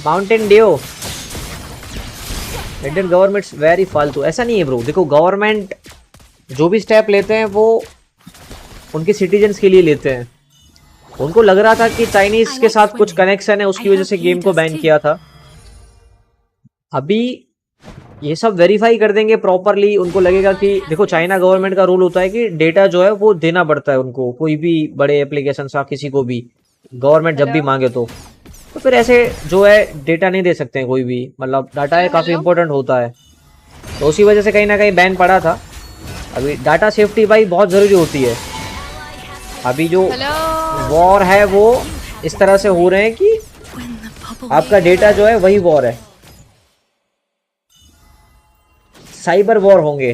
Mountain Dew. Indian government very फालतू। ऐसा नहीं है ब्रो, देखो गवर्नमेंट जो भी स्टेप लेते हैं वो उनके सिटीजन्स के लिए लेते हैं। उनको लग रहा था कि चाइनीज के साथ कुछ कनेक्शन है, उसकी वजह से गेम को बैन किया था। अभी ये सब वेरीफाई कर देंगे प्रॉपरली। उनको लगेगा कि देखो चाइना गवर्नमेंट का रूल होता है कि डेटा जो है वो देना पड़ता है उनको, कोई भी बड़े एप्लीकेशन या किसी को भी गवर्नमेंट जब भी मांगे तो फिर ऐसे जो है डेटा नहीं दे सकते हैं कोई भी। मतलब डाटा है काफी इंपॉर्टेंट होता है, तो उसी वजह से कहीं ना कहीं बैन पड़ा था। अभी डाटा सेफ्टी भाई बहुत जरूरी होती है। अभी जो वॉर है वो इस तरह से हो रहे हैं कि When the bubble आपका डेटा जो है वही वॉर है। साइबर वॉर होंगे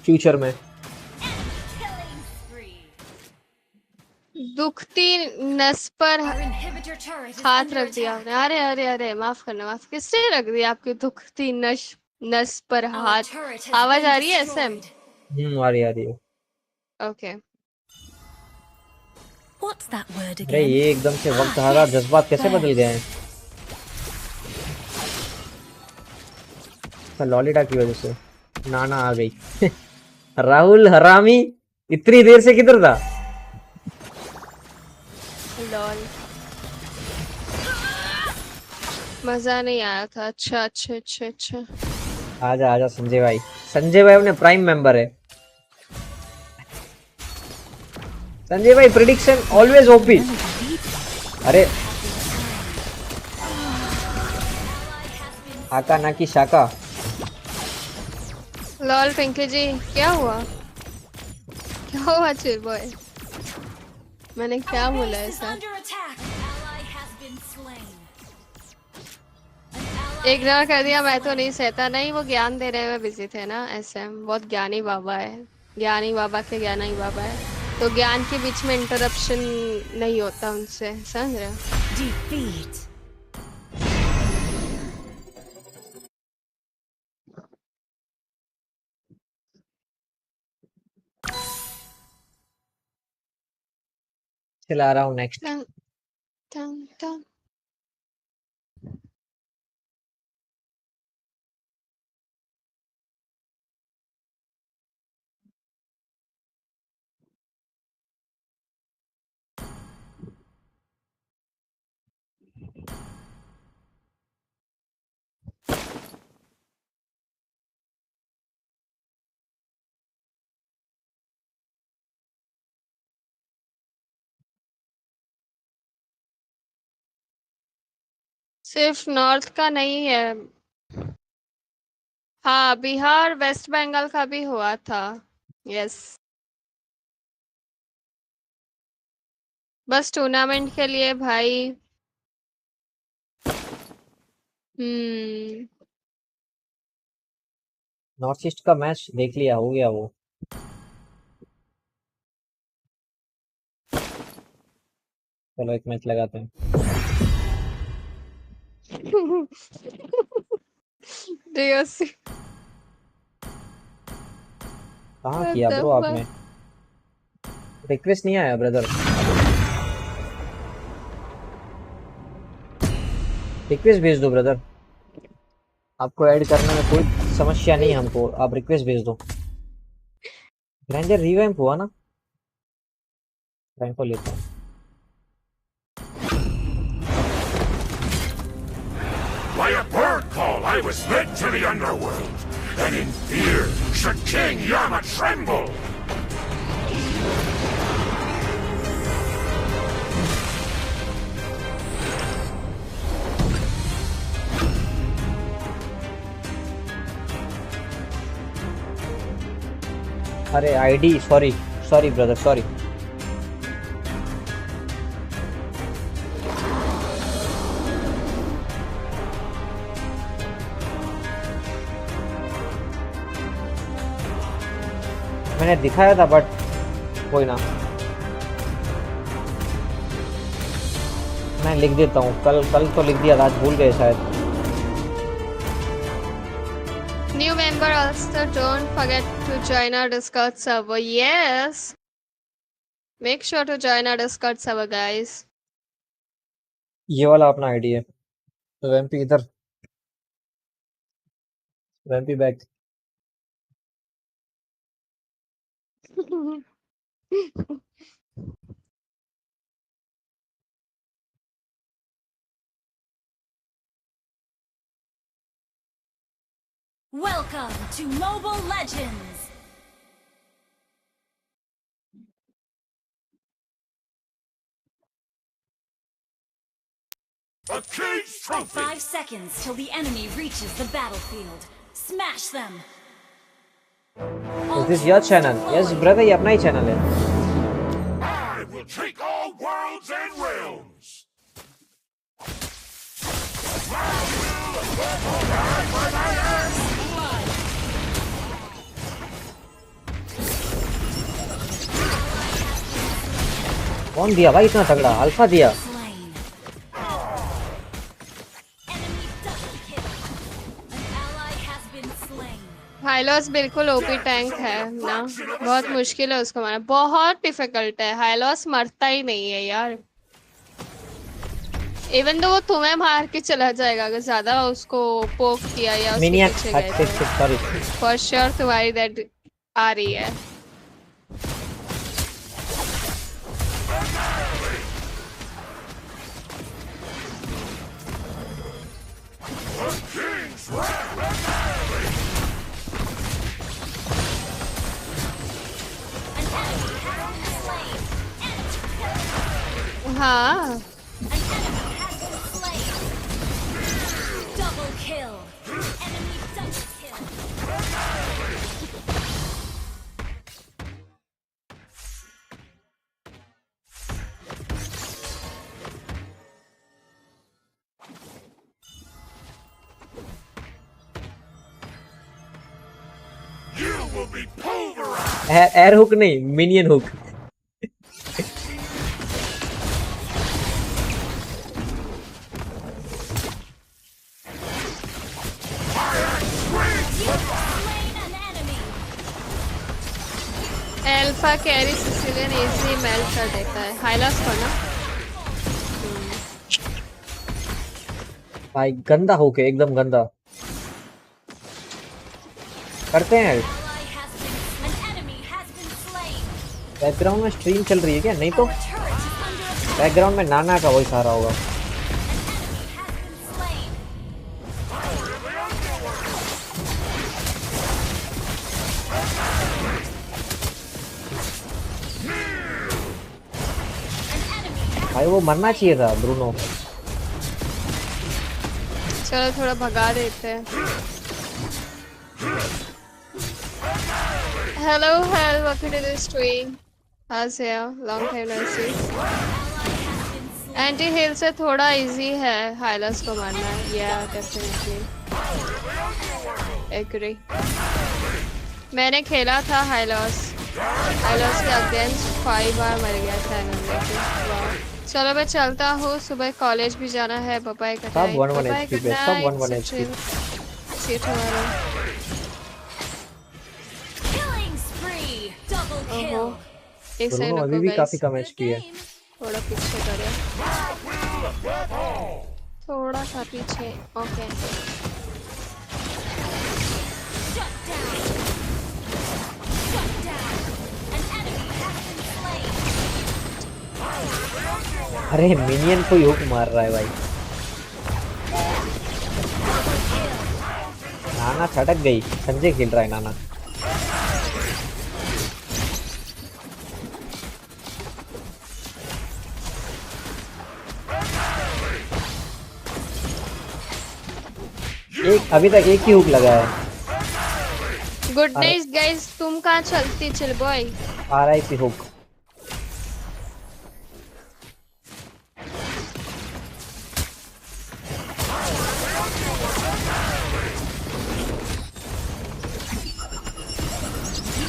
फ्यूचर में। killing spree. दुखती नस पर Our inhibitor turret is हाथ under रख दिया attack. आपने। अरे अरे अरे माफ करना, माफ। किसने रख दिया आपकी दुखती नस पर Our हाथ? turret has आवाज been आ रही है एसएम? destroyed. आ रही है। ओके। What's that word अरे again? ये एकदम से वक्त हालात जज्बात कैसे बदल गए हैं लॉलिडा की वजह से। नाना आ गई। राहुल हरामी इतनी देर से किधर था? लॉल मजा नहीं आया था। अच्छा अच्छा अच्छा अच्छा। आजा आजा संजय भाई। संजय भाई अपने प्राइम मेंबर है। संजय भाई प्रिडिक्शन ऑलवेज ओपी। अरे आका ना की शाका। लॉल पिंकी जी क्या हुआ? क्या हुआ चिल बॉय? मैंने क्या Our बोला base is ऐसा? under attack. Ally has been slain. Ignore कर दिया, मैं तो नहीं सहता। नहीं, वो ज्ञान देने में बिजी थे ना। ऐसे बहुत ज्ञानी बाबा है, ज्ञानी बाबा के ज्ञानी बाबा है, तो ज्ञान के बीच में इंटरप्शन नहीं होता उनसे, समझ रहे हो? Defeat. चला रहा हूँ नेक्स्ट। टन टन टन। सिर्फ नॉर्थ का नहीं है। हाँ, बिहार वेस्ट बंगाल का भी हुआ था। यस, बस टूर्नामेंट के लिए भाई। नॉर्थ ईस्ट का मैच देख लिया, हो गया वो। चलो एक मैच लगाते हैं। डीओसी। कहाँ What किया the ब्रो fuck? आपने? रिक्वेस्ट नहीं आया ब्रदर? रिक्वेस्ट भेज दो ब्रदर, आपको ऐड करने में कोई समस्या नहीं है हमको, आप रिक्वेस्ट भेज दो। ग्रैंजर रिवैम्प हुआ ना? रैंक को लेता हूँ। By a bird call I was led to the underworld, and in fear should King Yama tremble! अरे ID, sorry sorry brother, sorry. मैंने दिखाया था बट कोई ना, मैं लिख देता हूँ। कल कल तो लिख दिया था, आज भूल गए शायद। New member also, don't forget to join our Discord server. Yes, make sure to join our Discord server, guys. ये वाला अपना आईडी है। तो वैम्पी इधर, वैम्पी back. Welcome to Mobile Legends! A King's Trophy! 5 seconds till the enemy reaches the battlefield. Smash them! Is this your channel? Yes brother, ये अपना ही channel है। I will take all worlds and realms! कौन दिया भाई इतना तगड़ा? Alpha दिया। Slain. Enemy double kill. An ally has been slain. हाइलॉस बिल्कुल ओपी टैंक है ना, बहुत मुश्किल है उसको मारना, बहुत डिफिकल्ट है। हाइलॉस मरता ही नहीं है यार। इवन तो वो तुम्हें मार के चला जाएगा अगर ज्यादा उसको पोक किया या उसके मिनियन, पीछे गए तो। सॉरी। फॉर श्योर तुम्हारी डेड आ रही है। हाँ, Double kill. Enemy double kill. will be pulverized. Air hook नहीं, minion hook. Alpha carry Cecilion easy melt कर देता है हाइलास को ना। भाई गंदा हुक है, एकदम गंदा। करते हैं हेल्प। बैकग्राउंड में स्ट्रीम चल रही है क्या? नहीं तो बैकग्राउंड में नाना का वॉइस आ रहा होगा। भाई वो मरना चाहिए था ब्रूनो। चलो थोड़ा भगा देते हैं। Hello hello welcome to the stream. How's है long time no see. Anti heal से थोड़ा इजी है हाइलास को मारना। या डेफिनेटली एग्री। मैंने खेला था हाइलास के अगेंस्ट 5 बार मर गया था इन्होंने। चलो मैं चलता हूँ, सुबह कॉलेज भी जाना है। बाय का सब 1-1 एचपी पे, सब 1-1 एचपी। C you tomorrow. ओहो एक सेकंड ब्रूनो अभी रुको भी गाइस, काफी कम एचपी है। थोड़ा पीछे करें, थोड़ा सा पीछे। ओके अरे मिनियन को हुक मार रहा है भाई। नाना छटक गई। संजय खेल रहा है नाना। एक अभी तक एक ही हुक लगा है। Good night guys. तुम कहाँ चलती चिल बॉय? RIP hook.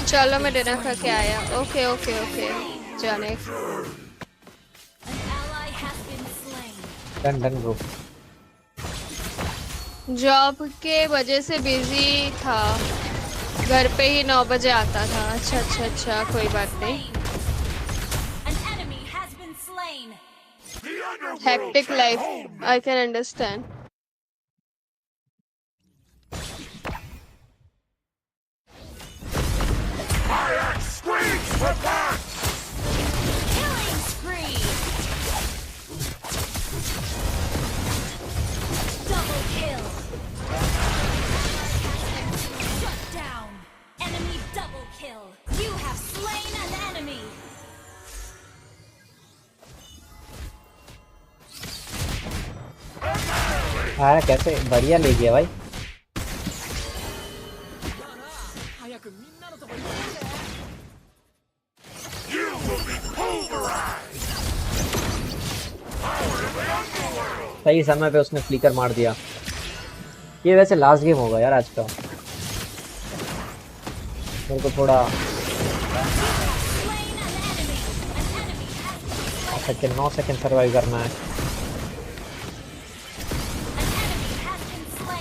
चलो मैं डिनर करके आया। ओके ओके ओके जाने। Done done bro. जॉब के वजह से बिजी था, घर पे ही 9 बजे आता था। अच्छा अच्छा अच्छा कोई बात नहीं। Hectic life I can understand. Screams for that! Killing spree! Double kill! Shut down! Enemy double kill! You have slain an enemy! हाँ कैसे बढ़िया ले गया भाई। सही समय पे उसने फ्लिकर मार दिया। ये वैसे लास्ट गेम होगा यार आज का। मेरे को थोड़ा 9 सेकंड सर्वाइव करना है।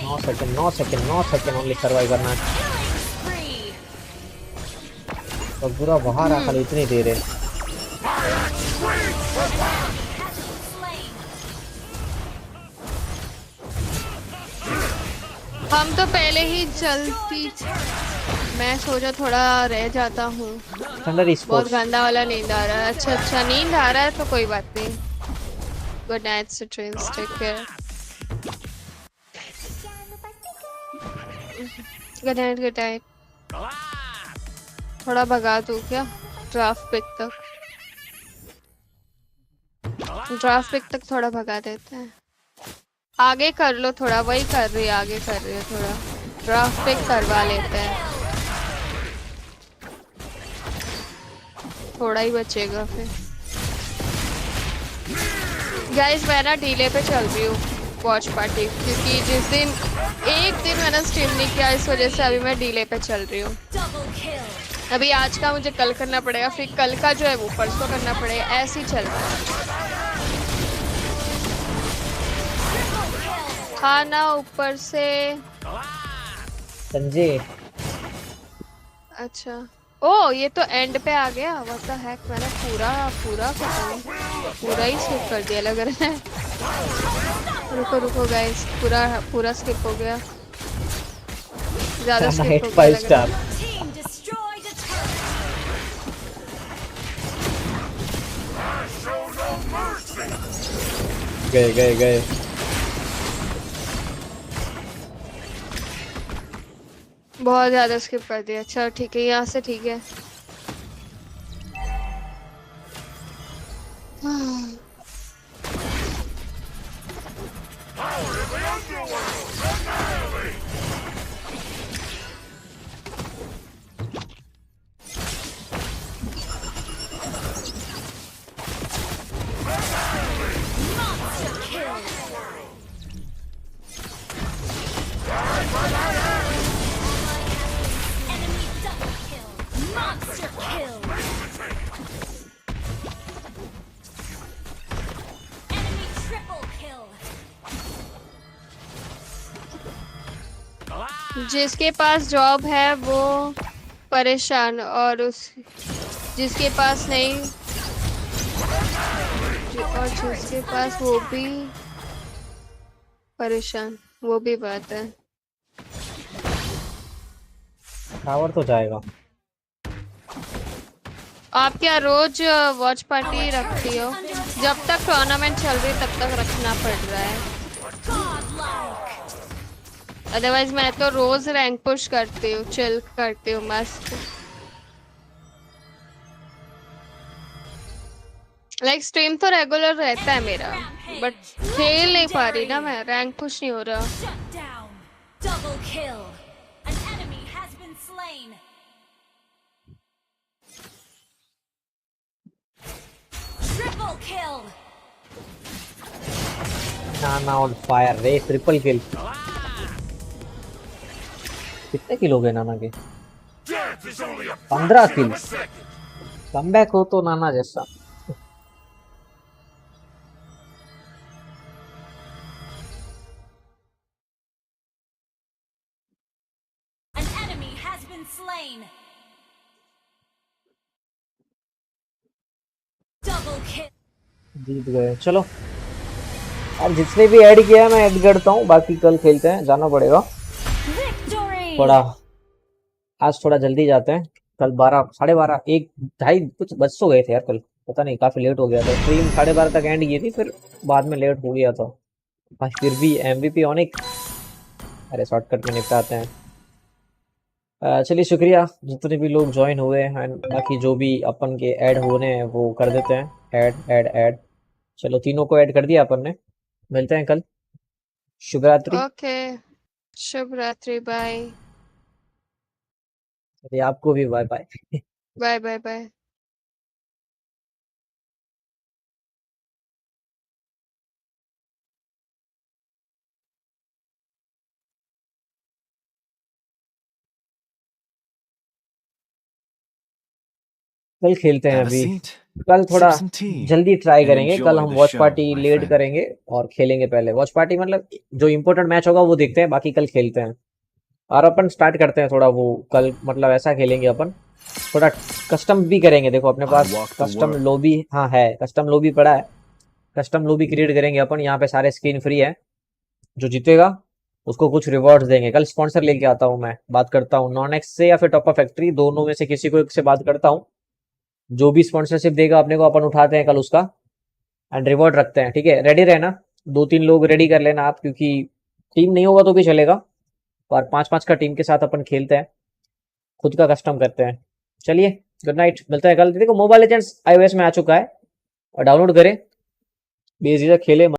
9 सेकंड ओनली सर्वाइव करना है। तो पूरा बाहर आ खाली इतनी देर है। हम तो पहले ही चलती, मैं सोचा थोड़ा रह जाता हूँ। बहुत गंदा वाला नींद आ रहा है। अच्छा अच्छा नींद आ रहा है तो कोई बात नहीं। Good night streams, take care. Good night good night. थोड़ा भगा दूँ क्या ड्राफ्ट पिक तक थोड़ा भगा देते हैं। आगे कर लो थोड़ा, वही कर रही है, आगे कर रही है थोड़ा। ड्राफ्ट पिक करवा लेते हैं, थोड़ा ही बचेगा फिर। गाइस मैं ना डीले पे चल रही हूँ वॉच पार्टी, क्योंकि जिस दिन एक दिन मैंने स्ट्रीम नहीं किया इस वजह से अभी मैं डीले पे चल रही हूँ। अभी आज का मुझे कल करना पड़ेगा, फिर कल का जो है वो परसों करना पड़ेगा, ऐसे ही चल रहा है। खाना ऊपर से संजय अच्छा। ओ ये तो एंड पे आ गया, व्हाट द हेक, मैंने पूरा ही स्किप कर दिया लग रहा है। रुको गाइस, पूरा स्किप हो गया, ज्यादा स्किप हो गया 5 लग रहा स्टार। है। गए। बहुत ज्यादा स्किप कर दिया। अच्छा ठीक है, यहाँ से ठीक है। जिसके पास जॉब है वो परेशान, और जिसके पास नहीं, और जिसके पास वो भी परेशान, वो भी बात है। टावर तो जाएगा। आप क्या रोज वॉच पार्टी रखती हो? जब तक टूर्नामेंट चल रही तब तक रखना पड़ रहा है, अदरवाइज मैं तो रोज रैंक पुश करती हूँ, चिल करती हूँ मस्त। लाइक स्ट्रीम तो रेगुलर रहता है मेरा, बट खेल नहीं पा रही ना मैं, रैंक पुश नहीं हो रहा। नाना ऑन फायर रे, ट्रिपल किल। कितने किल हो गए नाना के? 15 किल। कमबैक हो तो नाना जैसा। जीत गए, चलो। अब जिसने भी ऐड किया है मैं ऐड करता हूँ, बाकी कल खेलते हैं, जाना पड़ेगा थोड़ा। आज थोड़ा जल्दी जाते हैं, कल 12, 12:30, 1, 2:30 कुछ बज तो गए थे यार कल, पता नहीं, काफी लेट हो गया था। स्ट्रीम 12:30 तक एंड की थी, फिर बाद में लेट हो गया था। आज फिर भी MVP ऑनिक, अरे शॉर्टकट में निपटाते हैं। चलिए शुक्रिया जितने भी लोग ज्वाइन हुए हैं, बाकी जो भी अपन के ऐड होने हैं वो कर देते हैं, ऐड। चलो तीनों को ऐड कर दिया अपन ने, मिलते हैं कल। शुभ रात्रि। ओके, शुभ रात्रि, बाय आपको भी bye bye. Bye bye bye. कल खेलते हैं, Have a अभी seat, कल थोड़ा sip some tea, जल्दी ट्राई and करेंगे। कल enjoy हम the watch show, party my लेड friend. करेंगे और खेलेंगे। पहले वॉच पार्टी मतलब जो इम्पोर्टेंट मैच होगा वो देखते हैं, बाकी कल खेलते हैं। और अपन स्टार्ट करते हैं थोड़ा वो, कल मतलब ऐसा खेलेंगे अपन, थोड़ा कस्टम भी करेंगे। देखो अपने I pass walk the custom world. Lobby, हाँ है, कस्टम लॉबी पड़ा है, कस्टम लॉबी क्रिएट करेंगे अपन। यहाँ पे सारे स्क्रीन फ्री है, जो जीतेगा उसको कुछ रिवॉर्ड्स देंगे। कल स्पॉन्सर लेके आता हूँ, मैं बात करता हूँ नॉन एक्स से या फिर टॉप अप फैक्ट्री, दोनों में से किसी को एक से बात करता हूँ। जो भी स्पॉन्सरशिप देगा अपने को, अपन उठाते हैं कल उसका, एंड रिवॉर्ड रखते हैं। ठीक है, रेडी रहना, 2-3 लोग रेडी कर लेना आप, क्योंकि टीम नहीं होगा तो भी चलेगा, और 5-5 का टीम के साथ अपन खेलते हैं, खुद का कस्टम करते हैं। चलिए गुड नाइट, मिलते हैं कल। देखो मोबाइल लेजेंड्स iOS में आ चुका है, और डाउनलोड करें, बेझिझक खेले।